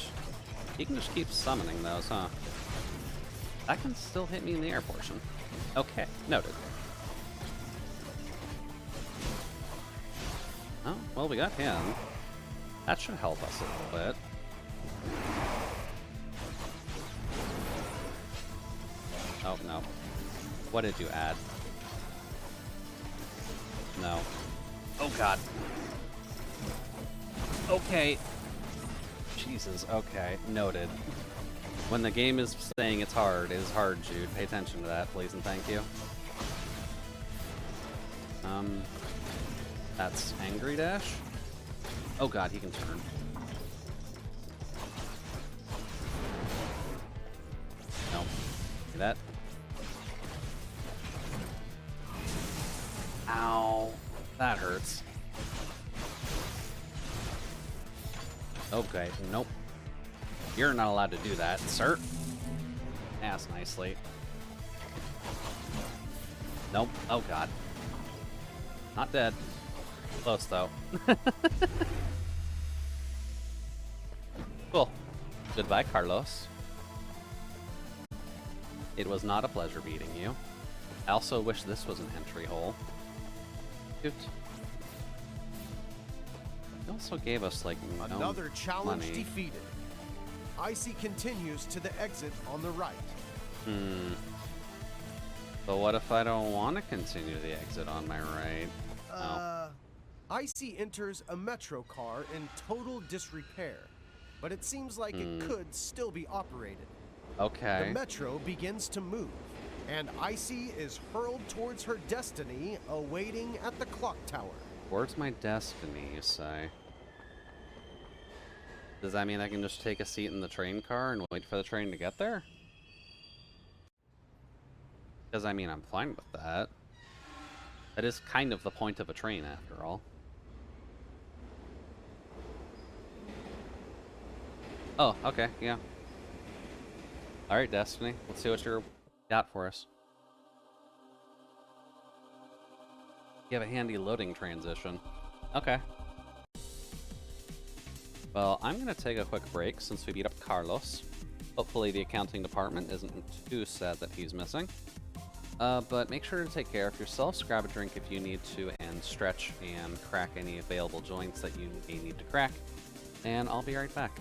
He can just keep summoning those, huh? That can still hit me in the air portion. Okay, noted. Oh, well, we got him. That should help us a little bit. Oh, no. What did you add? No. Oh, God. Okay. Jesus, okay. Noted. When the game is saying it's hard, it is hard, Jude. Pay attention to that, please and thank you. That's Angry Dash? Oh god, he can turn. No. See that? Ow. That hurts. Okay, nope. You're not allowed to do that, sir. Ass nicely. Nope. Oh god. Not dead. Close though. Cool. Goodbye, Carlos. It was not a pleasure beating you. I also wish this was an entry hole. Shoot. He also gave us, like, no Another challenge money. defeated. Icy continues to the exit on the right. But what if I don't want to continue the exit on my right? Icy enters a metro car in total disrepair, but it seems like it could still be operated. Okay. The metro begins to move, and Icy is hurled towards her destiny, awaiting at the clock tower. Towards my destiny, you say? Does that mean I can just take a seat in the train car and wait for the train to get there? Because, I mean, I'm fine with that. That is kind of the point of a train, after all. Oh, okay, yeah. Alright, Destiny. Let's see what you got for us. You have a handy loading transition. Okay. Well, I'm going to take a quick break since we beat up Carlos. Hopefully the accounting department isn't too sad that he's missing. But make sure to take care of yourselves, grab a drink if you need to, and stretch and crack any available joints that you may need to crack. And I'll be right back.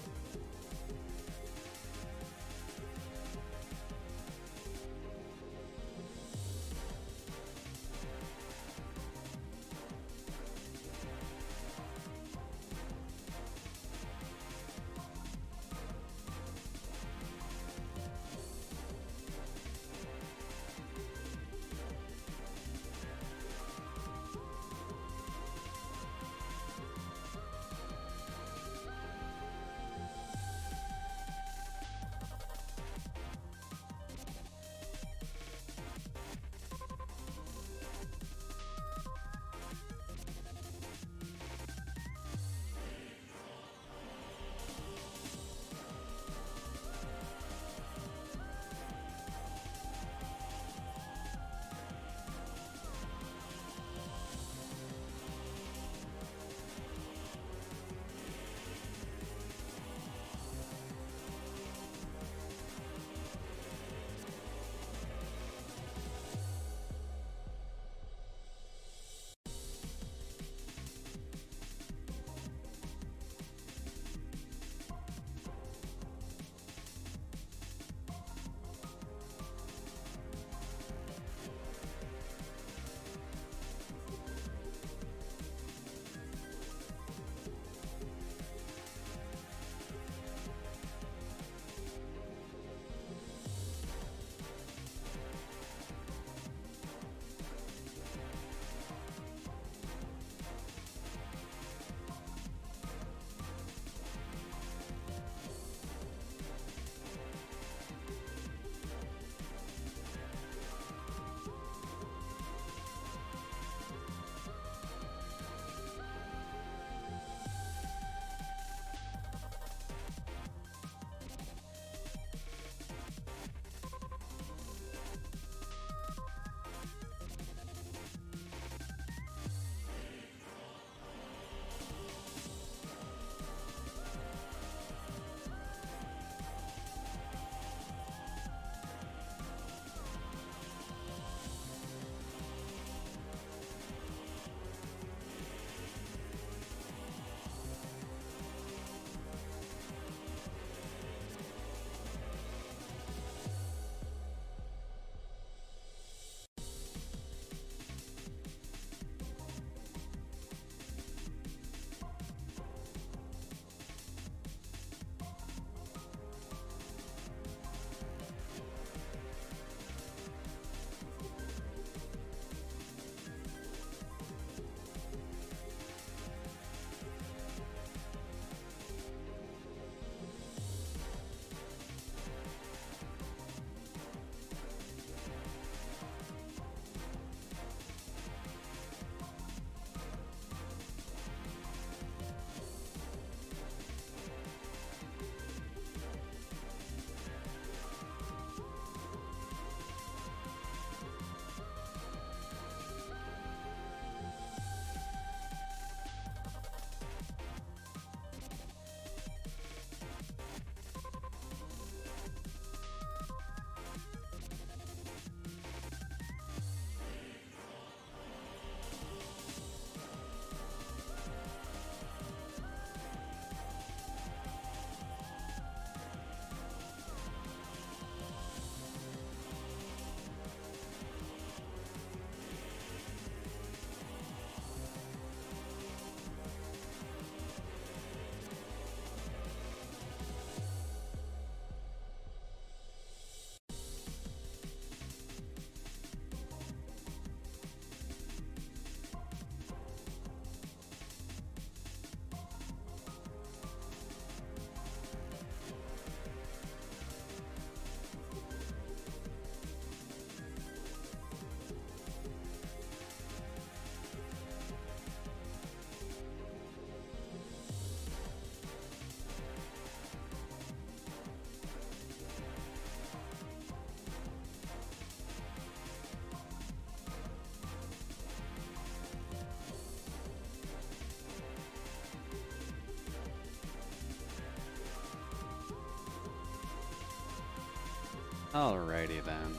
Alrighty then.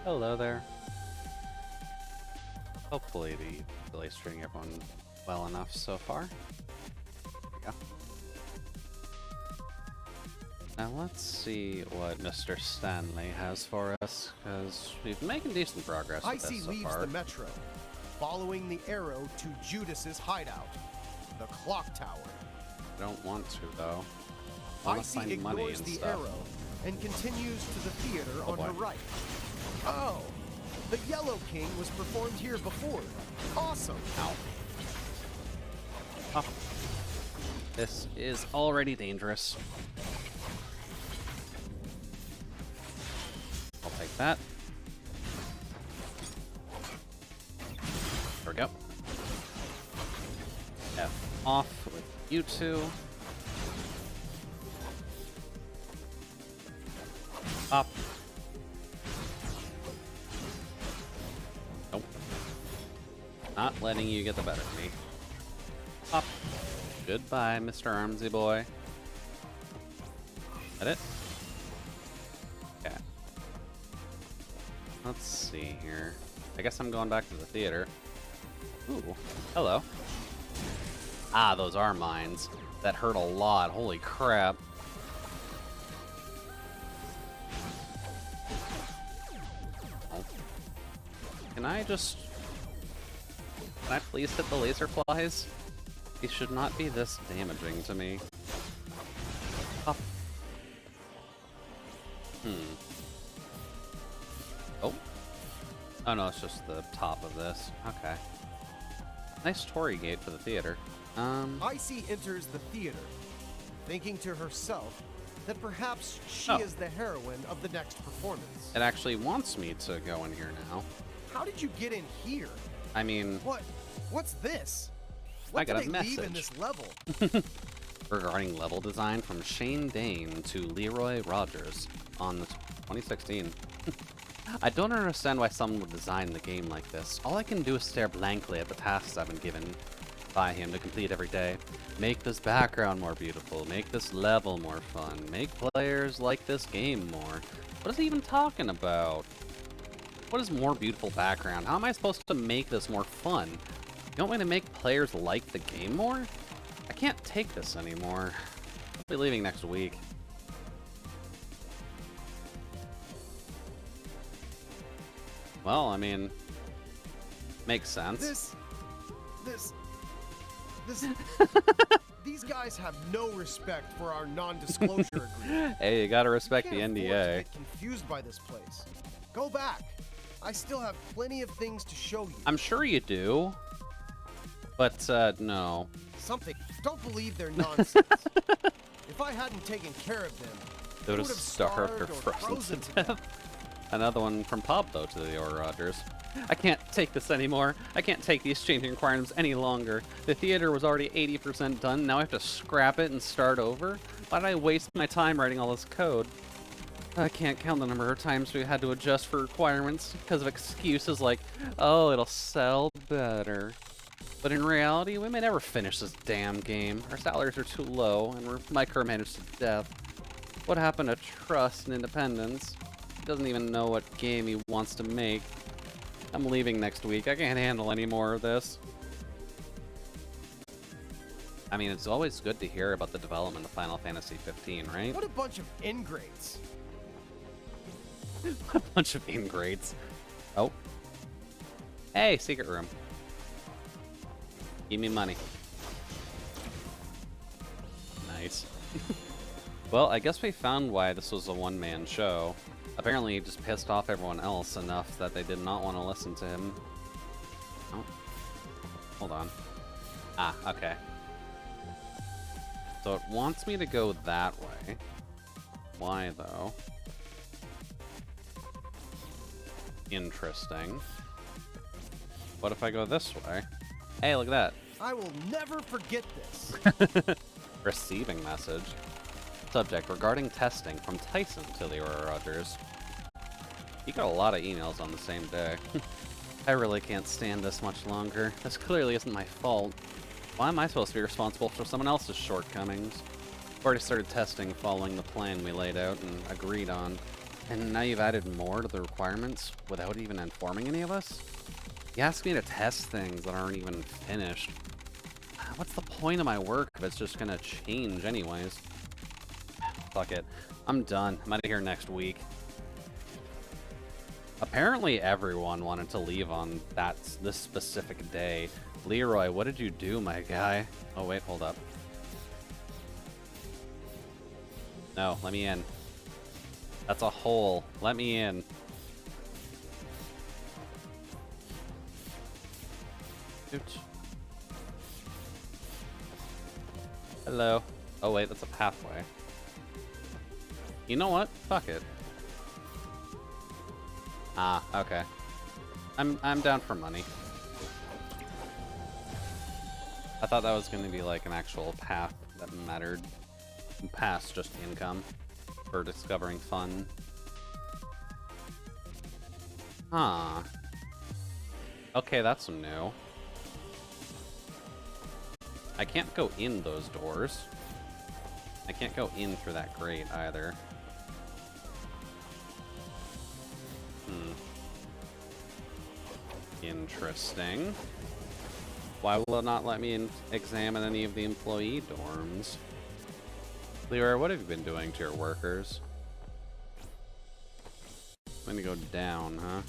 Hello there. Hopefully the delay's treating everyone well enough so far. There we go. Now let's see what Mr. Stanley has for us, because we've been making decent progress with Icy this so leaves far. the metro, following the arrow to Judas's hideout, the clock tower. I don't want to, though. I want to Icy find money ignores and the stuff. arrow and continues to the theater Oh on boy. her right. Oh, the Yellow King was performed here before. Awesome. Ow. Oh. This is already dangerous. I'll take that. There we go. F off with you two. Up. Nope. Not letting you get the better of me. Up. Goodbye, Mr. Armsy boy. That it? Okay. Let's see here. I guess I'm going back to the theater. Ooh, hello. Ah, those are mines. That hurt a lot. Holy crap. Oh. Can I please hit the laser flies? These should not be this damaging to me. Up. Oh. Oh no, it's just the top of this. Okay. Nice Torii gate for the theater. Icy enters the theater, thinking to herself that perhaps she Oh. is the heroine of the next performance. It actually wants me to go in here now. How did you get in here? I mean, What's this? What I got did a they leave in message. this level? regarding level design from Shane Dane to Leroy Rogers on the 2016. I don't understand why someone would design the game like this. All I can do is stare blankly at the tasks I've been given by him to complete every day. Make this background more beautiful, make this level more fun, make players like this game more. What is he even talking about? What is more beautiful background? How am I supposed to make this more fun? You want me to make players like the game more? I can't take this anymore. I'll be leaving next week. Well, I mean, makes sense. These guys have no respect for our non-disclosure agreement. Hey, you gotta respect the Can't afford to NDA. get confused by this place. Go back. I still have plenty of things to show you. I'm sure you do, but no. Something. Don't believe their nonsense. If I hadn't taken care of them, They would have would've starved or frozen to death. Another one from Pablo to the Leroy Rogers. I can't take this anymore. I can't take these changing requirements any longer. The theater was already 80% done. Now I have to scrap it and start over? Why did I waste my time writing all this code? I can't count the number of times we had to adjust for requirements because of excuses like, oh, it'll sell better. But in reality, we may never finish this damn game. Our salaries are too low, and we're micromanaged to death. What happened to trust and independence? He doesn't even know what game he wants to make. I'm leaving next week. I can't handle any more of this. I mean, it's always good to hear about the development of Final Fantasy 15, right? what a bunch of ingrates. A bunch of ingrates. Oh. Hey, secret room. Give me money. Nice. Well, I guess we found why this was a one-man show. Apparently he just pissed off everyone else enough that they did not want to listen to him. Oh. Hold on. Ah, okay. So it wants me to go that way. Why, though? Interesting. What if I go this way? Hey, look at that. I will never forget this. Receiving message. Subject regarding testing from Tyson to Leroy Rogers. You got a lot of emails on the same day. I really can't stand this much longer. This clearly isn't my fault. Why am I supposed to be responsible for someone else's shortcomings? We've already started testing following the plan we laid out and agreed on. And now you've added more to the requirements without even informing any of us? You asked me to test things that aren't even finished. What's the point of my work if it's just gonna change anyways? Fuck it. I'm done. I'm out of here next week. Apparently everyone wanted to leave on this specific day. Leroy, what did you do, my guy? Oh, wait, hold up. No, let me in. That's a hole. Let me in. Oops. Hello. Oh, wait, that's a pathway. You know what? Fuck it. Ah, okay. I'm down for money. I thought that was going to be like an actual path that mattered past just income for discovering fun. Huh. Okay, that's new. I can't go in those doors. I can't go in through that grate either. Interesting. Why will it not let me examine any of the employee dorms? Leroy, what have you been doing to your workers? I'm gonna go down, huh?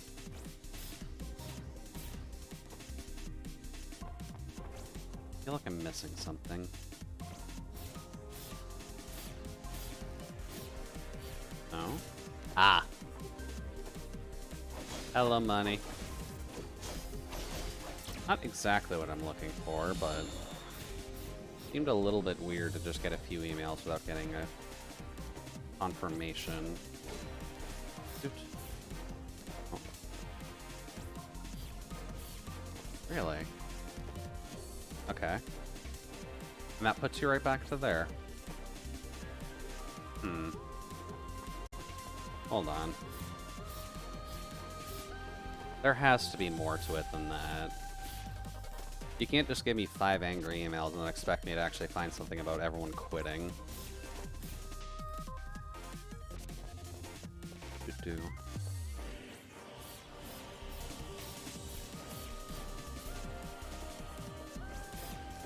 I feel like I'm missing something. No? Ah! Hello, money. Not exactly what I'm looking for, but it seemed a little bit weird to just get a few emails without getting a confirmation. Oops. Oh. Really? Okay. And that puts you right back to there. Hold on. There has to be more to it than that. You can't just give me 5 angry emails and then expect me to actually find something about everyone quitting.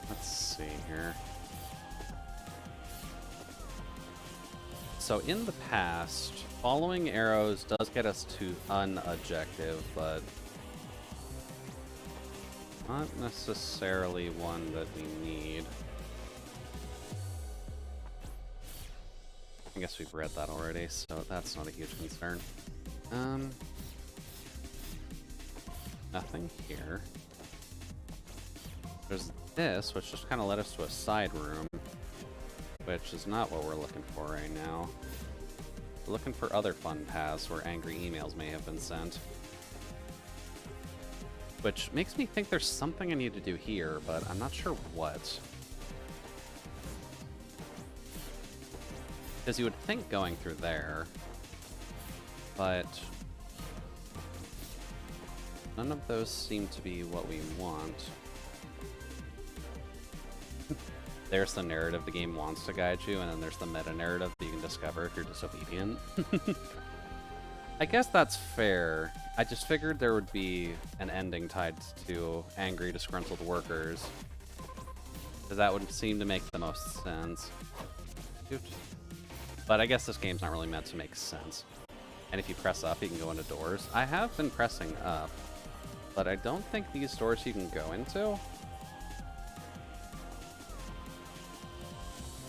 Let's see here. So in the past, following arrows does get us to an objective, but not necessarily one that we need. I guess we've read that already, so that's not a huge concern. Nothing here. There's this, which just kind of led us to a side room, which is not what we're looking for right now. We're looking for other fun paths where angry emails may have been sent. Which makes me think there's something I need to do here, but I'm not sure what. Because you would think going through there, but none of those seem to be what we want. There's the narrative the game wants to guide you, and then there's the meta-narrative that you can discover if you're disobedient. I guess that's fair. I just figured there would be an ending tied to angry, disgruntled workers, because that would seem to make the most sense. Oops. But I guess this game's not really meant to make sense. And if you press up, you can go into doors. I have been pressing up, but I don't think these doors you can go into.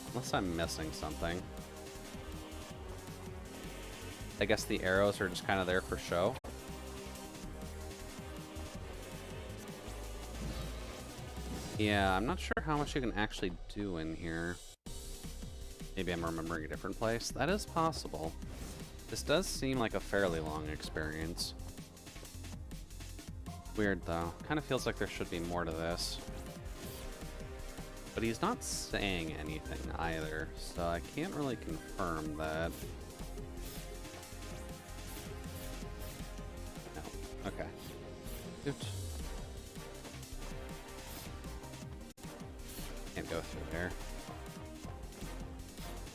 Unless I'm missing something. I guess the arrows are just kind of there for show. Yeah, I'm not sure how much you can actually do in here. Maybe I'm remembering a different place. That is possible. This does seem like a fairly long experience. Weird, though. Kind of feels like there should be more to this. But he's not saying anything either, so I can't really confirm that. No. Okay. Oops. Can't go through there.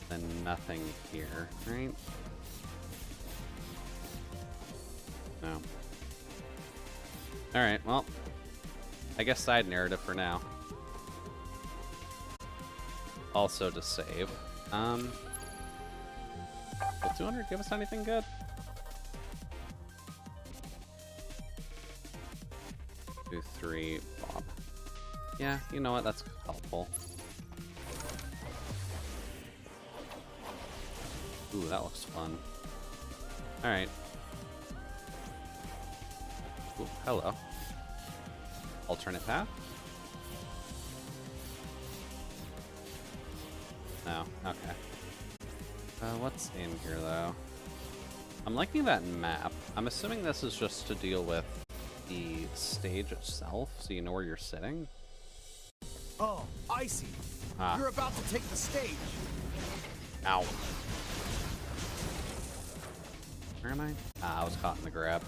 Then nothing here, right? No. Alright, well, I guess side narrative for now. Also to save. Will 200 give us anything good? 2, 3, Bob. Yeah, you know what? That's helpful. Ooh, that looks fun. Alright. Ooh, hello. Alternate path? No, okay. What's in here, though? I'm liking that map. I'm assuming this is just to deal with the stage itself, so you know where you're sitting. Oh, I see. Ah. You're about to take the stage. Ow. Where am I? Ah, I was caught in the grab.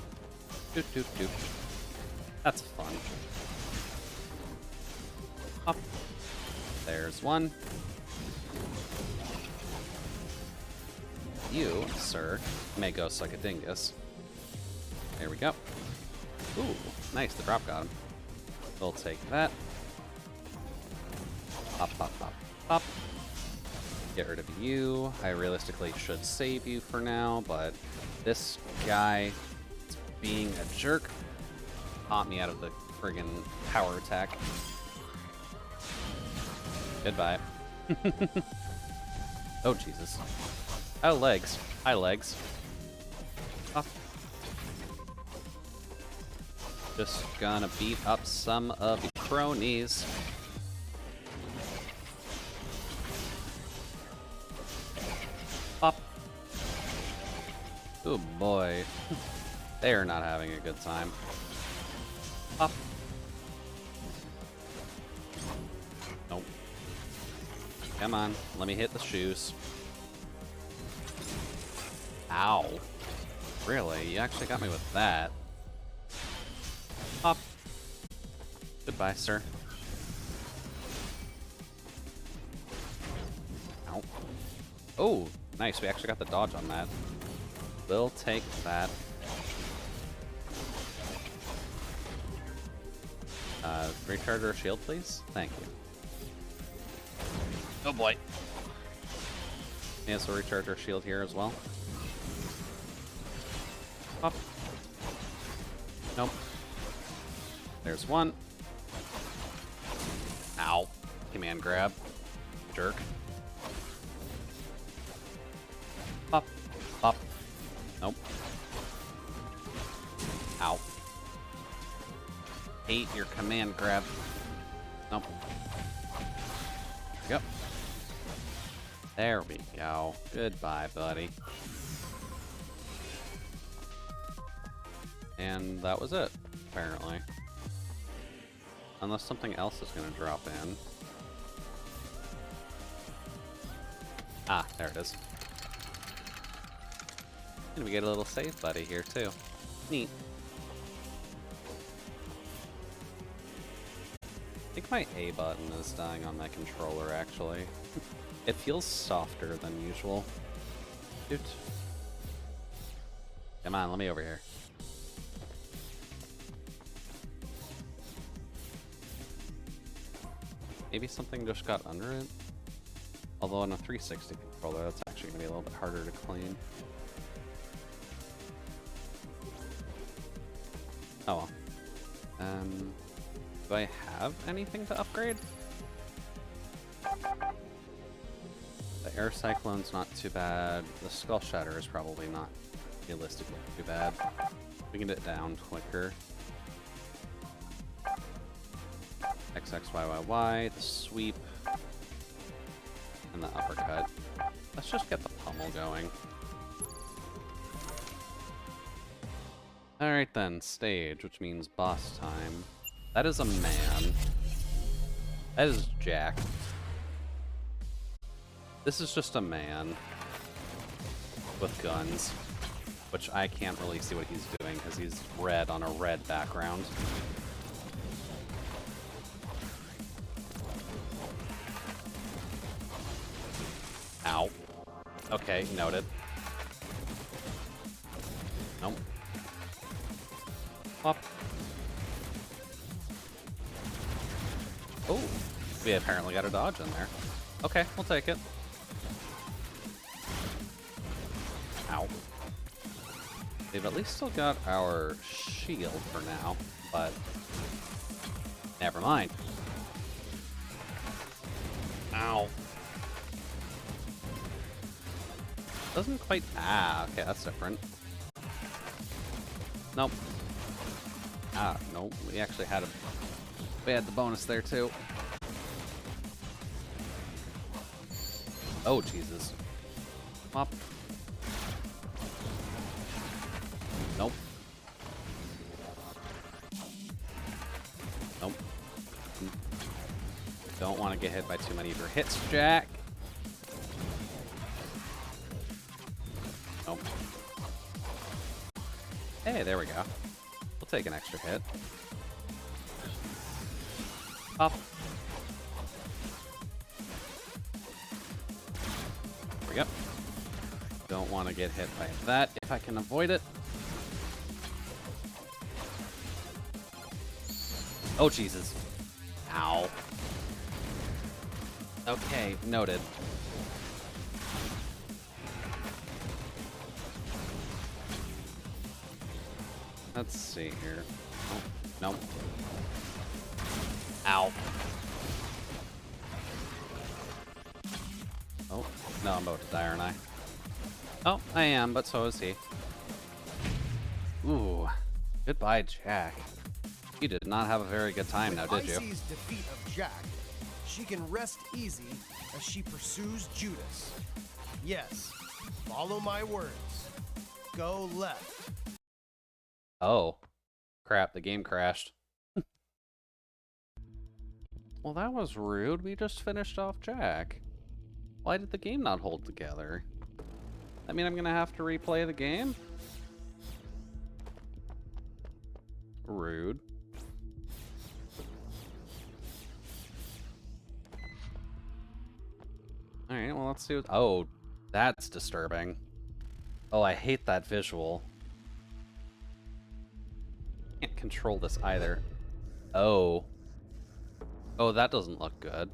Doot, doot, doot. That's fun. Up. There's one. You, sir, may go suck a dingus. There we go. Ooh, nice, the drop got him. We'll take that. Pop, pop, pop, pop. Get rid of you. I realistically should save you for now, but this guy is being a jerk. Caught me out of the friggin' power attack. Goodbye. Oh, Jesus. Oh, legs. Hi, legs. Oh. Just gonna beat up some of the cronies. Pop. Oh boy. They are not having a good time. Pop. Nope. Come on, let me hit the shoes. Ow. Really? You actually got me with that. Pop. Goodbye, sir. Ow. Oh, nice. We actually got the dodge on that. We'll take that. Recharge our shield, please. Thank you. Oh boy. Yeah, so recharge our shield here as well. Up. Nope. There's one. Ow. Command grab. Jerk. Up. Up. Nope. Ow. Hate your command grab. Nope. Yep. There we go. Goodbye, buddy. And that was it, apparently. Unless something else is going to drop in. Ah, there it is. And we get a little save buddy here, too. Neat. I think my A button is dying on my controller, actually. It feels softer than usual. Dude. Come on, let me over here. Maybe something just got under it? Although on a 360 controller, that's actually going to be a little bit harder to clean. Oh well. Do I have anything to upgrade? The Air Cyclone's not too bad. The Skull Shatter is probably not realistically too bad. We can get it down quicker. XXYYY, the sweep, and the uppercut. Let's just get the pummel going. Alright then, stage, which means boss time. That is a man. That is Jack. This is just a man with guns, which I can't really see what he's doing because he's red on a red background. Ow. Okay, noted. Nope. Pop. Oh, we apparently got a dodge in there. Okay, we'll take it. Ow. We've at least still got our shield for now, but never mind. Ow. Doesn't quite... Ah, okay, that's different. Nope. Ah, nope. We actually had a... We had the bonus there, too. Oh, Jesus. Pop. Nope. Nope. Don't want to get hit by too many of your hits, Jack. Nope. Hey, there we go. We'll take an extra hit. Up. There we go. Don't want to get hit by that if I can avoid it. Oh, Jesus. Ow. Okay, noted. Let's see here. Oh, no. Ow. Oh, no, I'm about to die, aren't I? Oh, I am, but so is he. Ooh. Goodbye, Jack. You did not have a very good time now, did you? With Icy's defeat of Jack, she can rest easy as she pursues Judas. Yes, follow my words. Go left. Oh. Crap, the game crashed. Well, that was rude. We just finished off Jack. Why did the game not hold together? I mean, I'm gonna have to replay the game? Rude. Alright, well, let's see what... Oh, that's disturbing. Oh, I hate that visual. Can't control this either. Oh. Oh, that doesn't look good.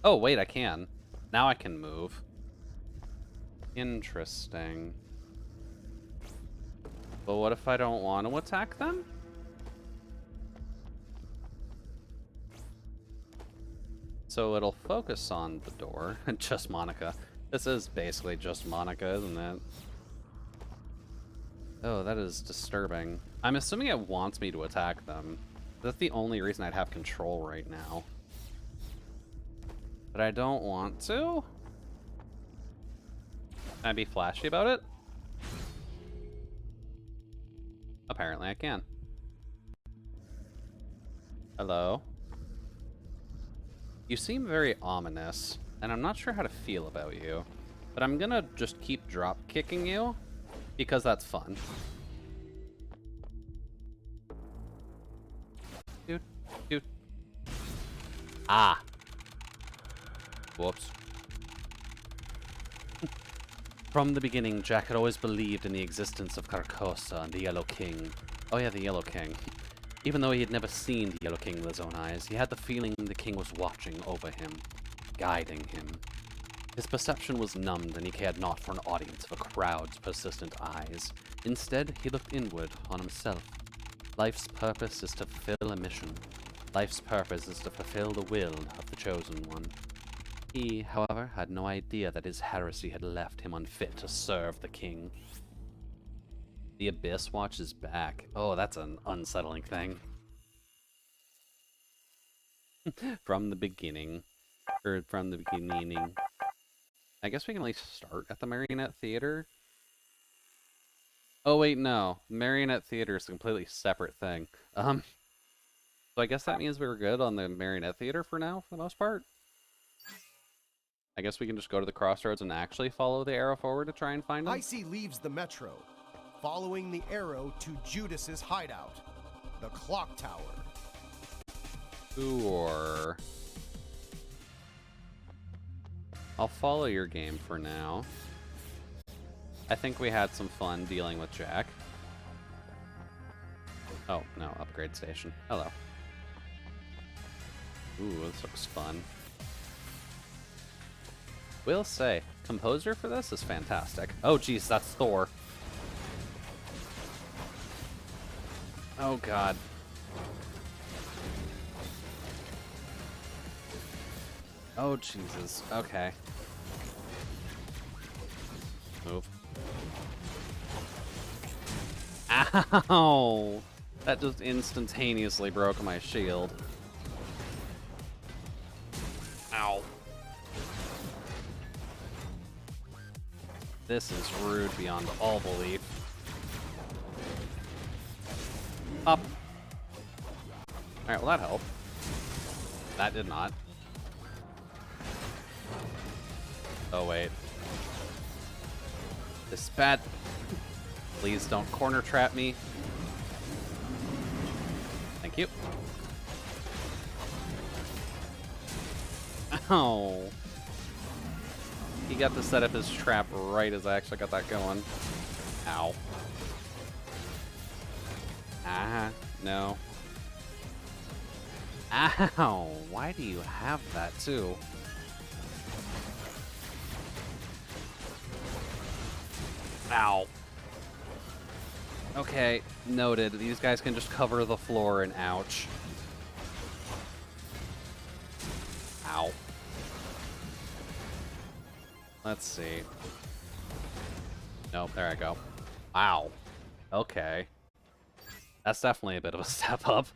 Oh, wait, I can. Now I can move. Interesting. But what if I don't want to attack them? So it'll focus on the door. Just Monica. This is basically just Monica, isn't it? Oh, that is disturbing. I'm assuming it wants me to attack them. That's the only reason I'd have control right now. But I don't want to? Can I be flashy about it? Apparently I can. Hello? You seem very ominous, and I'm not sure how to feel about you. But I'm gonna just keep drop kicking you, because that's fun. Dude, dude. Ah. Whoops. From the beginning, Jack had always believed in the existence of Carcosa and the Yellow King. Oh yeah, the Yellow King. Even though he had never seen the Yellow King with his own eyes, he had the feeling the king was watching over him, guiding him. His perception was numbed, and he cared not for an audience of a crowd's persistent eyes. Instead, he looked inward on himself. Life's purpose is to fulfill a mission. Life's purpose is to fulfill the will of the Chosen One. He, however, had no idea that his heresy had left him unfit to serve the king. The Abyss watches back. Oh, that's an unsettling thing. From the beginning. Or from the beginning. I guess we can at least start at the Marionette Theater. Oh wait, no. Marionette Theater is a completely separate thing. So I guess that means we were good on the Marionette Theater for now, for the most part. I guess we can just go to the crossroads and actually follow the arrow forward to try and find him. Icy leaves the metro, following the arrow to Judas's hideout, the clock tower. Sure. I'll follow your game for now. I think we had some fun dealing with Jack. Oh, no, upgrade station. Hello. Ooh, this looks fun. Will say, composer for this is fantastic. Oh, geez, that's Thor. Oh, God. Oh, Jesus. Okay. Move. Ow! That just instantaneously broke my shield. Ow. This is rude beyond all belief. Up. Alright, well that helped. That did not. Oh, wait. This is bad. Please don't corner trap me. Thank you. Oh. He got to set up his trap right as I actually got that going. Ow. Ah, no. Ow. Why do you have that too? Ow. Okay, noted. These guys can just cover the floor and ouch. Ow. Let's see. Nope, there I go. Wow. Okay. That's definitely a bit of a step up.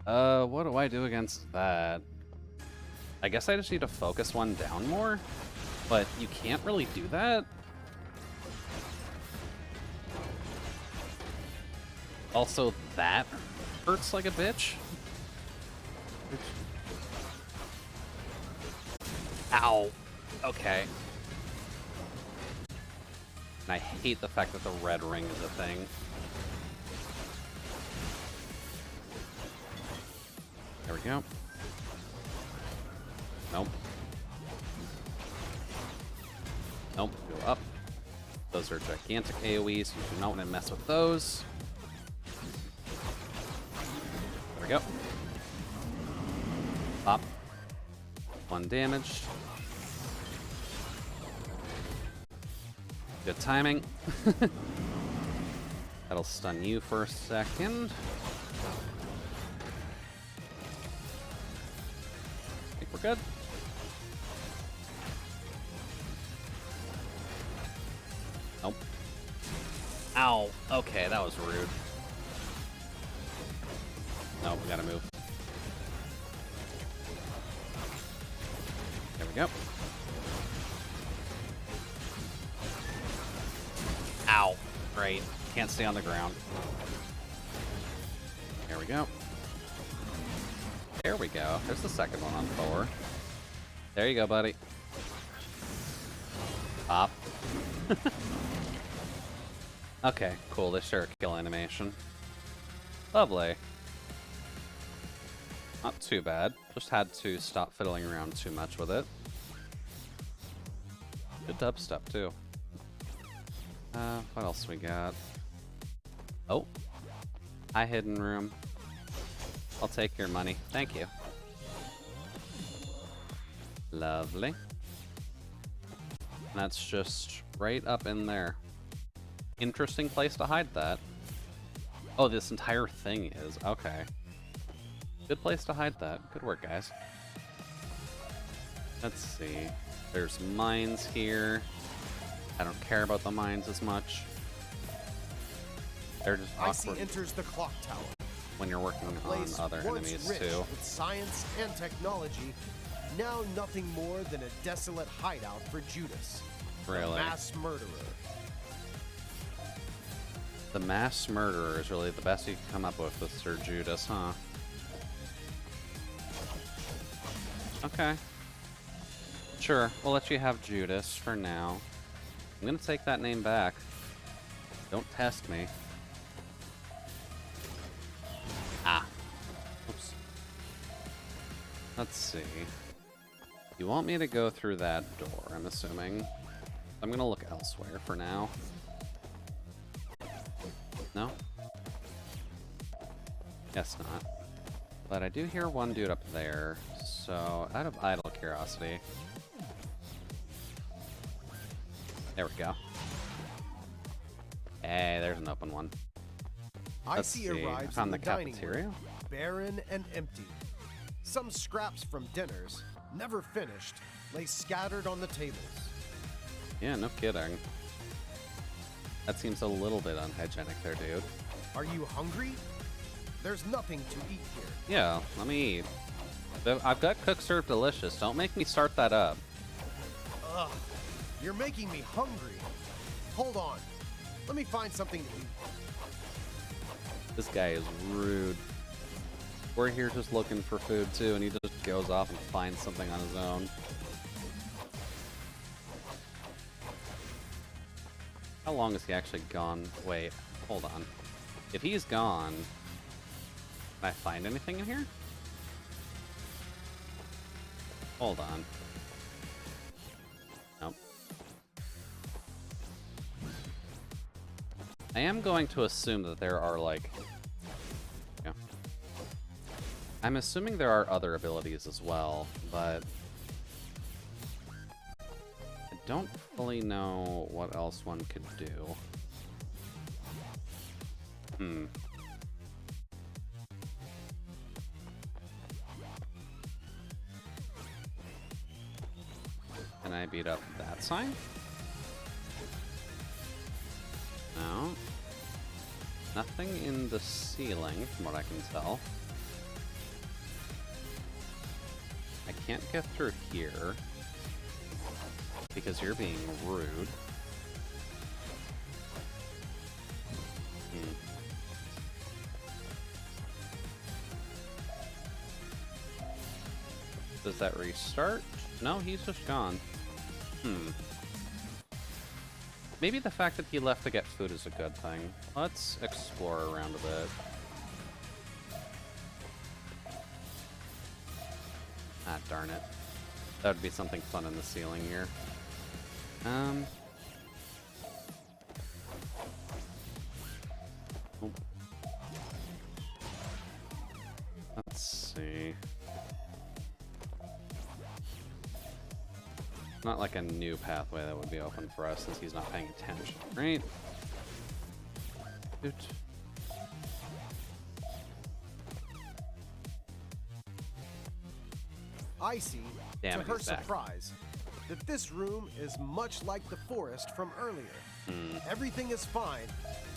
What do I do against that? I guess I just need to focus one down more, but you can't really do that. Also, that hurts like a bitch. Ow. Okay. And I hate the fact that the red ring is a thing. There we go. Nope. Nope. Go up. Those are gigantic AoEs. You do not want to mess with those. There we go. Pop. One damage. Good timing. That'll stun you for a second. I think we're good. Nope. Ow. Okay, that was rude. Nope, we gotta move. There we go. Ow. Great. Can't stay on the ground. There we go. There we go. There's the second one on Thor. There you go, buddy. Pop. Okay, cool. They share a kill animation. Lovely. Not too bad. Just had to stop fiddling around too much with it. Good dubstep, too. What else we got? Oh. Hi, Hidden Room. I'll take your money. Thank you. Lovely. That's just right up in there. Interesting place to hide that. Oh, this entire thing is. Okay. Good place to hide that. Good work, guys. Let's see. There's mines here. I don't care about the mines as much. They're just awkward. IC enters the clock tower. When you're working on other enemies rich too. With science and technology, now nothing more than a desolate hideout for Judas. Really? A mass murderer. The mass murderer is really the best you can come up with Sir Judas, huh? Okay. Sure, we'll let you have Judas for now. I'm gonna take that name back. Don't test me. Ah. Oops. Let's see. You want me to go through that door, I'm assuming. I'm gonna look elsewhere for now. No? Guess not. But I do hear one dude up there, so out of idle curiosity. There we go. Hey, there's an open one. Let's Icy see. arrives Found in the the dining cafeteria. room, barren and empty. Some scraps from dinners, never finished, lay scattered on the tables. Yeah, no kidding. That seems a little bit unhygienic there, dude. Are you hungry? There's nothing to eat here. Yeah, let me eat. I've got Cook Serve Delicious. Don't make me start that up. Ugh, you're making me hungry. Hold on. Let me find something to eat. This guy is rude. We're here just looking for food too, and he just goes off and finds something on his own. How long has he actually gone? Wait, hold on. If he's gone, can I find anything in here? Hold on. Nope. I am going to assume that there are, like... Yeah. I'm assuming there are other abilities as well, but... I don't fully know what else one could do. Hmm. Can I beat up that sign? No. Nothing in the ceiling, from what I can tell. I can't get through here because you're being rude. Does that restart? No, he's just gone. Maybe the fact that he left to get food is a good thing. Let's explore around a bit. Ah, darn it. That would be something fun in the ceiling here. Oh. Let's see. Not like a new pathway that would be open for us since he's not paying attention, right? Doot. Icy, Damn to it, her he's back. surprise, that this room is much like the forest from earlier. Everything is fine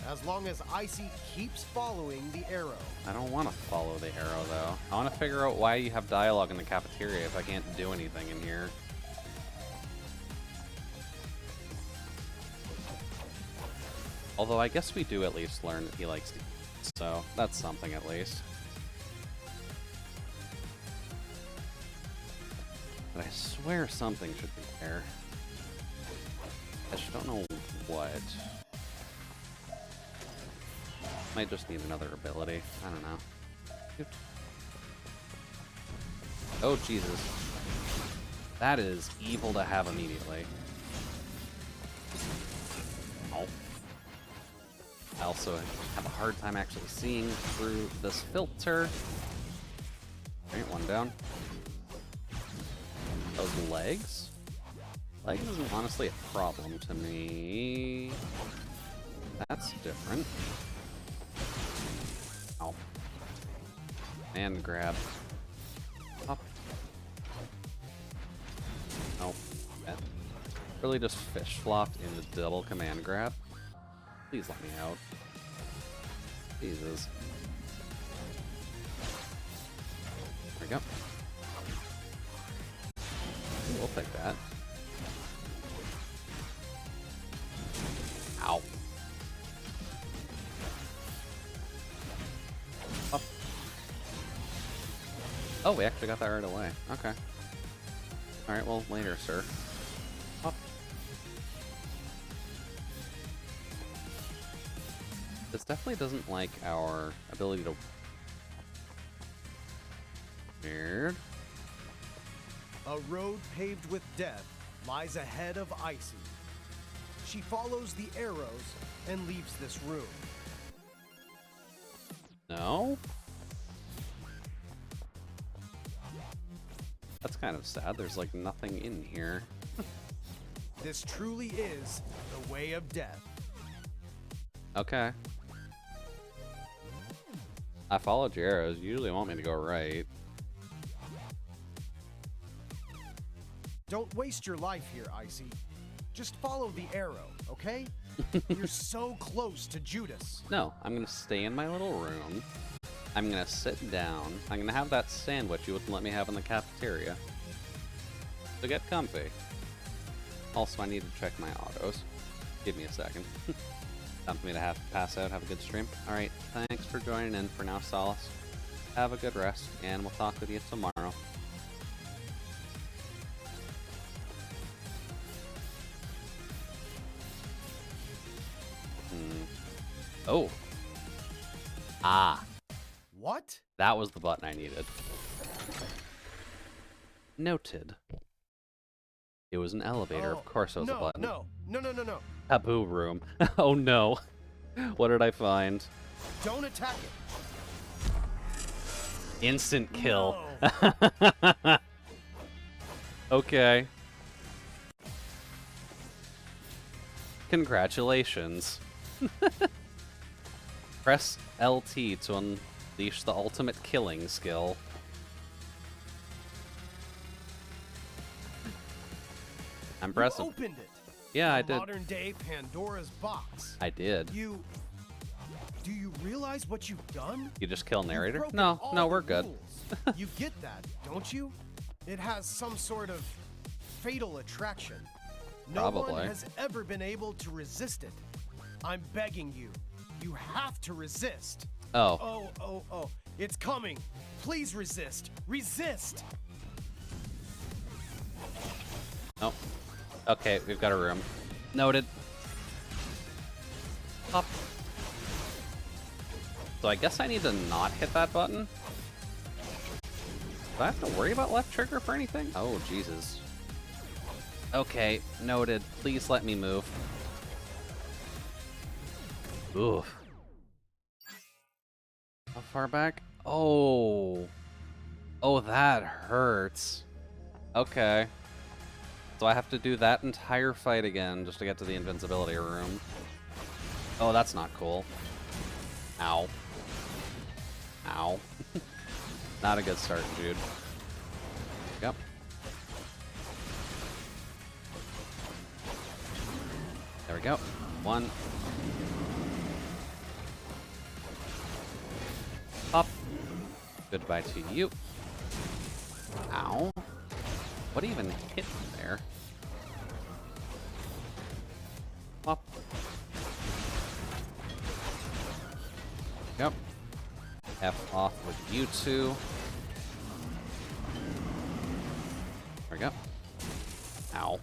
as long as Icy keeps following the arrow. I don't want to follow the arrow, though. I want to figure out why you have dialogue in the cafeteria if I can't do anything in here. Although I guess we do at least learn that he likes to eat, so that's something at least. But I swear something should be there. I just don't know what. Might just need another ability. I don't know. Oh, Jesus. That is evil to have immediately. Oh. I also have a hard time actually seeing through this filter. Alright, one down. Those legs? Legs isn't honestly a problem to me. That's different. Ow. And grab. Up. Nope. That really just fish flopped into double command grab. Please let me out. Jesus. There we go. Ooh, we'll take that. Ow. Up. Oh, we actually got that right away. Okay. Alright, well, later, sir. Up. This definitely doesn't like our ability to... Weird. A road paved with death lies ahead of Icy. She follows the arrows and leaves this room. No? That's kind of sad. There's like nothing in here. This truly is the way of death. Okay. I followed your arrows. You usually want me to go right. Don't waste your life here, Icy. Just follow the arrow, okay? You're so close to Judas. No, I'm gonna stay in my little room. I'm gonna sit down. I'm gonna have that sandwich you wouldn't let me have in the cafeteria. So get comfy. Also, I need to check my autos. Give me a second. Time for me to have to pass out. Have a good stream. Alright, thanks for joining in for now, Solace. Have a good rest, and we'll talk with you tomorrow. Oh. Ah. What? That was the button I needed. Noted. It was an elevator. Of course it was a button. No. Taboo room. Oh no. What did I find? Don't attack it. Instant kill. No. Okay. Congratulations. Press LT to unleash the ultimate killing skill. I'm pressing. You opened it. Yeah, I did. Modern day Pandora's box. I did. Do you realize what you've done? You just kill narrator? You've broken No, all no, the we're good. rules. You get that, don't you? It has some sort of fatal attraction. No Probably. one has ever been able to resist it. I'm begging you. You have to resist. Oh. Oh. It's coming. Please resist. Resist. Oh. Okay, we've got a room. Noted. Up. So I guess I need to not hit that button. Do I have to worry about left trigger for anything? Oh, Jesus. Okay, noted. Please let me move. Oof. How far back? Oh. Oh, that hurts. Okay. So I have to do that entire fight again just to get to the invincibility room. Oh, that's not cool. Ow. Ow. Not a good start, dude. Yep. There we go. One. Up. Goodbye to you. Ow. What even hit me there? Up. Yep. F off with you two. There we go. Ow.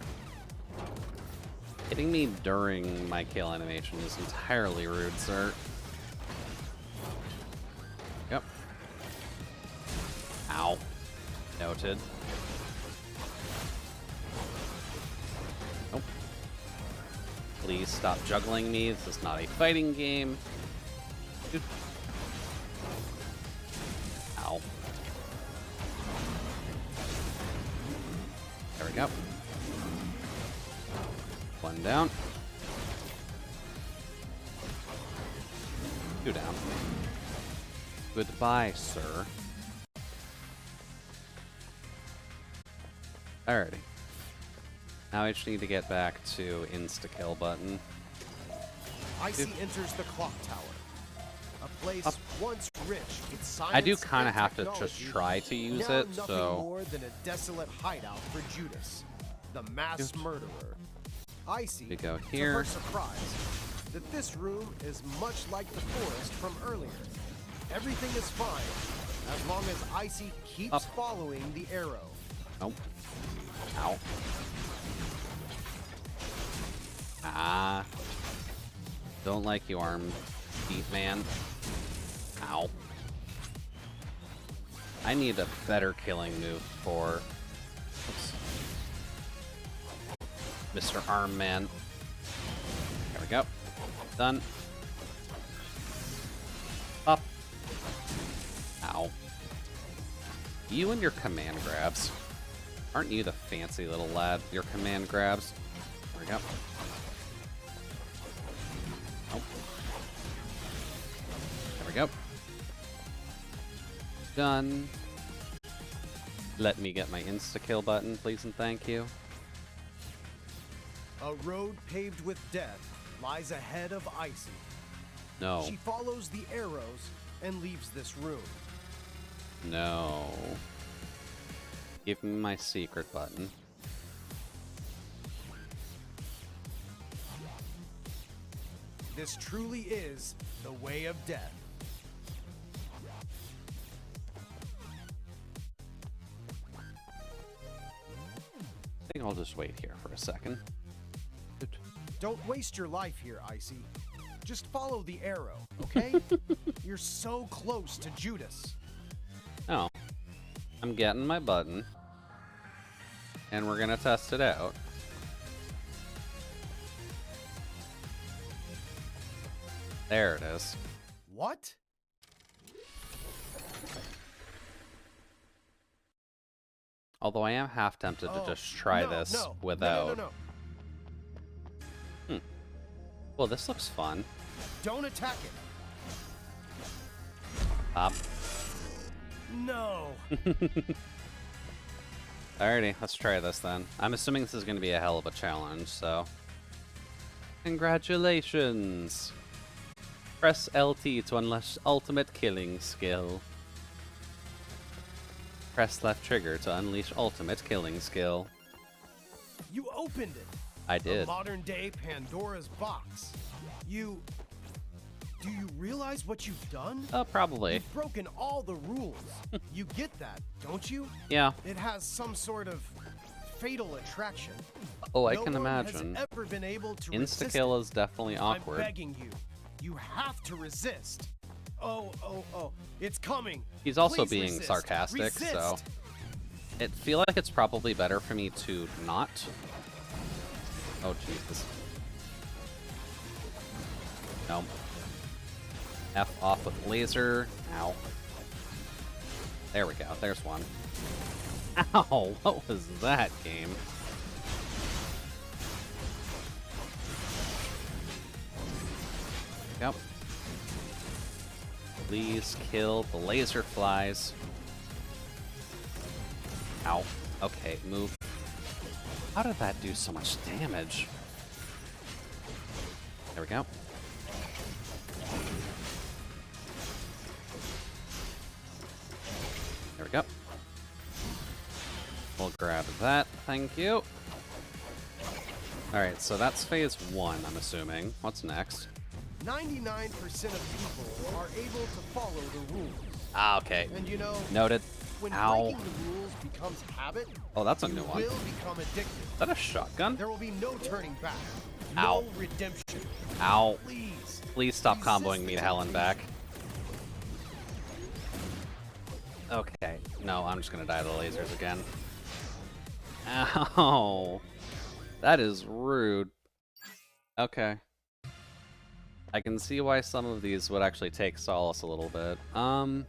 Hitting me during my kill animation is entirely rude, sir. Yep. Ow. Noted. Nope. Please stop juggling me. This is not a fighting game. Dude. Ow. There we go. One down. Two down. Goodbye, sir. Alrighty. Now I just need to get back to insta-kill button. Icy enters the clock tower. A place once rich with science I do kind of and have to just technology, try to use now it, nothing so... more than a desolate hideout for Judas, the mass murderer. Icy, We go to here. her surprise, that this room is much like the forest from earlier. Everything is fine, as long as Icy keeps following the arrow. Nope. Ow. Ah. Don't like you, arm feet man. Ow. I need a better killing move for Oops. Mr. Arm Man. There we go. Done. Up. Ow. You and your command grabs. Aren't you the fancy little lad? Your command grabs. There we go. Nope. There we go. Done. Let me get my insta-kill button, please and thank you. A road paved with death lies ahead of Icy. No. She follows the arrows and leaves this room. No. Give me my secret button. This truly is the way of death. I think I'll just wait here for a second. Good. Don't waste your life here, Icy. Just follow the arrow, okay? You're so close to Judas. Oh. I'm getting my button. And we're gonna test it out. There it is. What? Although I am half tempted to just try this without. No. Well, this looks fun. Don't attack it. Pop. No. Alrighty, let's try this then. I'm assuming this is going to be a hell of a challenge, so... Congratulations! Press LT to unleash ultimate killing skill. Press left trigger to unleash ultimate killing skill. You opened it. I did. A modern-day Pandora's box. Do you realize what you've done? Probably. You've broken all the rules. You get that, don't you? Yeah. It has some sort of fatal attraction. Oh, I No can one imagine. has ever been able to resist Insta-kill it. is definitely awkward. I'm begging you. You have to resist. Oh. It's coming. He's also Please being resist. sarcastic, so... Resist. I feel like it's probably better for me to not... Oh, Jesus. No. F off with laser. Ow. There we go. There's one. Ow! What was that, game? There we go. Please kill the laser flies. Ow. Okay, move. How did that do so much damage? There we go. There we go. We'll grab that, thank you. Alright, so that's phase 1, I'm assuming. What's next? 99% of people are able to follow the rules. Ah, okay. And you know, Noted. when Ow. breaking the rules becomes habit, Oh, that's a you new one. will become addicted. Is that a shotgun? There will be no turning back. Ow. No redemption. Ow. Please. Please stop Resist comboing me to hell and back. Okay. No, I'm just gonna die to the lasers again. Ow. That is rude. Okay. I can see why some of these would actually take Solace a little bit. Alright,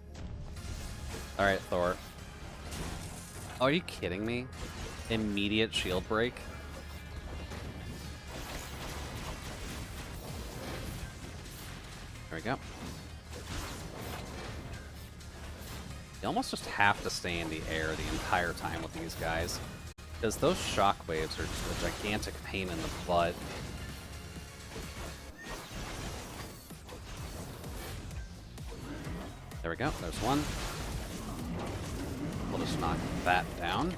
Thor. Oh, are you kidding me? Immediate shield break? There we go. You almost just have to stay in the air the entire time with these guys. Because those shockwaves are just a gigantic pain in the butt. There we go, there's one. We'll just knock that down.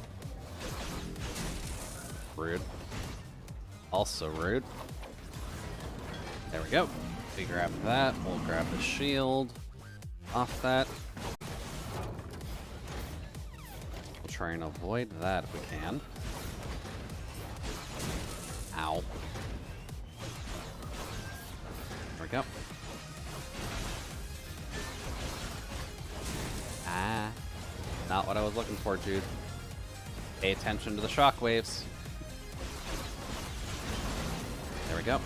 Rude. Also rude. There we go. We grab that, we'll grab the shield off that. We'll try and avoid that if we can. Ow. There we go. Ah. Not what I was looking for, Jude. Pay attention to the shockwaves. There we go.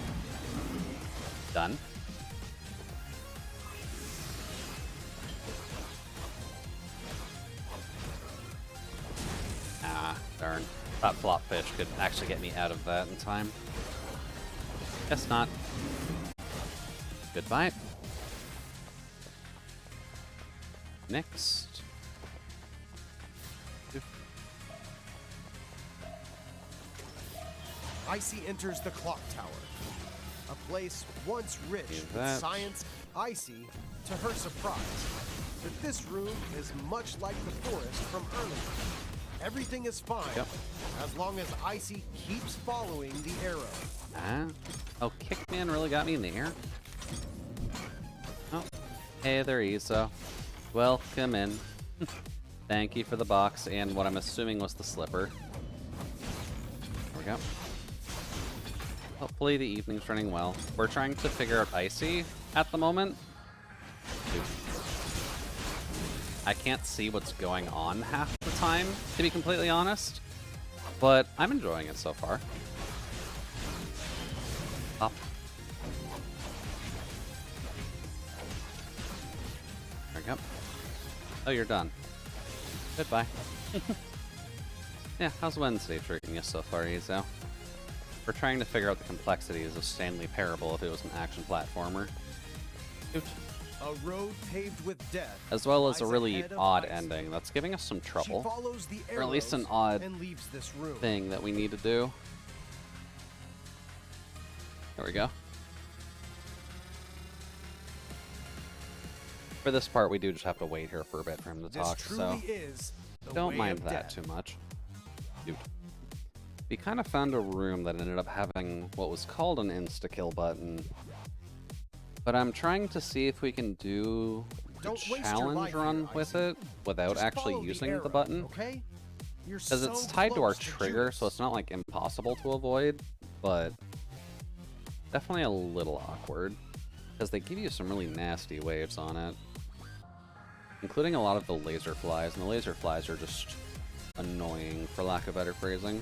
Done. Ah, darn. Thought flop fish could actually get me out of that in time. Guess not. Goodbye. Next. Icy enters the clock tower, a place once rich with that. science. Icy, to her surprise, that this room is much like the forest from earlier. Everything is fine as long as Icy keeps following the arrow. Ah. Oh, Kickman really got me in the air? Oh. Hey there, Isa. Welcome in. Thank you for the box and what I'm assuming was the slipper. There we go. Hopefully the evening's running well. We're trying to figure out Icy at the moment. Dude. I can't see what's going on half the time, to be completely honest. But I'm enjoying it so far. Up. There we go. Oh, you're done. Goodbye. Yeah, how's Wednesday treating you so far, Izo? We're trying to figure out the complexities of Stanley Parable if it was an action platformer. Oops. A road paved with death. As well as a lies really ahead of odd Icy. ending that's giving us some She trouble. follows the Or at least an arrows odd and leaves this room. thing that we need to do. There we go. For this part, we do just have to wait here for a bit for him to This talk, truly so is the don't way mind of that death. too much. Dude. We kind of found a room that ended up having what was called an insta-kill button. But I'm trying to see if we can do the Don't waste your challenge life run here, with Icy. it without Just actually follow using arrow, the button. Okay? You're Because so it's tied to our close trigger, so Judas. it's not like impossible to avoid, but definitely a little awkward. Because they give you some really nasty waves on it. Including a lot of the laser flies, and the laser flies are just annoying, for lack of better phrasing.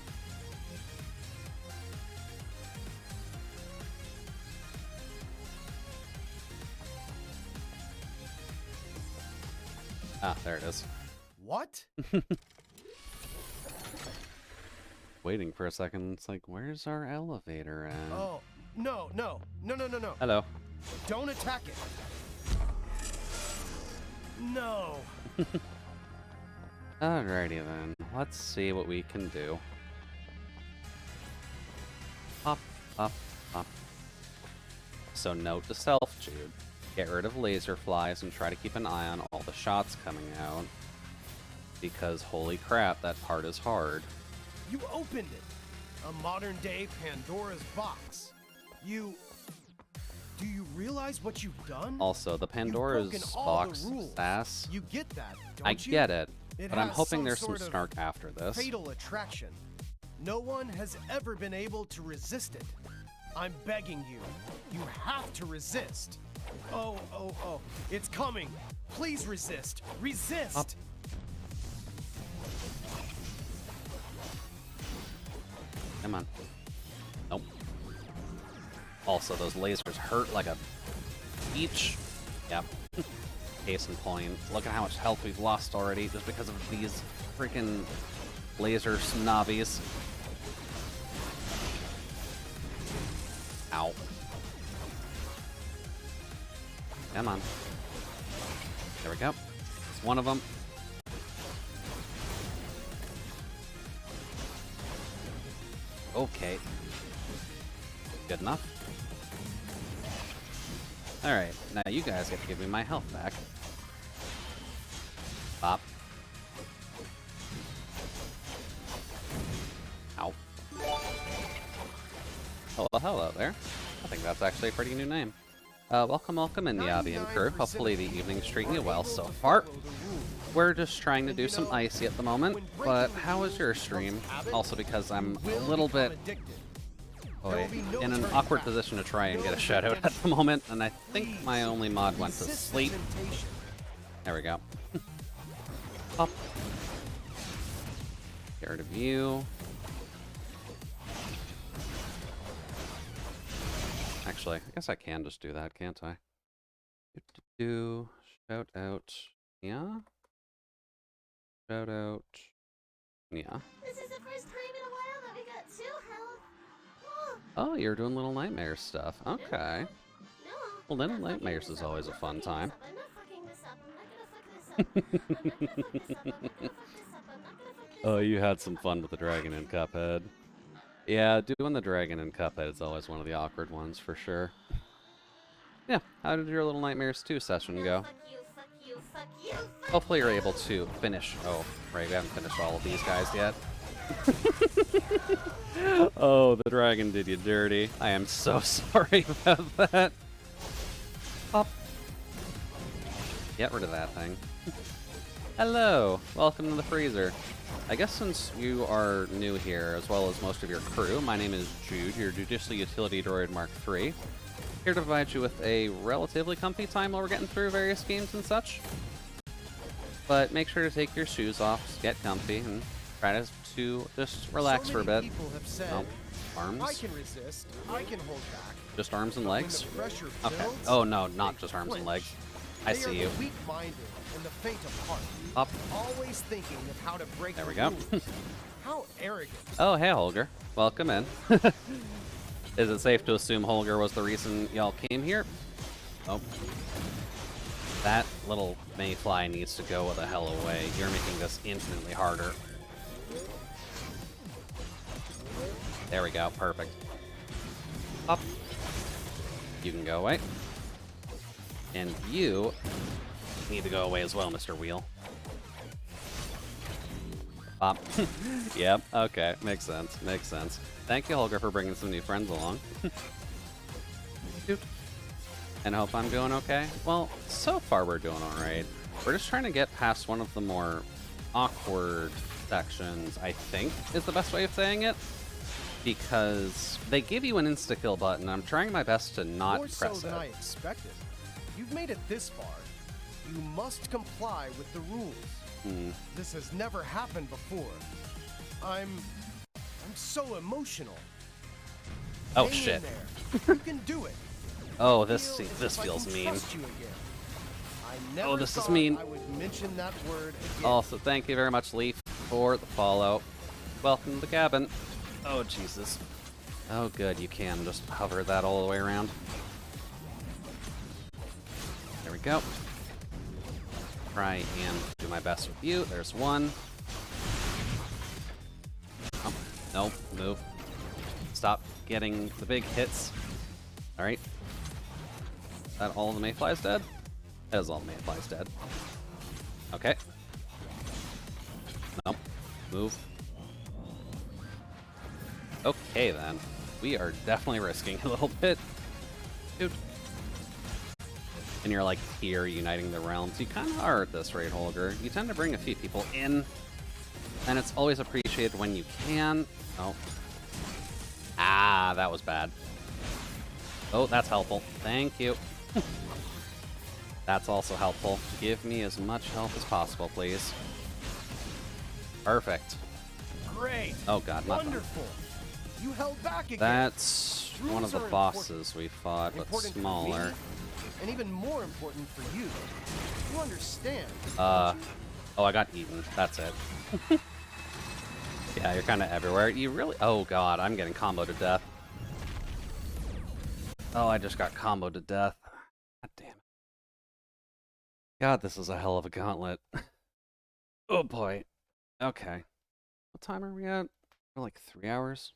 Ah, there it is. What? Waiting for a second, it's like, where's our elevator at? Oh, no. Hello. Don't attack it. No. Alrighty then, let's see what we can do. Up, up, up. So note to self, Jude. Get rid of laser flies and try to keep an eye on all the shots coming out. Because holy crap, that part is hard. You opened it. A modern-day Pandora's box. Do you realize what you've done? Also, the Pandora's broken all box the rules. sass. You get that, don't I you? get it, It but I'm has hoping some there's some sort of snark after this. Fatal attraction. No one has ever been able to resist it. I'm begging you. You have to resist. Oh. It's coming. Please resist. Resist. Up. Come on. Nope. Also, those lasers hurt like a peach. Yep. Case in point. Look at how much health we've lost already just because of these freaking laser snobbies. Ow. Come on. There we go. It's one of them. Okay. Good enough. Alright, now you guys get to give me my health back. Bop. Ow. Oh, well, hello there. I think that's actually a pretty new name. Welcome in the Avian crew. Hopefully the evening's treating you well so far. We're just trying to do some icy at the moment, but how was your stream? Also because I'm a little bit in an awkward position to try and get a shout out at the moment, and I think my only mod went to sleep. There we go. Up. Get rid of you. Actually, I guess I can just do that, can't I? Shout out. Yeah? Shout out. Yeah. This is the first time in a while that we got 2 health. Oh, Oh, you're doing Little Nightmares stuff. Okay. no. Well, Little I'm not fucking Nightmares this is up. always a I'm not fun fucking time. this up. I'm not gonna fuck this up. I'm not gonna fuck this up. I'm not gonna fuck this up. I'm not gonna fuck this up. Oh, you had some fun with the dragon in Cuphead. Yeah, doing the dragon in Cuphead is always one of the awkward ones for sure. Yeah, how did your Little Nightmares 2 session No, go? fuck you, fuck you, fuck you, fuck Hopefully you're able to finish. Oh, right, we haven't finished all of these guys yet. Oh, the dragon did you dirty. I am so sorry about that. Pop. Get rid of that thing. Hello, welcome to the freezer. I guess since you are new here, as well as most of your crew, my name is Jude, your Judicial Utility Droid Mark III. Here to provide you with a relatively comfy time while we're getting through various games and such. But make sure to take your shoes off, get comfy, and try to just relax So for a many bit. people have said, Oh, I arms? can resist, I can hold back. Just arms and But when legs? the pressure Okay. builds, Oh no, not they just arms and flinch. legs. I They see are you. the weak-minded and the faint of heart, Up. always thinking of how to break There the we go. rules. How arrogant. Oh, hey, Holger. Welcome in. Is it safe to assume Holger was the reason y'all came here? Oh. That little mayfly needs to go the hell away. You're making this infinitely harder. There we go. Perfect. Up. You can go away. And you need to go away as well, Mr. Wheel. Pop. Yep, okay. Makes sense. Makes sense. Thank you, Holger, for bringing some new friends along. Doot. And hope I'm doing okay. Well, so far we're doing alright. We're just trying to get past one of the more awkward sections, I think, is the best way of saying it. Because they give you an insta-kill button. I'm trying my best to not More so press than I it. expected. You've made it this far. You must comply with the rules. This has never happened before. I'm so emotional. Oh, Hang in shit. there. You can do it. Oh, Feel this as if I feels can mean. trust you again. I never this is thought mean. I would mention that word again. Also, thank you very much, Leaf, for the follow. Welcome to the cabin. Oh, Jesus. Oh, good. You can just hover that all the way around. There we go. Try and do my best with you. There's one. Oh, no, move. Stop getting the big hits. Alright. Is that all the mayflies dead? That is all the mayflies dead. Okay. No. Move. Okay, then. We are definitely risking a little bit. Dude. And you're like here, uniting the realms. You kind of are at this rate, Holger. You tend to bring a few people in, and it's always appreciated when you can. Oh. Ah, that was bad. Oh, that's helpful. Thank you. That's also helpful. Give me as much help as possible, please. Perfect. Great. Oh god, not that. Wonderful. You held back again. That's Rules one of the are bosses we fought, but important smaller. For me, and even more important for you. You understand. Oh, I got eaten. That's it. Yeah, you're kind of everywhere. You really... Oh god, I'm getting comboed to death. Oh, I just got comboed to death. God damn it. God, this is a hell of a gauntlet. Oh boy. Okay. What time are we at? We're like 3 hours?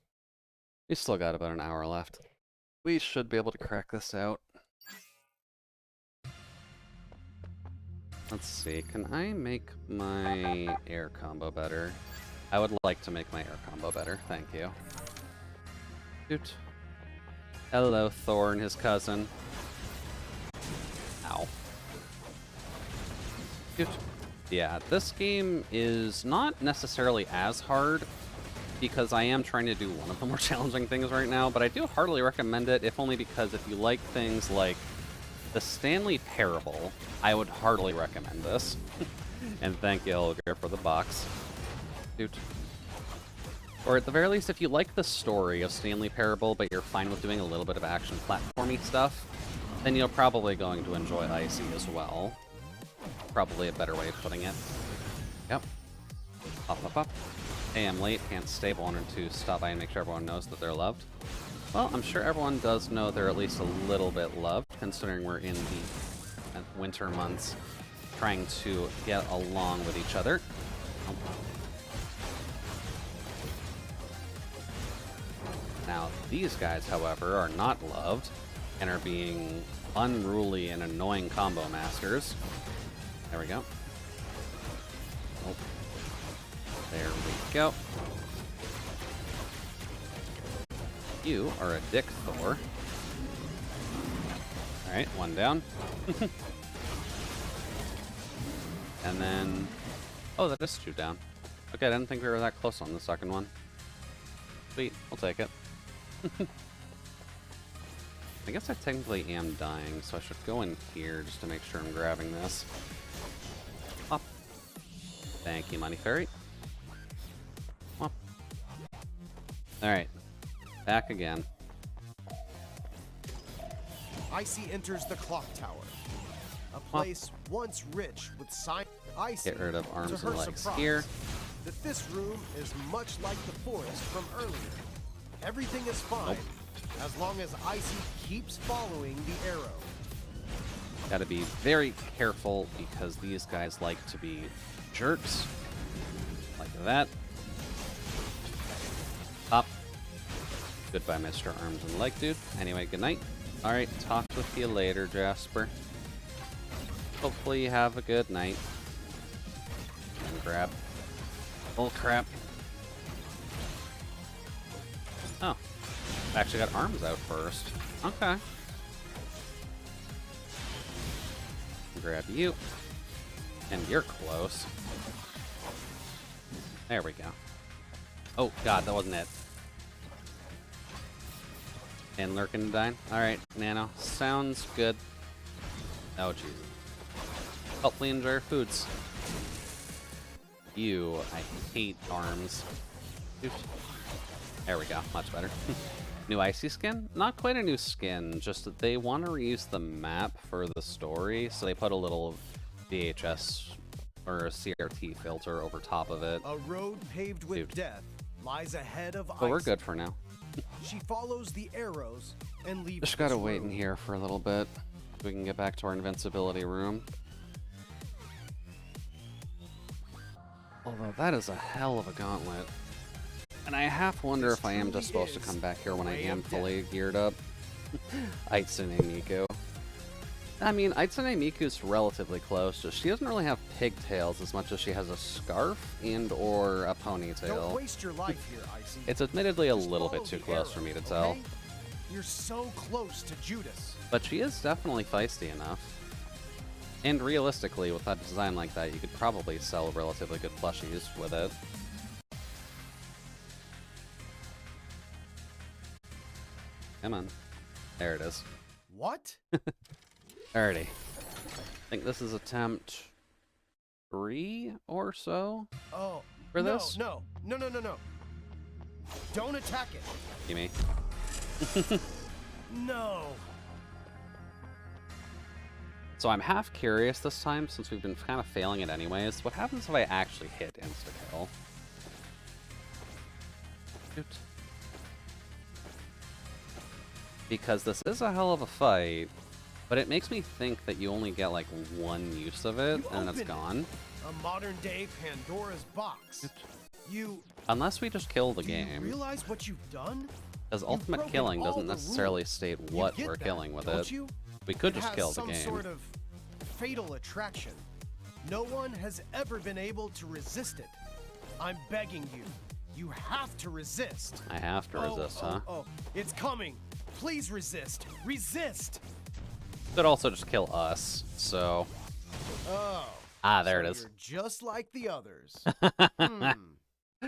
We still got about an hour left. We should be able to crack this out. Let's see, can I make my air combo better? I would like to make my air combo better, thank you. Shoot. Hello, Thor and his cousin. Ow. Shoot. Yeah, this game is not necessarily as hard, because I am trying to do one of the more challenging things right now, but I do heartily recommend it, if only because if you like things like the Stanley Parable, I would heartily recommend this. And thank you, Olga, for the box. Dude. Or at the very least, if you like the story of Stanley Parable, but you're fine with doing a little bit of action platformy stuff, then you're probably going to enjoy Icy as well. Probably a better way of putting it. Yep. Pop, pop, pop. Hey, I'm late, can't stay, but wanted to stop by and make sure everyone knows that they're loved. Well, I'm sure everyone does know they're at least a little bit loved, considering we're in the winter months, trying to get along with each other. Oh. Now, these guys, however, are not loved, and are being unruly and annoying combo masters. There we go. Oh. There we go. You are a dick, Thor. Alright, one down. And then... Oh, that is two down. Okay, I didn't think we were that close on the second one. Sweet, I'll take it. I guess I technically am dying, so I should go in here just to make sure I'm grabbing this. Up. Thank you, Money Fairy. Up. Alright. Back again. Icy enters the clock tower. A place once rich with science. Icy, Get rid of arms to her and legs surprise, here. that this room is much like the forest from earlier. Everything is fine, as long as Icy keeps following the arrow. Gotta be very careful because these guys like to be jerks. Like that. Up. Goodbye, Mr. Arms and Leg Dude. Anyway, good night. Alright, talk with you later, Jasper. Hopefully you have a good night. And grab. Oh, crap. Oh. I actually got arms out first. Okay. Grab you. And you're close. There we go. Oh, God, that wasn't it. And Lurkendine. Alright, Nano. Sounds good. Oh, Jesus. Hopefully enjoy your foods. You, I hate arms. Oops. There we go, much better. New Icy skin? Not quite a new skin, just that they want to reuse the map for the story, so they put a little VHS or a CRT filter over top of it. A road paved with death lies ahead of Icy. But we're good for now. She follows the arrows and leaves. Just gotta this wait in room. here for a little bit. We can get back to our invincibility room. Although that is a hell of a gauntlet. And I half wonder if I am just supposed to come back here when I am fully geared up. Aitsune Miku. I mean, Aitsune Miku's relatively close. Just she doesn't really have pigtails as much as she has a scarf and or a ponytail. Don't waste your life here, Icy. It's admittedly a Just little follow bit too the close arrow, for me to tell. okay? You're so close to Judas. But she is definitely feisty enough. And realistically, with that design like that, you could probably sell relatively good plushies with it. Come on. There it is. What? Alrighty. I think this is attempt 3 or so Oh, for no, this. no. Don't attack it. Gimme. No. So I'm half curious this time, since we've been kind of failing it anyways. What happens if I actually hit insta-kill? Shoot. Because this is a hell of a fight, but it makes me think that you only get like one use of it, You and then it's opened it. gone. A modern-day Pandora's box. You Unless we just kill the do you game. realize what you've done? Because ultimate broken killing all doesn't the necessarily rules. state You what get we're that, killing with don't it. You? We could It just has kill the some game. sort of fatal attraction. No one has ever been able to resist it. I'm begging you. You have to resist. I have to resist, huh? Oh, it's coming. Please resist. Resist. Could also just kill us, so... Oh. Ah, there so it is. You're just like the others.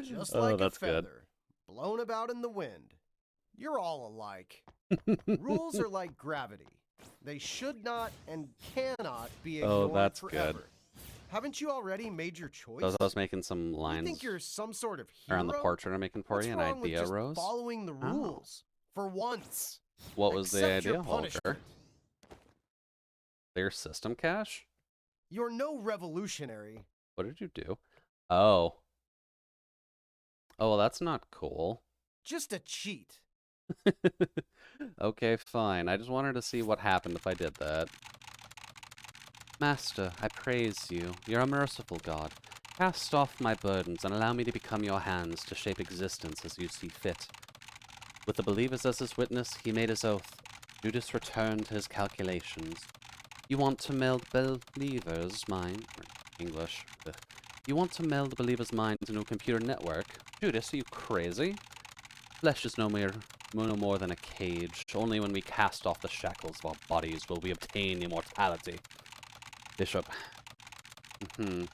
Just Oh, like that's a good. feather, blown about in the wind. You're all alike. Rules are like gravity. They should not and cannot be ignored Oh, that's good. forever. Haven't you already made your choice? So I was making some You lines think you're some sort of hero? around the portrait I'm making for What's you, an wrong with idea just rose. following the Oh. rules for once? What was the Accept your idea? Well, sure. punishment. Clear system cache? You're no revolutionary. What did you do? Oh. Oh, well, that's not cool. Just a cheat. Okay, fine. I just wanted to see what happened if I did that. Master, I praise you. You're a merciful god. Cast off my burdens and allow me to become your hands to shape existence as you see fit. With the believers as his witness, he made his oath. Judas returned his calculations. You want to meld believers' mind... English. Ugh. You want to meld the believer's mind into a computer network? Judas, are you crazy? Flesh is no more than a cage. Only when we cast off the shackles of our bodies will we obtain immortality. Bishop. Do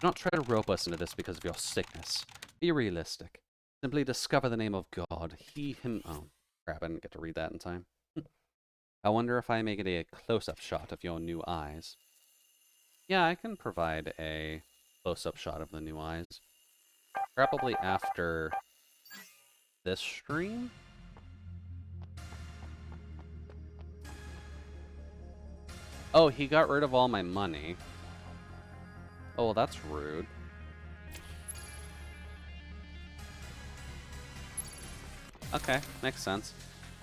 not try to rope us into this because of your sickness. Be realistic. Simply discover the name of God. Oh, crap, I didn't get to read that in time. I wonder if I make it a close-up shot of your new eyes. Yeah, I can provide a close-up shot of the new eyes. Probably after this stream? Oh, he got rid of all my money. Oh, well, that's rude. Okay, makes sense.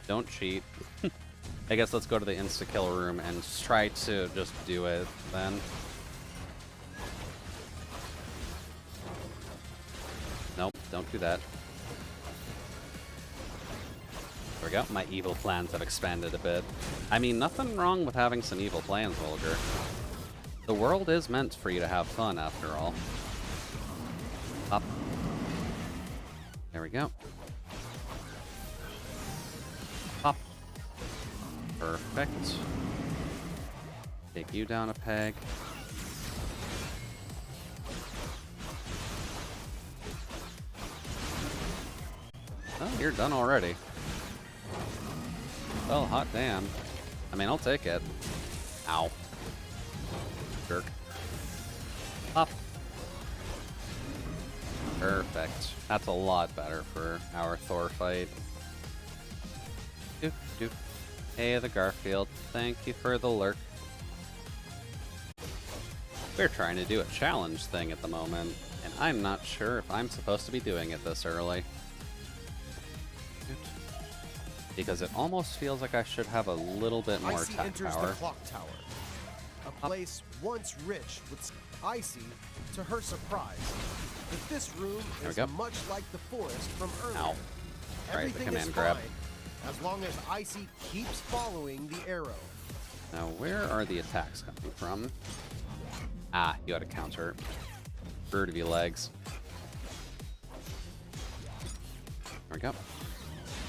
Don't cheat. I guess let's go to the insta-kill room and try to just do it then. Nope, don't do that. There we go. My evil plans have expanded a bit. I mean, nothing wrong with having some evil plans, Volger. The world is meant for you to have fun, after all. Up. There we go. Up. Perfect. Take you down a peg. Oh, you're done already. Well, hot damn. I mean, I'll take it. Ow. Jerk. Up. Perfect. That's a lot better for our Thor fight. Doop, doop. Hey, the Garfield. Thank you for the lurk. We're trying to do a challenge thing at the moment, and I'm not sure if I'm supposed to be doing it this early. Because it almost feels like I should have a little bit more Icy attack enters power. the clock tower, a place once rich with Icy, to her surprise, that this room There we is go. much like the forest from earlier. Ow. Right, the Everything command is grab. fine as long as Icy keeps following the arrow. Now, where are the attacks coming from? Ah, you had a counter. Bird of you legs. There we go.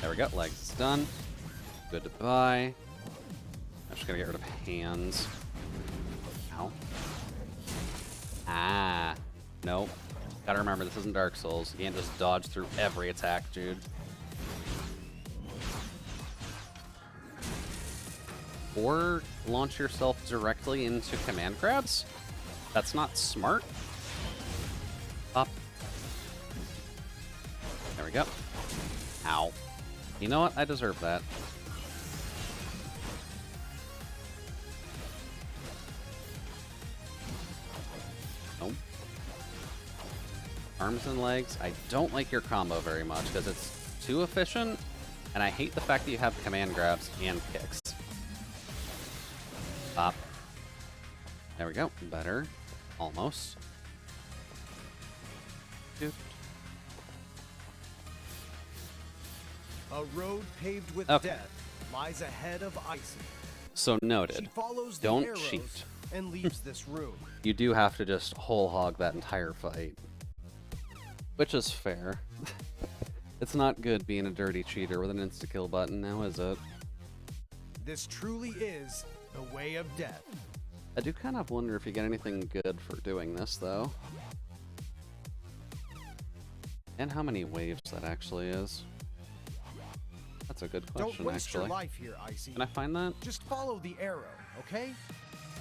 There we go. Legs is done. Goodbye. I'm just gonna get rid of hands. Ow. Ah. Nope. Gotta remember, this isn't Dark Souls. You can't just dodge through every attack, dude. Or launch yourself directly into command grabs? That's not smart. Up. There we go. Ow. You know what? I deserve that. Nope. Arms and legs. I don't like your combo very much because it's too efficient, and I hate the fact that you have command grabs and kicks. Up. There we go. Better. Almost. Doop. A road paved with Okay. death lies ahead of Icy. So She noted. follows the Don't arrows cheat. and leaves this room. You do have to just whole hog that entire fight. Which is fair. It's not good being a dirty cheater with an insta-kill button now, is it? This truly is the way of death. I do kind of wonder if you get anything good for doing this, though. And how many waves that actually is. That's a good question, Don't waste actually. your life here, Icy. Can I find that? Just follow the arrow, okay?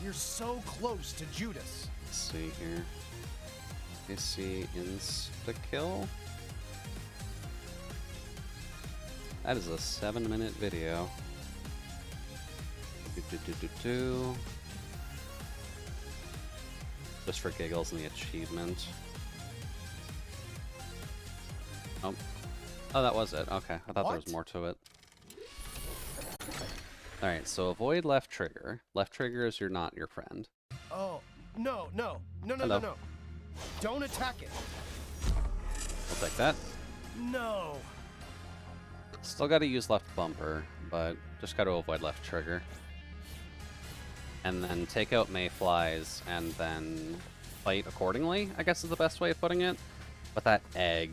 You're so close to Judas. Let's see here. AC insta-kill. That is a 7-minute video. Just for giggles and the achievement. Oh. Oh, that was it. Okay, I thought there was more to it. Alright, so avoid left trigger. Left trigger is not your friend. Oh, no. Hello. Don't attack it. I'll take that. No. Still gotta use left bumper, but just gotta avoid left trigger. And then take out mayflies and then fight accordingly, I guess is the best way of putting it. But that egg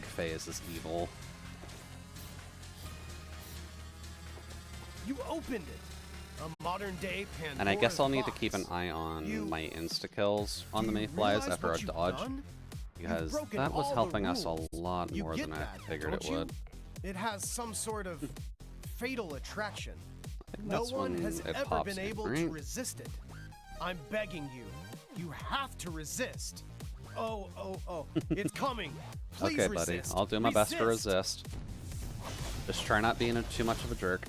phase is evil. You opened it. A modern day Pandora's And I guess I'll need to box. keep an eye on You- my insta-kills on the Do you mayflies realize after a what you've dodge, done? because broken that was all the helping us a rules. lot You more get than I that, figured don't it you? would. It has some sort of fatal attraction. I think No that's one when has it ever pops been in, able right? to resist it. I'm begging you. You have to resist. Oh. It's coming. Please Okay, buddy. resist. I'll do my best to resist. Just try not being too much of a jerk.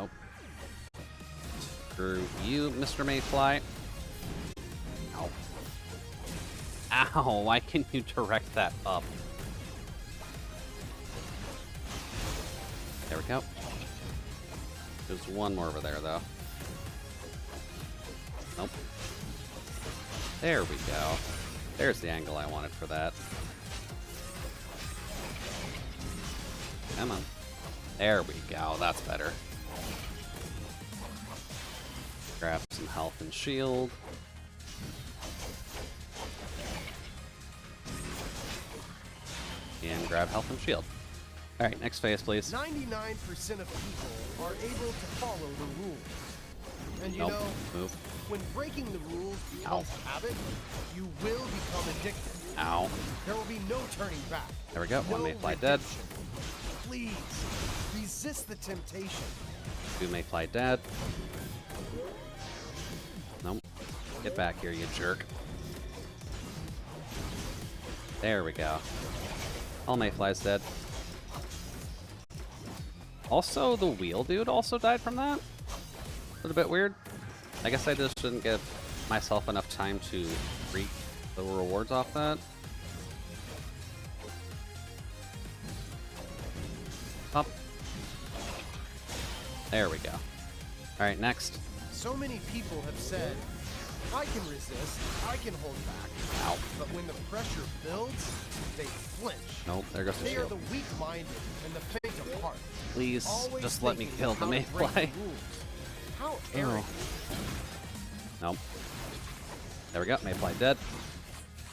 Oh. Screw you, Mr. Mayfly. Ow. Ow, why can you direct that up? There we go. There's one more over there, though. Nope. There we go. There's the angle I wanted for that. Come on. There we go. That's better. Grab some health and shield. And grab health and shield. Alright, next phase, please. 99% of people are able to follow the rules. And you Nope. know, Move. when breaking the rules becomes habit, you will become addicted. Ow. There will be no turning back. There we go. One No mayfly dead. redemption. Please, resist the temptation. Two mayfly dead. Nope. Get back here, you jerk. There we go. All mayflies dead. Also, the wheel dude also died from that. A little bit weird. I guess I just didn't give myself enough time to reap the rewards off that. Up. There we go. Alright, next. So many people have said, I can resist, I can hold back. Ow. But when the pressure builds, they flinch. Nope, there goes the They are shield. the weak-minded and the faint of heart. Please, Always just let me thinking kill of the how to break mayfly. the rules. How arrogant. Nope. There we go, mayfly dead.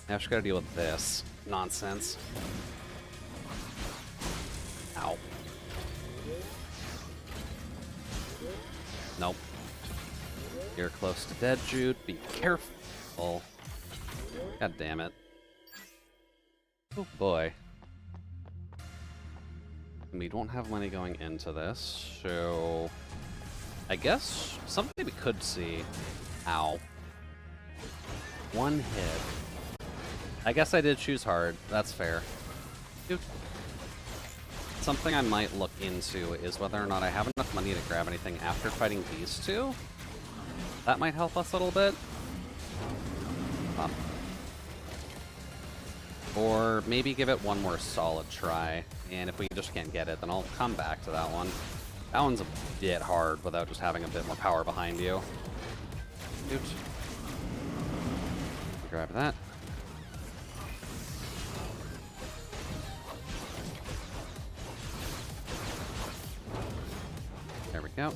Now just gotta deal with this nonsense. Ow. Nope. You're close to dead, Jude. Be careful. God damn it. Oh boy. We don't have money going into this, so I guess something we could see. Ow. One hit. I guess I did choose hard. That's fair. Dude. Something I might look into is whether or not I have enough money to grab anything after fighting these two. That might help us a little bit. Or maybe give it one more solid try. And if we just can't get it, then I'll come back to that one. That one's a bit hard without just having a bit more power behind you. Oops. Grab that. There we go.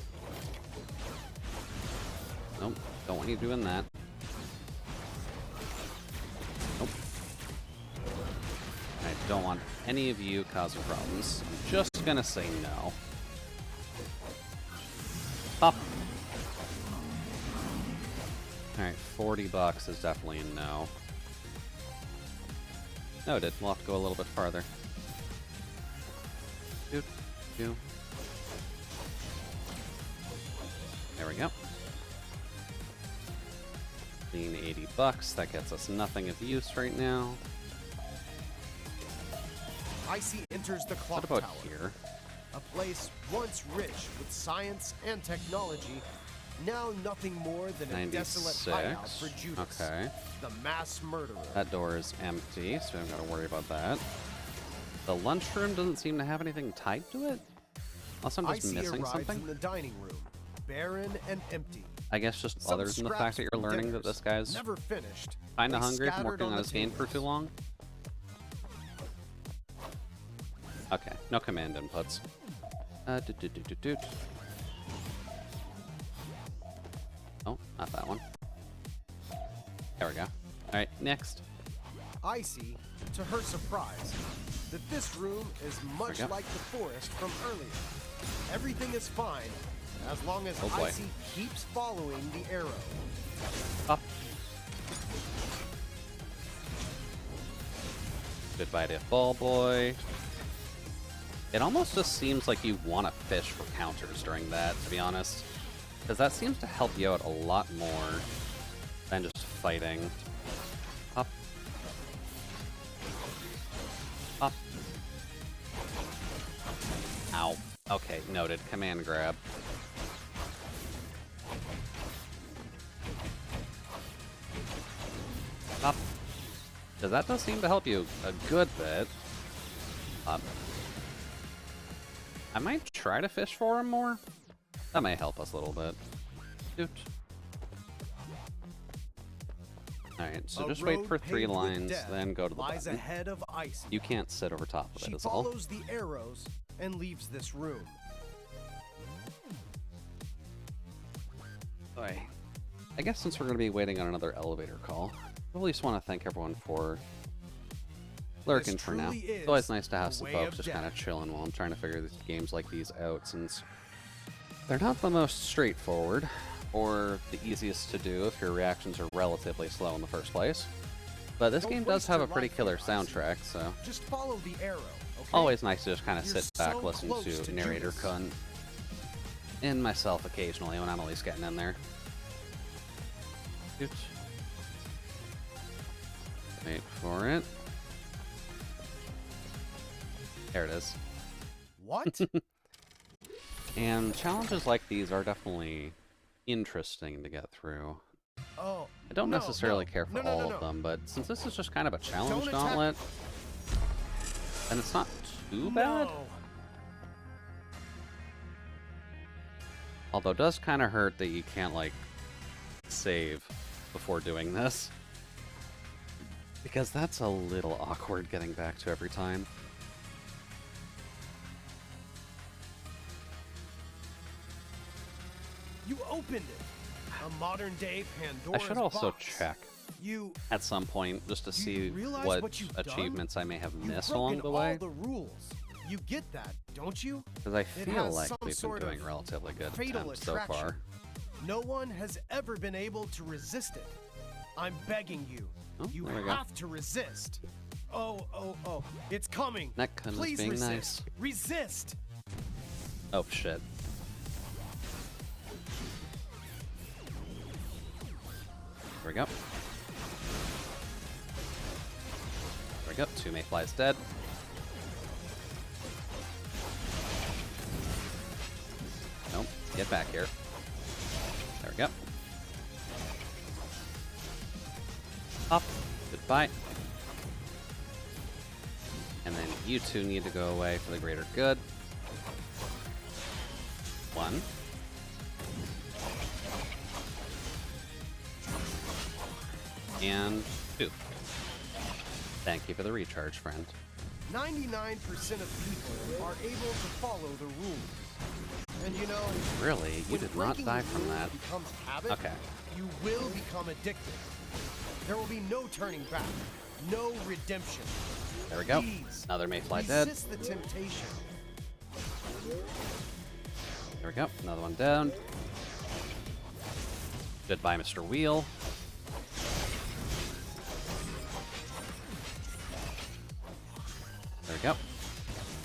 Nope, don't want you doing that. Nope. I don't want any of you causing problems. I'm just gonna say no. Pop. Alright, $40 is definitely a no. Noted. We'll have to go a little bit farther. Doot, doo. we go. Clean $80. That gets us nothing of use right now. Icy enters the What clock about tower, here? a place once rich with science and technology, now nothing more than a desolate hideout 96. for Judas, Okay. the mass murderer. That door is empty, so we don't gotta worry about that. The lunchroom doesn't seem to have anything tied to it. Unless I'm just Icy missing arrives something. in the dining room, barren and empty. I guess just Some other than the fact scraps that you're from learning that dinners, this guy's never finished, kinda lay hungry from scattered working on the his game for too tables. long. Okay, no command inputs. Doot. Oh, not that one. There we go. Alright, next. Icy, to her surprise, that this room is much go. like the forest from earlier. Everything is fine as long as Oh boy. Icy keeps following the arrow. Up. Goodbye to Ball Boy. It almost just seems like you want to fish for counters during that, to be honest. Because that seems to help you out a lot more than just fighting. Up. Up. Ow. Okay, noted. Command grab. Up. Because that does seem to help you a good bit. Up. I might try to fish for him more. That may help us a little bit. Doot. Alright, so A just wait road for 3 paved with lines, death then go to the lies button. ahead of Icy. You can't sit over top of She it, is all. follows the arrows and leaves this room. Boy. I guess since we're going to be waiting on another elevator call, I at least want to thank everyone for lurking for now. truly is It's always nice to have the some way folks of just kind of death. chilling while I'm trying to figure these games like these out, since they're not the most straightforward or the easiest to do if your reactions are relatively slow in the first place. But this Don't game does waste have your a pretty life killer here, Icy. soundtrack, so Just follow the arrow, okay? always nice to just kind of You're sit back, so listen close to to narrator Judas. cunt, and myself occasionally when I'm at least getting in there. Oops. Wait for it. There it is. What? And challenges like these are definitely interesting to get through. Oh. I don't no, necessarily no. care for No, no, all no, of no. them, but since this is just kind of a challenge Don't attack- gauntlet, and it's not too bad. No. Although it does kind of hurt that you can't, like, save before doing this. Because that's a little awkward getting back to every time. You opened it. A modern day I Pandora's should also box. check You at some point just to you see realize what you've done? achievements I may have You've missed broken along the way. all the rules. You get that, don't you? Because I It feel has like some we've been sort doing of relatively good fatal attempts so attraction. far. No one has ever been able to resist it. I'm begging you. Oh, You there we go. have to resist. Oh, oh, oh. It's coming. That kind of Please being resist. nice. Resist. Oh shit. There we go. There we go. 2 mayflies dead. Nope. Get back here. There we go. Up. Goodbye. And then you two need to go away for the greater good. 1. And 2. Thank you for the recharge, friend. 99% of people are able to follow the rules. And you know, Really? You when did not breaking die the from rules that. becomes habit, Okay. you will become addicted. There will be no turning back, no redemption. There we go. Please, Another mayfly dead. resist the temptation. There we go. Another one down. Goodbye, Mr. Wheel. There we go.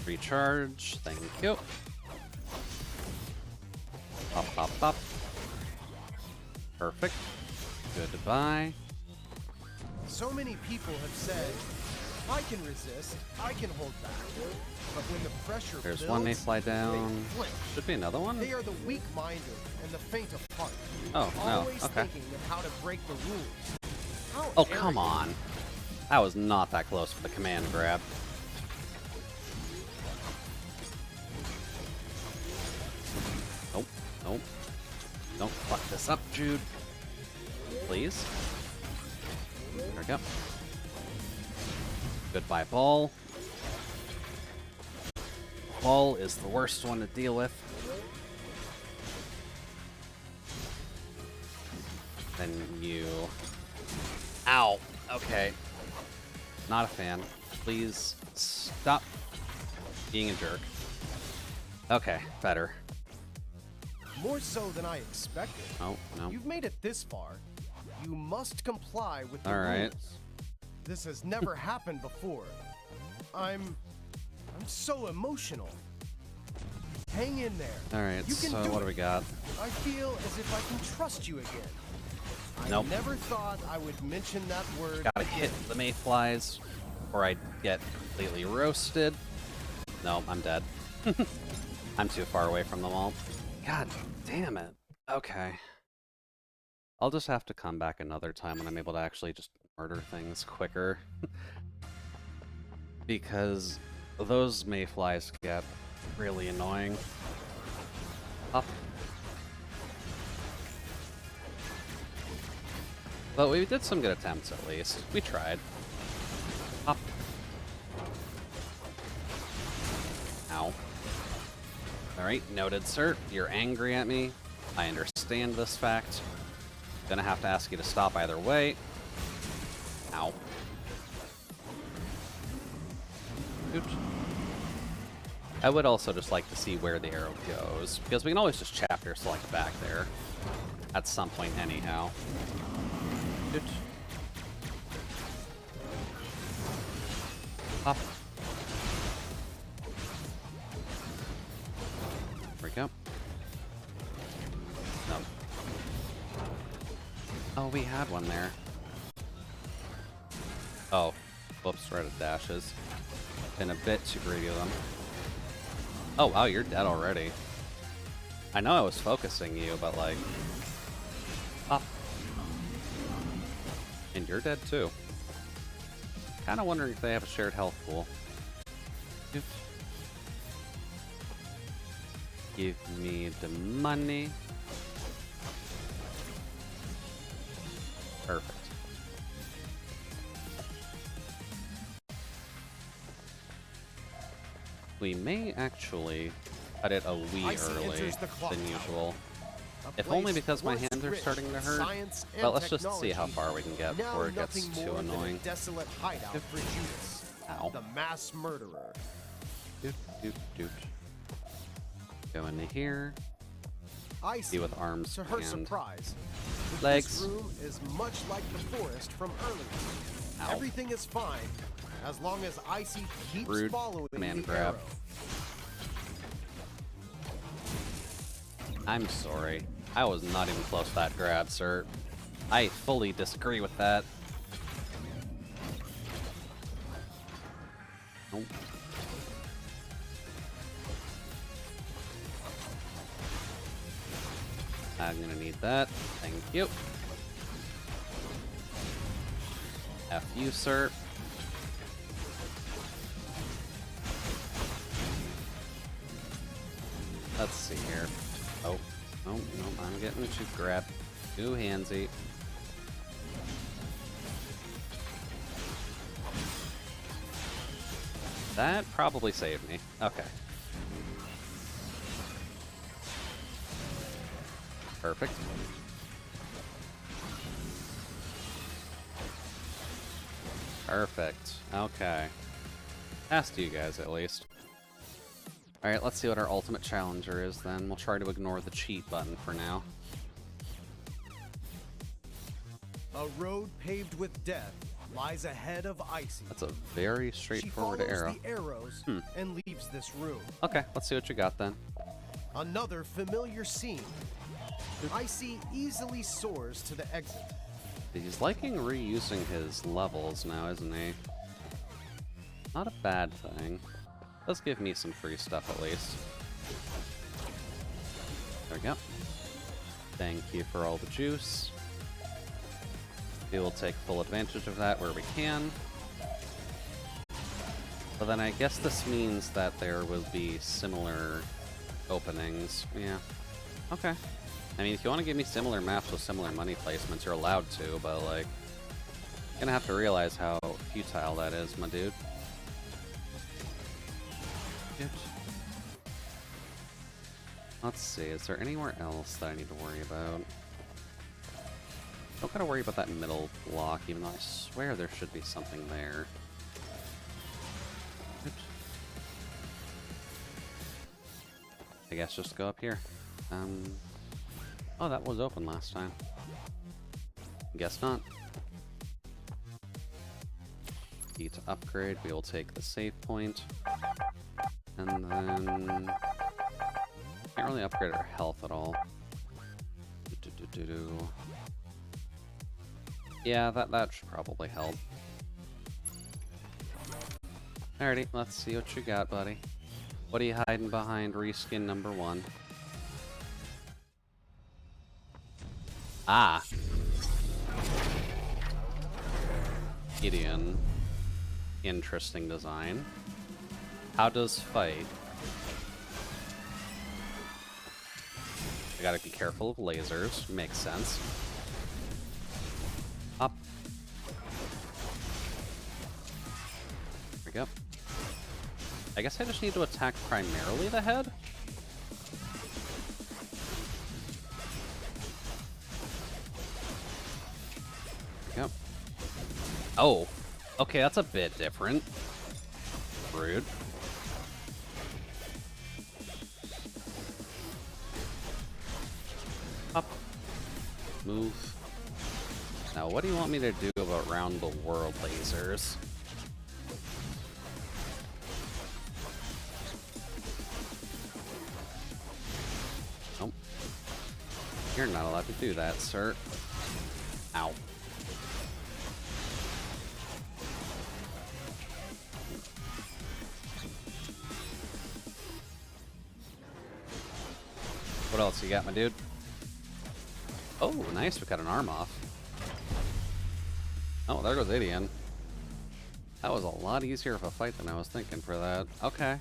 Recharge. Thank you. Pop, pop, pop. Perfect. Goodbye. So many people have said, I can resist, I can hold back. But when the pressure There's builds, one Mayfly down. they flinch. Should be another one? They are the weak-minded and the faint of heart. Oh, no. Always Okay. thinking of how to break the rules. How Oh, come arrogant. on. That was not that close for the command grab. Nope. Nope. Don't fuck this up, Jude. Please. There we go. Goodbye, ball. Ball is the worst one to deal with. Then you... Ow! Okay. Not a fan. Please stop being a jerk. Okay, better. More so than I expected. Oh, no. You've made it this far. You must comply with the All right. rules. This has never happened before. I'm so emotional. Hang in there. Alright, You can so do what it. do we got? I feel as if I can trust you again. Nope. I never thought I would mention that word. Gotta hit the mayflies, or I'd get completely roasted. No, I'm dead. I'm too far away from them all. God damn it. Okay. I'll just have to come back another time when I'm able to actually just murder things quicker. Because those mayflies get really annoying. Up. But we did some good attempts at least. We tried. Up. Ow. Alright, noted, sir. You're angry at me. I understand this fact. Gonna have to ask you to stop either way. Ow. Oops. I would also just like to see where the arrow goes, because we can always just chapter select back there at some point anyhow. Oops. Up. There we go. No. Oh, we had one there. Oh. Whoops, right at dashes. Been a bit too greedy of them. Oh, wow, you're dead already. I know I was focusing you, but like... Up. And you're dead too. Kinda wondering if they have a shared health pool. Oops. Give me the money. Perfect. We may actually cut it a wee Icy early enters the clock than tower. usual. A If only place because my once hands are rich starting to in hurt. science and But let's just see how technology, far we can get now before it gets nothing too more than a annoying. desolate hideout for Judas, Ow. the mass murderer. Doot, doot, doot. Go into here. Icy, See with arms to her and surprise, legs. this room is much like the forest from earlier. Ow. Everything is fine as long as Icy keeps Rude following command the grab. arrow. I'm sorry. I was not even close to that grab, sir. I fully disagree with that. Nope. I'm gonna need that. Thank you. F you, sir. Let's see here. Oh, no, no, I'm getting too grabbed. Too handsy. That probably saved me. Okay. Perfect. Perfect. Okay. Past you guys, at least. Alright, let's see what our ultimate challenger is then. We'll try to ignore the cheat button for now. A road paved with death lies ahead of Icy. That's a very She straightforward follows arrow. the arrows and leaves this room. Okay, let's see what you got then. Another familiar scene. Icy easily soars to the exit. He's liking reusing his levels now, isn't he? Not a bad thing. Does give me some free stuff at least. There we go. Thank you for all the juice. We will take full advantage of that where we can. But then I guess this means that there will be similar openings. Yeah. Okay. I mean, if you want to give me similar maps with similar money placements, you're allowed to, but, like, you're gonna have to realize how futile that is, my dude. Good. Let's see, is there anywhere else that I need to worry about? Don't gotta worry about that middle block, even though I swear there should be something there. Good. I guess just go up here. Oh, that was open last time. Guess not. Key to upgrade, we will take the save point. And then... can't really upgrade our health at all. Yeah, that should probably help. Alrighty, let's see what you got, buddy. What are you hiding behind reskin number 1? Ah. Gideon. Interesting design. How does fight? I gotta be careful of lasers. Makes sense. Up. There we go. I guess I just need to attack primarily the head? There we go. Oh. Okay, that's a bit different. Rude. Up. Move. Now, what do you want me to do about round the world lasers? Nope. You're not allowed to do that, sir. Ow. What else you got, my dude? Oh, nice. We got an arm off. Oh, there goes Adian. That was a lot easier of a fight than I was thinking for that. Okay.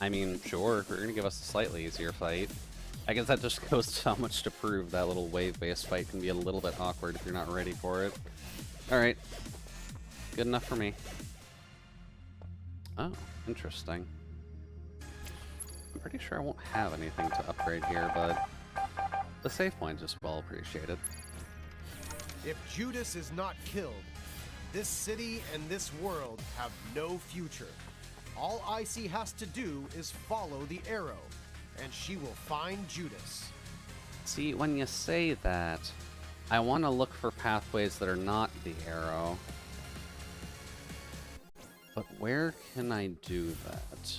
I mean, sure, if you're gonna give us a slightly easier fight. I guess that just goes so much to prove that little wave-based fight can be a little bit awkward if you're not ready for it. Alright. Good enough for me. Oh, interesting. I'm pretty sure I won't have anything to upgrade here, but the save point is well appreciated. If Judas is not killed, this city and this world have no future. All Icy has to do is follow the arrow, and she will find Judas. See, when you say that, I want to look for pathways that are not the arrow. But where can I do that?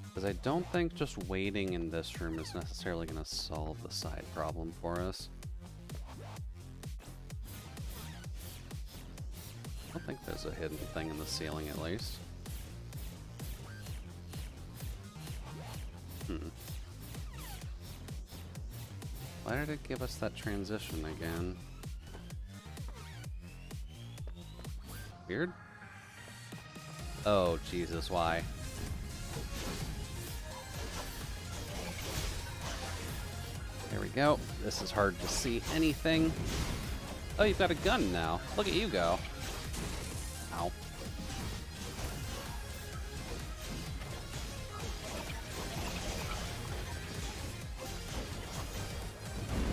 Because I don't think just waiting in this room is necessarily going to solve the side problem for us. I don't think there's a hidden thing in the ceiling, at least. Why did it give us that transition again? Weird? Oh, Jesus, why? There we go. This is hard to see anything. Oh, you've got a gun now. Look at you go. Ow.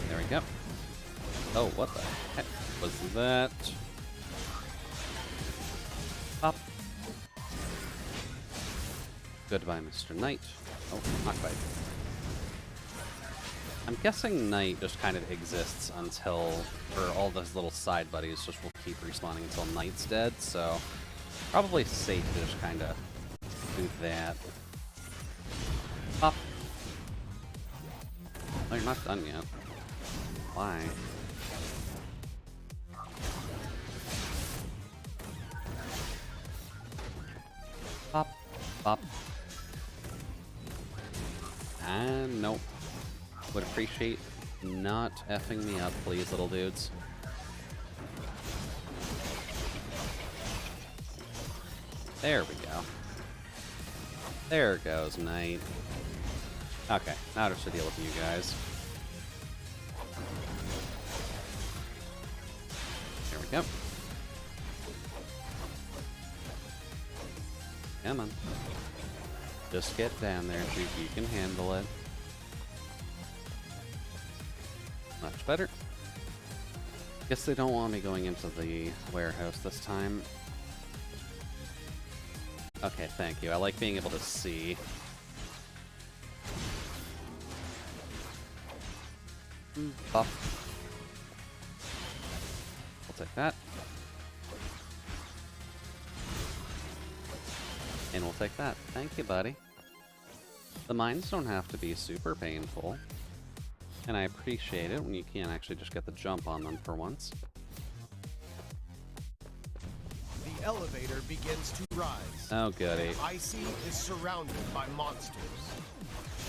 There we go. Oh, what the heck was that? Up. Goodbye, Mr. Knight. Oh, not quite. I'm guessing Knight just kind of exists until, or all those little side buddies just will keep respawning until Knight's dead, so probably safe to just kind of do that. Up. Oh, you're not done yet. Why? Pop, pop. And nope. Would appreciate not effing me up, please, little dudes. There we go. There goes Knight. Okay, now just to deal with you guys. There we go. Come on. Just get down there, Duke. You can handle it. Much better. Guess they don't want me going into the warehouse this time. Okay, thank you. I like being able to see. Pop. We'll take that. And we'll take that. Thank you, buddy. The mines don't have to be super painful. And I appreciate it when you can actually just get the jump on them for once. The elevator begins to rise. Oh, goody. Icy is surrounded by monsters.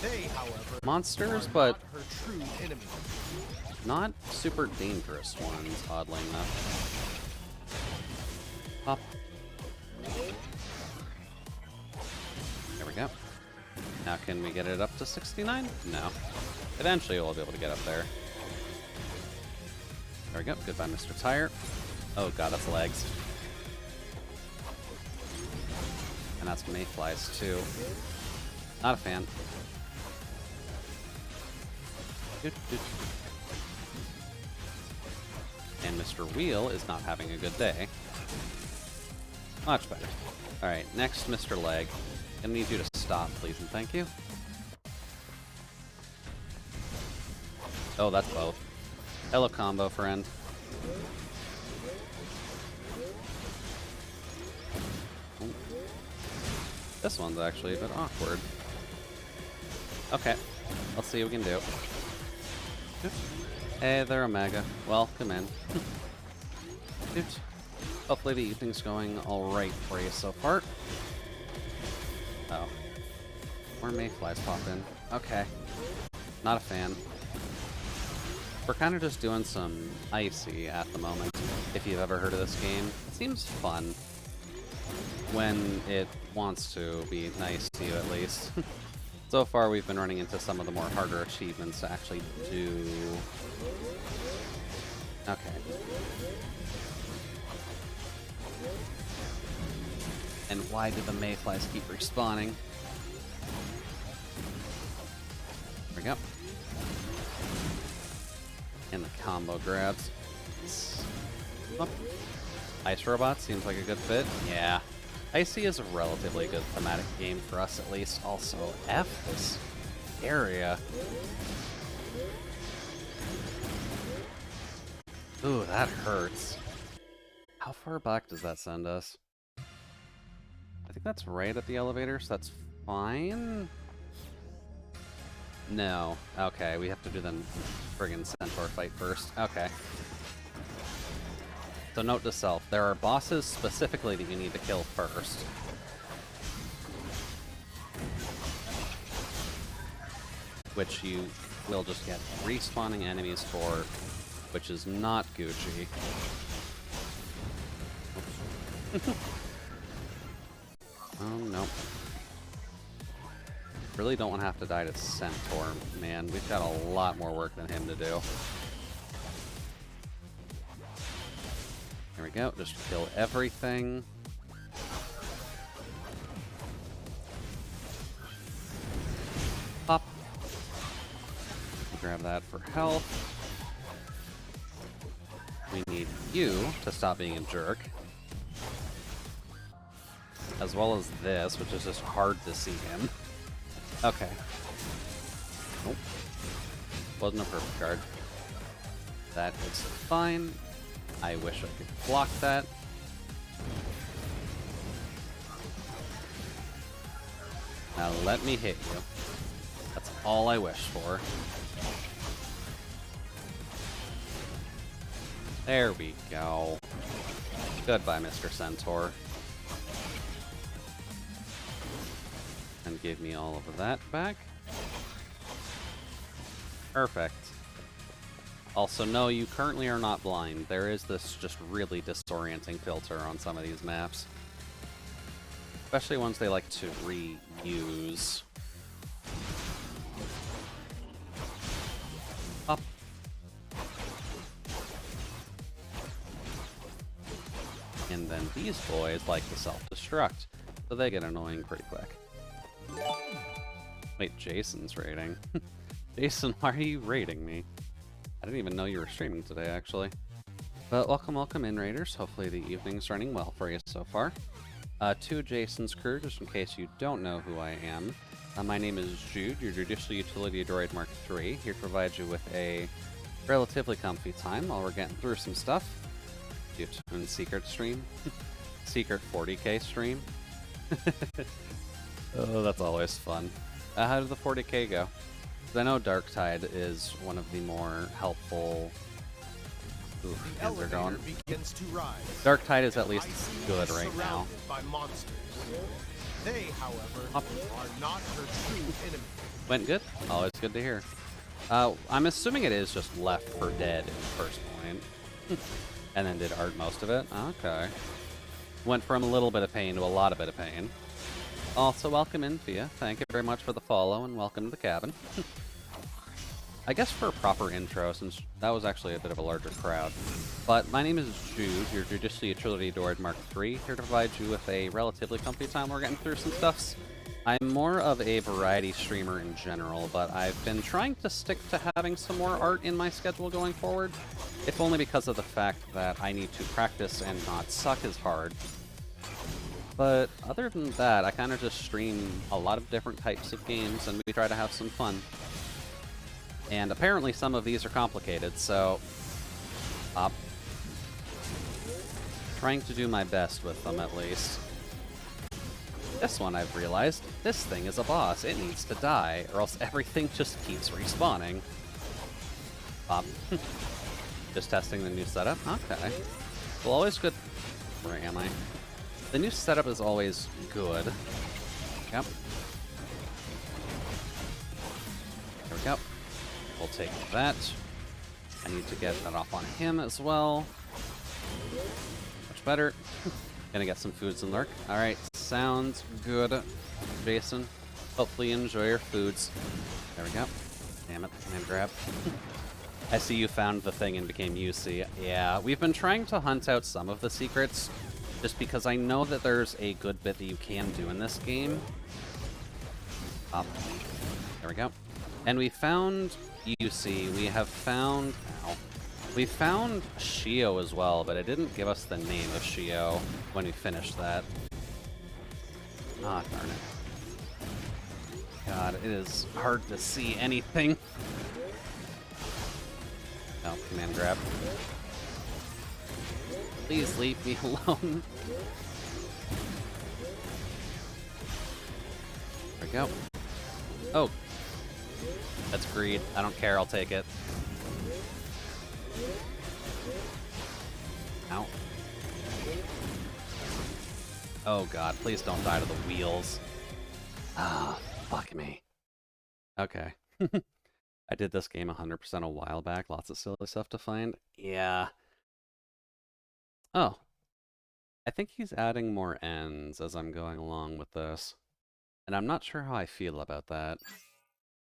They, however, Monsters, are but not her true enemy. not super dangerous ones, oddly enough. Pop. There we go. Now can we get it up to 69? No. Eventually we'll be able to get up there. There we go. Goodbye, Mr. Tire. Oh god, that's legs. And that's mayflies too. Not a fan. And Mr. Wheel is not having a good day. Much better. Alright, next Mr. Leg. I need you to stop, please, and thank you. Oh, that's both. Hello, combo friend. Ooh. This one's actually a bit awkward. Okay, let's see what we can do. Hey there, Omega. Welcome in. Hopefully the evening's going alright for you so far. Oh. More mayflies pop in. Okay. Not a fan. We're kind of just doing some Icy at the moment, if you've ever heard of this game. It seems fun when it wants to be nice to you, at least. So far, we've been running into some of the more harder achievements to actually do. Okay. And why did the mayflies keep respawning? There we go. And the combo grabs. Oh. Ice Robot seems like a good fit. Yeah. Icy is a relatively good thematic game for us, at least. Also, F this area. Ooh, that hurts. How far back does that send us? I think that's right at the elevator, so that's fine. No. Okay, we have to do the friggin' Centaur fight first. Okay. So note to self, there are bosses specifically that you need to kill first. Which you will just get respawning enemies for, which is not Gucci. Oh, no. Really don't want to have to die to Centaur, man. We've got a lot more work than him to do. There we go. Just kill everything. Pop. Grab that for health. We need you to stop being a jerk. As well as this, which is just hard to see him. Okay. Nope. Wasn't a perfect guard. That is fine. I wish I could block that. Now let me hit you. That's all I wish for. There we go. Goodbye, Mr. Centaur. And give me all of that back. Perfect. Also, no, you currently are not blind. There is this just really disorienting filter on some of these maps. Especially ones they like to reuse. Up. And then these boys like to self-destruct, so they get annoying pretty quick. Wait, Jason's raiding. Jason, why are you raiding me? I didn't even know you were streaming today, actually. But welcome in, raiders. Hopefully the evening's running well for you so far. To Jason's crew, just in case you don't know who I am. My name is Jude, your Judicial Utility Droid Mark III, here to provide you with a relatively comfy time while we're getting through some stuff. And secret stream. Secret 40k stream. Oh, that's always fun. How did the 40k go? I know Darktide is one of the more helpful. Ooh, hands are going. Begins to rise. Darktide is at least good right now. By monsters. They, however, are not her true enemy. Went good? Always good to hear. I'm assuming it is just Left 4 Dead in first point. And then did Art most of it? Okay. Went from a little bit of pain to a lot of bit of pain. Also, welcome in, Thea. Thank you very much for the follow, and welcome to the cabin. I guess for a proper intro, since that was actually a bit of a larger crowd. But my name is Jude, your Judicial Utility Droid Mark III, here to provide you with a relatively comfy time. We're getting through some stuffs. I'm more of a variety streamer in general, but I've been trying to stick to having some more art in my schedule going forward, if only because of the fact that I need to practice and not suck as hard. But other than that, I kind of just stream a lot of different types of games, and we try to have some fun. And apparently some of these are complicated, so trying to do my best with them, at least. This one, I've realized, this thing is a boss. It needs to die, or else everything just keeps respawning. Just testing the new setup? Okay. Well, always good. Where am I? The new setup is always good. Yep. There we go. We'll take that. I need to get that off on him as well. Much better. Gonna get some foods and lurk. Alright, sounds good, Jason. Hopefully you enjoy your foods. There we go. Damn it, man grab. I see you found the thing and became UC. Yeah, we've been trying to hunt out some of the secrets, just because I know that there's a good bit that you can do in this game. There we go. And we found UC. We have found... Ow. We found Shio as well, but it didn't give us the name of Shio when we finished that. Ah, darn it. God, it is hard to see anything. Oh, command grab. Please leave me alone. There we go. Oh. That's greed. I don't care, I'll take it. Ow. Oh god, please don't die to the wheels. Ah, fuck me. Okay. I did this game 100% a while back. Lots of silly stuff to find. Yeah. Oh. I think he's adding more ends as I'm going along with this. And I'm not sure how I feel about that.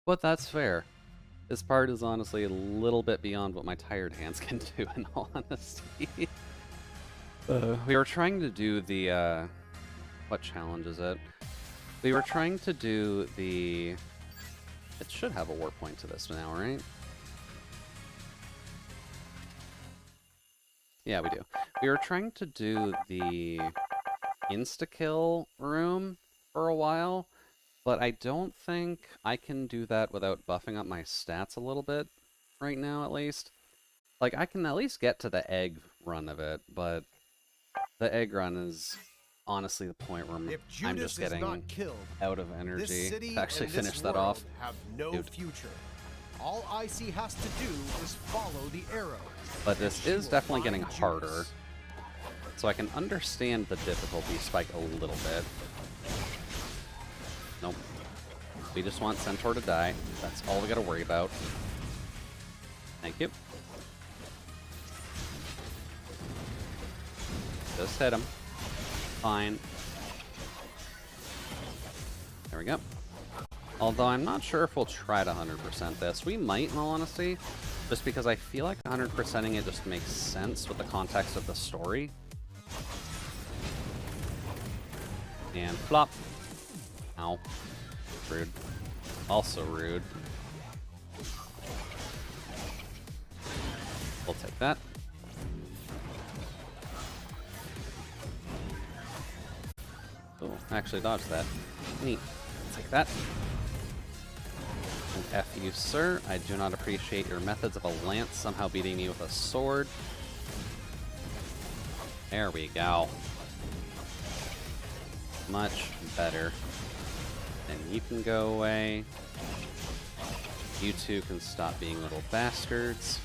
But that's fair. This part is honestly a little bit beyond what my tired hands can do, in all honesty. We were trying to do the, what challenge is it? We were trying to do the... It should have a warp point to this now, right? Yeah, we do. We were trying to do the insta-kill room for a while, but I don't think I can do that without buffing up my stats a little bit right now, at least. Like, I can at least get to the egg run of it, but the egg run is honestly the point where I'm just getting out of energy to actually finish that off. Have no future. All Icy has to do is follow the arrow. But this and she is will definitely getting find harder. Judas. So I can understand the difficulty spike a little bit. Nope. We just want Centaur to die. That's all we gotta worry about. Thank you. Just hit him. Fine. There we go. Although I'm not sure if we'll try to 100% this. We might, in all honesty, just because I feel like 100%ing it just makes sense with the context of the story. And flop. Ow. Rude. Also rude. We'll take that. Oh, actually dodged that. Neat. Take that. And F you, sir. I do not appreciate your methods of a lance somehow beating me with a sword. There we go. Much better. And you can go away. You two can stop being little bastards.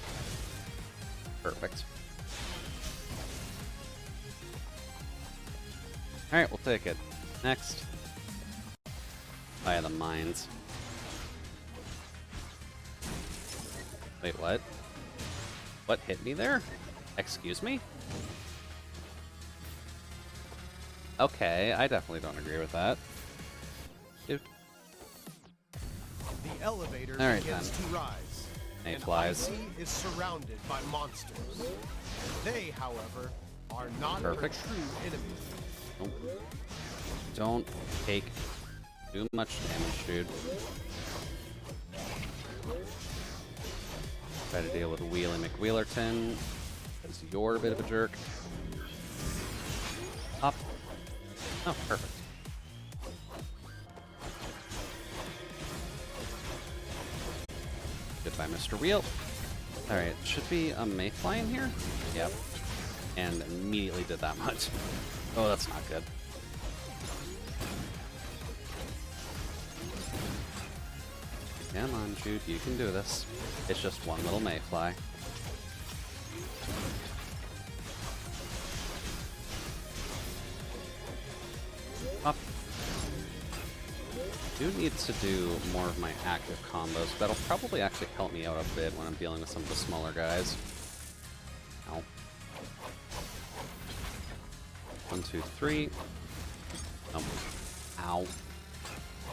Perfect. Alright, we'll take it. Next. By the mines. Wait, what? What hit me there? Excuse me? Okay, I definitely don't agree with that. Dude. The elevator Alright, begins then. to rise. Mayflies. And Icy is surrounded by monsters. They, however, are not Perfect. her true enemies. Nope. Don't take too much damage, dude. Try to deal with Wheelie McWheelerton, because you're a bit of a jerk. Up. Oh, perfect. Goodbye, Mr. Wheel. Alright, should be a Mayfly in here? Yep. And immediately did that much. Oh, that's not good. Come on, Jude, you can do this. It's just one little Mayfly. Up. Do need to do more of my active combos. That'll probably actually help me out a bit when I'm dealing with some of the smaller guys. Ow. 1, 2, 3. Oh. Ow.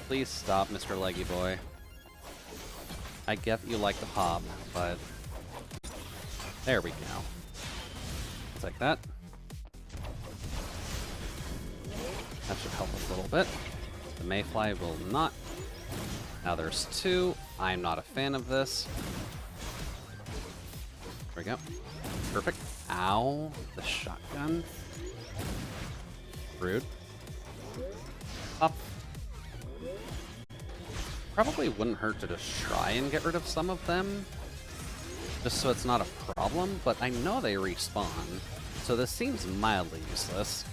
Please stop, Mr. Leggy Boy. I get that you like the pop, but... There we go. It's like that. That should help us a little bit. The Mayfly will not. Now there's two. I'm not a fan of this. There we go. Perfect. Ow. The shotgun. Rude. Up. Probably wouldn't hurt to just try and get rid of some of them, just so it's not a problem, but I know they respawn, so this seems mildly useless.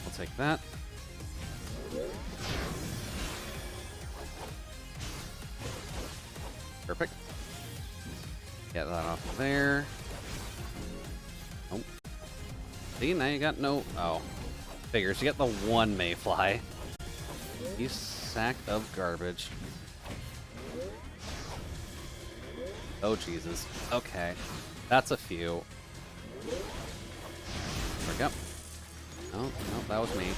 We'll take that. Perfect. Get that off of there. Nope. See, now you got no... Oh. Figures. You get the one Mayfly. You sack of garbage. Oh, Jesus. Okay. That's a few. There we go. Oh, no, that was me.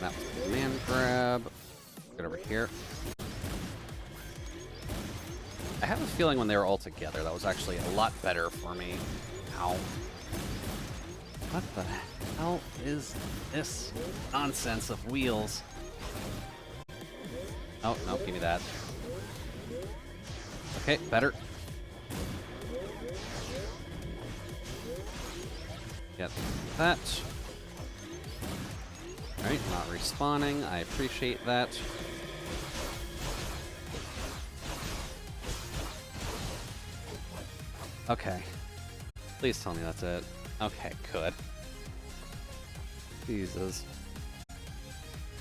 That was the command grab. Get over here. I have a feeling when they were all together, that was actually a lot better for me. Ow. What the hell is this nonsense of wheels? Oh, no, give me that. Okay, better. Get that. Alright, not respawning. I appreciate that. Okay. Please tell me that's it. Okay, good. Jesus.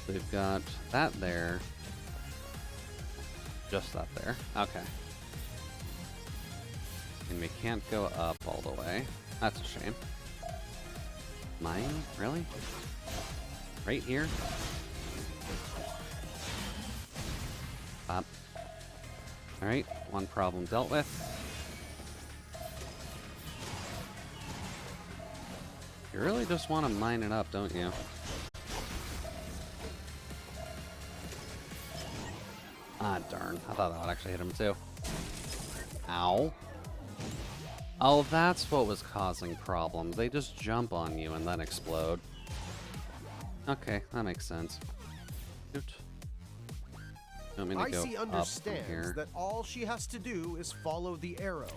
We've got that there. Just that there. Okay. And we can't go up all the way. That's a shame. Mine? Really? Right here? Up. Alright, one problem dealt with. You really just want to mine it up, don't you? Ah, darn. I thought that would actually hit him too. Ow. Oh, that's what was causing problems. They just jump on you and then explode. Okay, that makes sense. Shoot. Want me to go Icy up from understands here? that all she has to do is follow the arrow,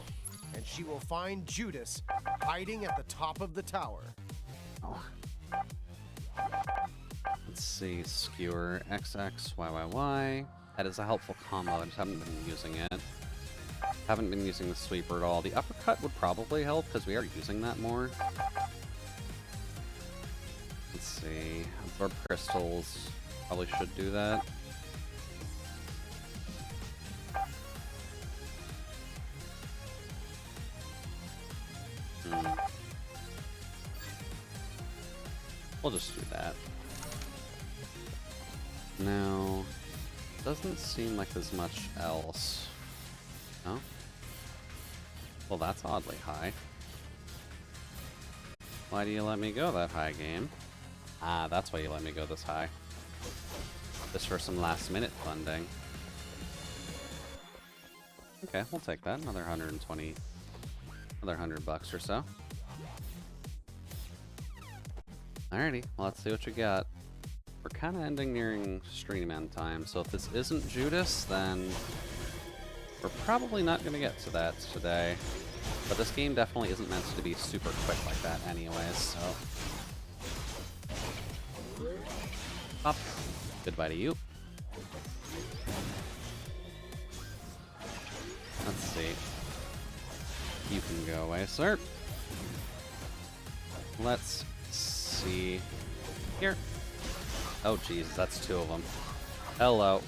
and she will find Judas hiding at the top of the tower. Oh. Let's see, skewer XXYYY. That is a helpful combo. I just haven't been using it. Haven't been using the sweeper at all. The uppercut would probably help because we are using that more. Let's see. Absorb crystals. Probably should do that. We'll just do that. Now, doesn't seem like there's much else. No? Well, that's oddly high. Why do you let me go that high, game? Ah, that's why you let me go this high. Just for some last-minute funding. Okay, we'll take that. Another 120. Another $100 or so. Alrighty, well, let's see what you got. We're kind of ending nearing stream end time, so if this isn't Judas, then we're probably not going to get to that today. But this game definitely isn't meant to be super quick like that anyways, so... Up. Goodbye to you. Let's see. You can go away, sir. Let's see. Here. Oh, jeez, that's two of them. Hello.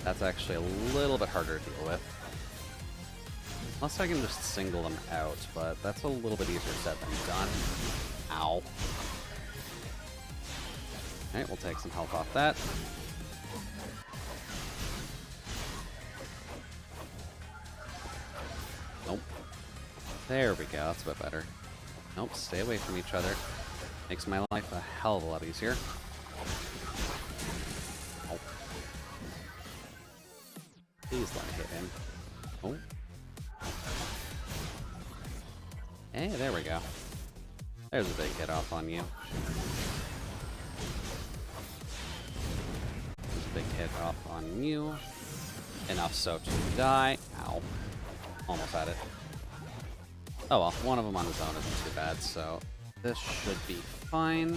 That's actually a little bit harder to deal with. Unless I can just single them out, but that's a little bit easier said than done. Ow. Alright, we'll take some health off that. Nope. There we go, that's a bit better. Nope, stay away from each other. Makes my life a hell of a lot easier. Oh. Please let me hit him. Oh. Hey, there we go. There's a big hit off on you. There's a big hit off on you. Enough so to die. Ow. Almost had it. Oh well, one of them on his own isn't too bad, so this should be fine.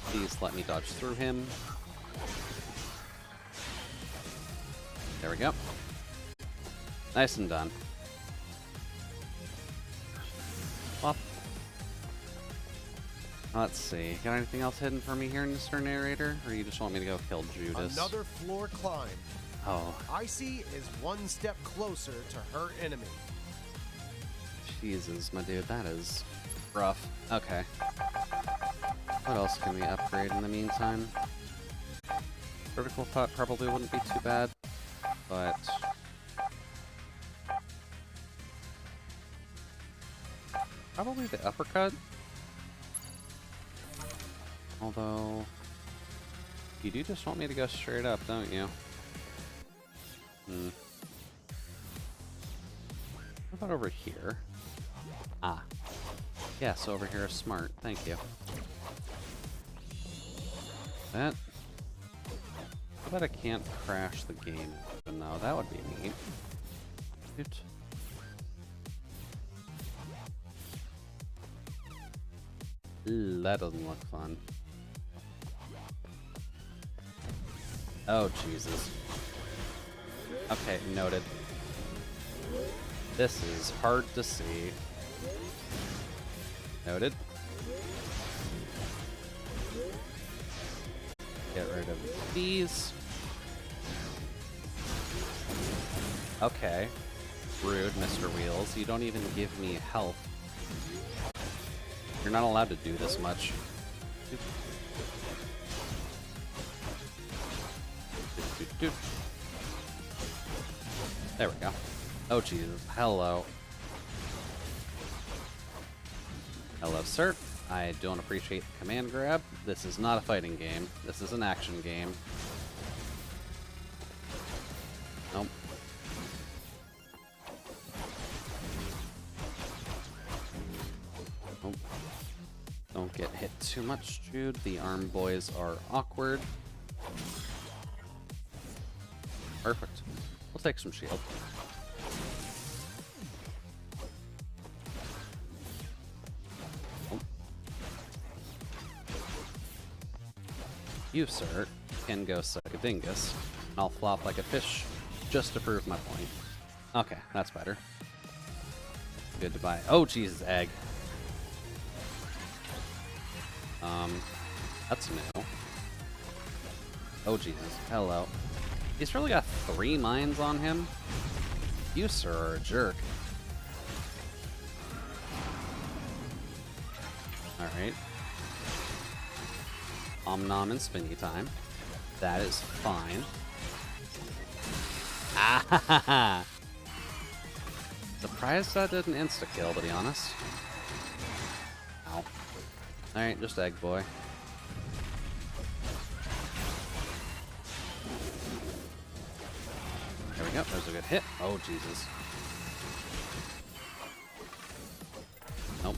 Please let me dodge through him. There we go. Nice and done. Well, let's see. Got anything else hidden for me here, Mr. Narrator? Or you just want me to go kill Judas? Another floor climb. Oh, Icy is one step closer to her enemy. Jesus, my dude, that is rough. Okay. What else can we upgrade in the meantime? Vertical thought probably wouldn't be too bad, but... probably the uppercut? Although... you do just want me to go straight up, don't you? Hmm. What about over here? Ah. Yes, over here is smart. Thank you. That... I bet I can't crash the game, even though that would be neat. Shoot. Ooh, that doesn't look fun. Oh, Jesus. Okay, noted. This is hard to see. Noted. Get rid of these. Okay. Rude, Mr. Wheels. You don't even give me health. You're not allowed to do this much. There we go. Oh, Jesus. Hello. Hello, sir. I don't appreciate the command grab. This is not a fighting game. This is an action game. Nope. Nope. Don't get hit too much, Jude. The arm boys are awkward. Perfect. We'll take some shield. You, sir, can go suck a dingus. I'll flop like a fish just to prove my point. Okay, that's better. Good to buy. Oh, Jesus, egg. That's new. Oh, Jesus. Hello. He's really got 3 mines on him. You, sir, are a jerk. Alright. Nom and spinny time. That is fine. Ah ha ha ha! Surprised that didn't insta-kill, to be honest. Ow. Alright, just egg boy. There we go, there's a good hit. Oh, Jesus. Nope.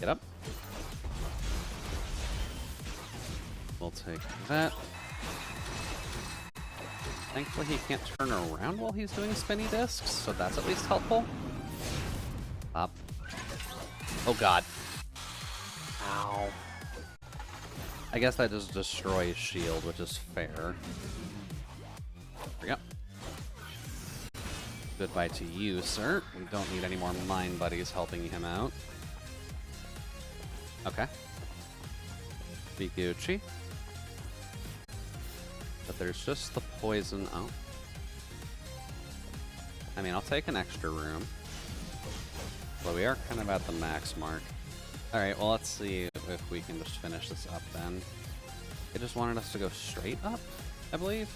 Get up. We'll take that. Thankfully he can't turn around while he's doing spinny discs, so that's at least helpful. Up. Oh god. Ow. I guess that just destroys shield, which is fair. There we go. Goodbye to you, sir. We don't need any more mine buddies helping him out. Okay. Be Gucci. But there's just the poison. Oh. I mean, I'll take an extra room. But we are kind of at the max mark. Alright, well, let's see if we can just finish this up then. It just wanted us to go straight up, I believe.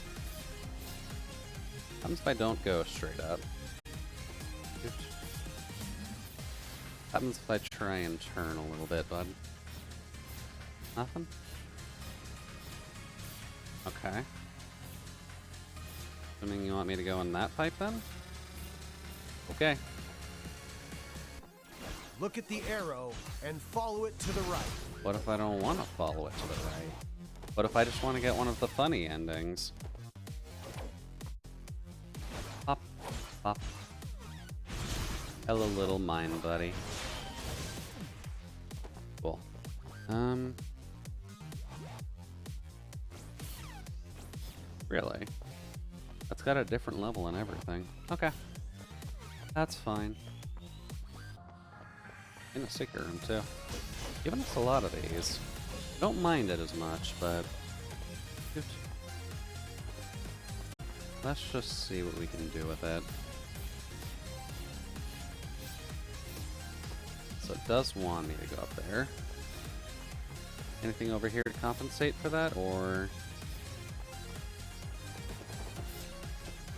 What happens if I don't go straight up? What happens if I try and turn a little bit, bud? Nothing? Okay. Assuming you want me to go in that pipe then? Okay. Look at the arrow and follow it to the right. What if I don't want to follow it to the right? What if I just want to get one of the funny endings? Pop, pop. Hello, little mine buddy. Cool. Really? That's got a different level and everything. Okay. That's fine. In a secret room, too. Giving us a lot of these. Don't mind it as much, but... Shoot. Let's just see what we can do with it. So it does want me to go up there. Anything over here to compensate for that, or...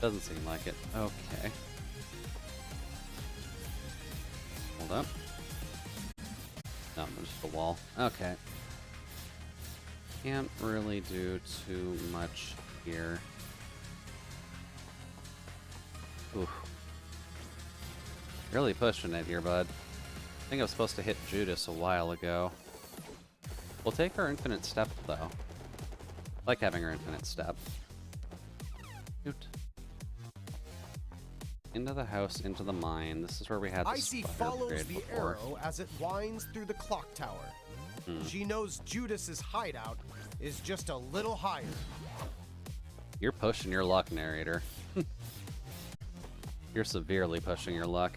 Doesn't seem like it. Okay. Hold up. No, just a wall. Okay. Can't really do too much here. Oof. Really pushing it here, bud. I think I was supposed to hit Judas a while ago. We'll take our infinite step, though. I like having our infinite step. Shoot. Into the house, into the mine. This is where we had the Icy spider follows upgrade the before. arrow as it winds through the clock tower. She knows Judas's hideout is just a little higher. You're pushing your luck, narrator. You're severely pushing your luck.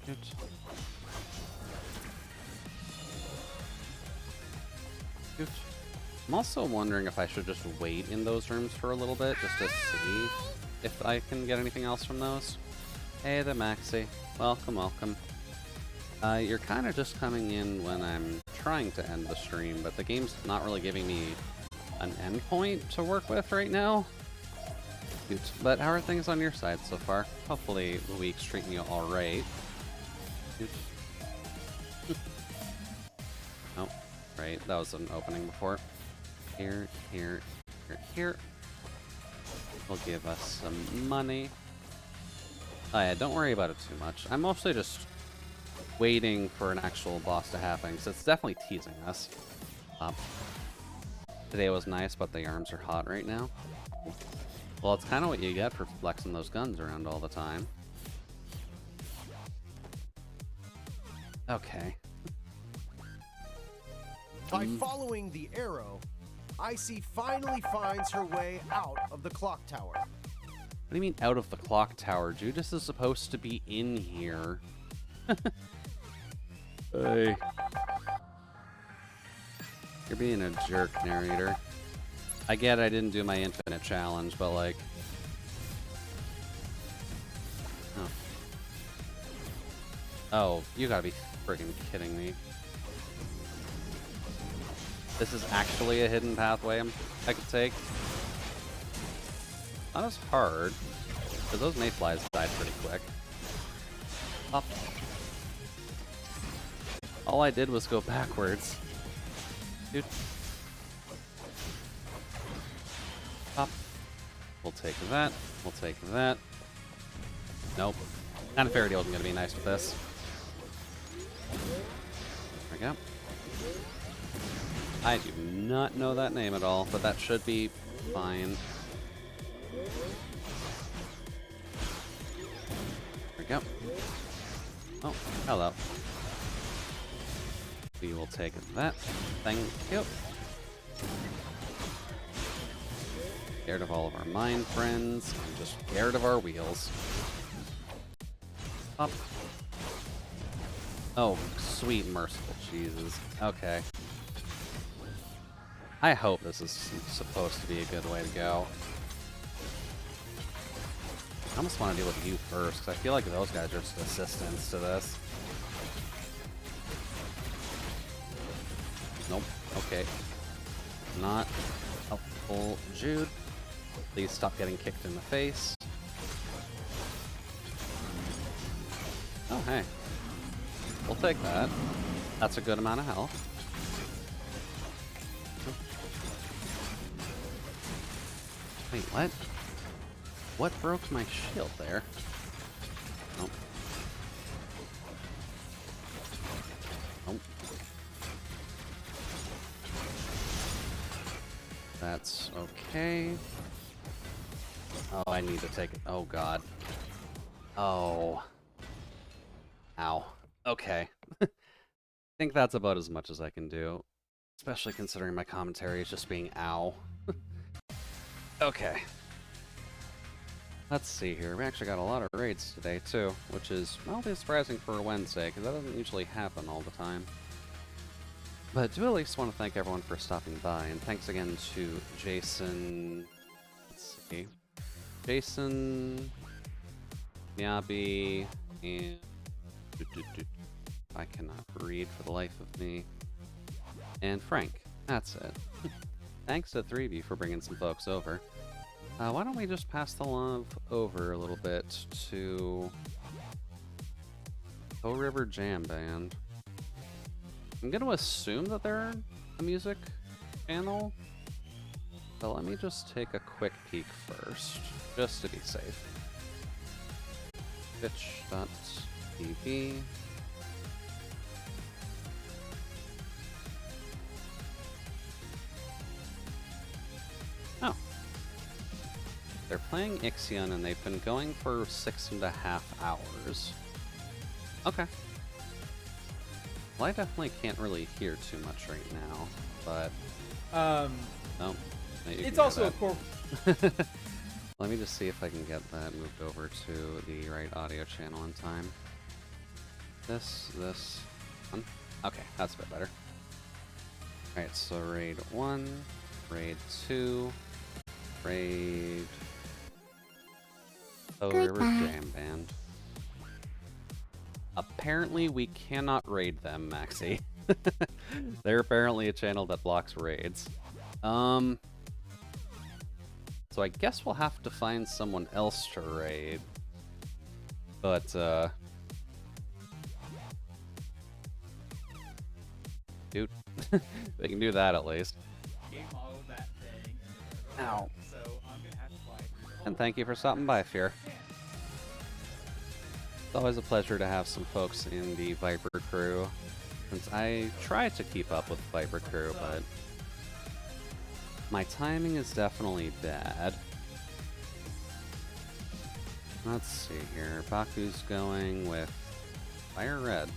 Shoot. Shoot. I'm also wondering if I should just wait in those rooms for a little bit, just to see if I can get anything else from those. Hey there, Maxie. Welcome, welcome. You're kind of just coming in when I'm trying to end the stream, but the game's not really giving me an endpoint to work with right now. Shoot. But how are things on your side so far? Hopefully the week's treating you alright. Oh, right, that was an opening before. Here, here, here, here. Will give us some money. Oh yeah, don't worry about it too much. I'm mostly just waiting for an actual boss to happen, because it's definitely teasing us. Today was nice, but the arms are hot right now. Well, it's kind of what you get for flexing those guns around all the time. Okay. By following the arrow, Icy finally finds her way out of the clock tower. What do you mean out of the clock tower? Judas is supposed to be in here. Hey. You're being a jerk, narrator. I get I didn't do my infinite challenge, but like... Oh. Oh, you gotta be friggin' kidding me. This is actually a hidden pathway I could take. Not as hard, because those mayflies died pretty quick. Up. All I did was go backwards. Dude. Up. We'll take that. We'll take that. Nope. Kind of fairy tale wasn't gonna be nice with this. There we go. I do not know that name at all, but that should be fine. There we go. Oh, hello. We will take that. Thank you. Scared of all of our mine friends. I'm just scared of our wheels. Up. Oh, sweet merciful Jesus. Okay. I hope this is supposed to be a good way to go. I almost want to deal with you first, because I feel like those guys are just assistants to this. Nope. Okay. Not helpful, Jude. Please stop getting kicked in the face. Oh, hey. We'll take that. That's a good amount of health. Wait, what? What broke my shield there? Nope. Nope. That's okay. Oh, I need to take it. Oh, God. Oh. Ow. Okay. I think that's about as much as I can do. Especially considering my commentary is just being ow. Okay. Let's see here. We actually got a lot of raids today, too, which is mildly surprising for a Wednesday, because that doesn't usually happen all the time. But I do at least want to thank everyone for stopping by, and thanks again to Jason... Let's see. Jason... Miyabi... and... I cannot read for the life of me. And Frank. That's it. Thanks to the three of you for bringing some folks over. Why don't we just pass the love over a little bit to Bow River Jam Band. I'm going to assume that they're a music channel, but let me just take a quick peek first, just to be safe. Twitch.tv. Oh. They're playing Ixion, and they've been going for 6.5 hours. Okay. Well, I definitely can't really hear too much right now, but... No. It's also a core... Let me just see if I can get that moved over to the right audio channel in time. this one. Okay, that's a bit better. Alright, so raid 1, raid 2, raid River Jam Band. Apparently we cannot raid them, Maxi. They're apparently a channel that blocks raids. So I guess we'll have to find someone else to raid. But, dude, we can do that at least. Ow. And thank you for stopping by, Fear. It's always a pleasure to have some folks in the Viper crew, since I try to keep up with Viper crew, but my timing is definitely bad. Let's see here. Baku's going with Fire Red.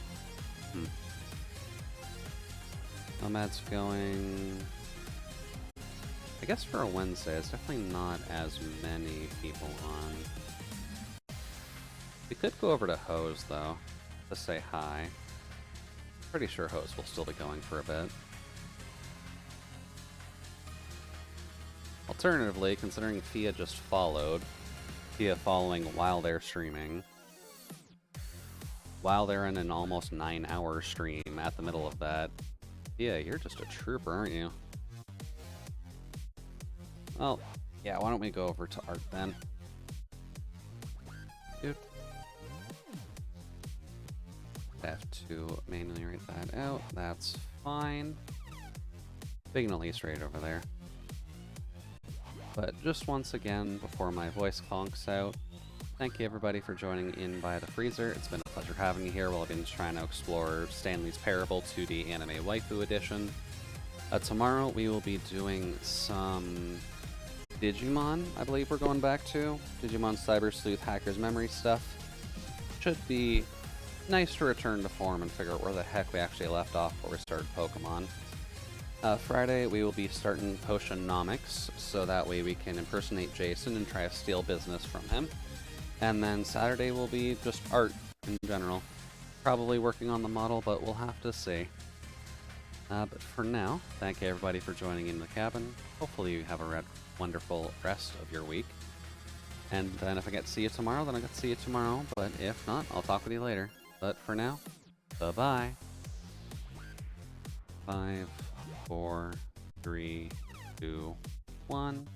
Nomad's going... I guess for a Wednesday, it's definitely not as many people on. We could go over to Hose, though, to say hi. Pretty sure Hose will still be going for a bit. Alternatively, considering Fia just followed, Fia following while they're streaming, while they're in an almost 9-hour stream at the middle of that, Fia, you're just a trooper, aren't you? Well, yeah, why don't we go over to Art then? Dude. I have to manually write that out. That's fine. Big Elise right over there. But just once again, before my voice conks out, thank you everybody for joining in by the freezer. It's been a pleasure having you here while I've been trying to explore Stanley's Parable 2D Anime Waifu Edition. Tomorrow we will be doing some Digimon, I believe we're going back to. Digimon Cyber Sleuth Hacker's Memory stuff. Should be nice to return to form and figure out where the heck we actually left off before we started Pokemon. Friday we will be starting Potionomics, so that way we can impersonate Jason and try to steal business from him. And then Saturday will be just art in general. Probably working on the model, but we'll have to see. But for now, thank you everybody for joining in the cabin. Hopefully you have a wonderful rest of your week. And then if I get to see you tomorrow, then I get to see you tomorrow. But if not, I'll talk with you later. But for now, bye-bye. 5, 4, 3, 2, 1.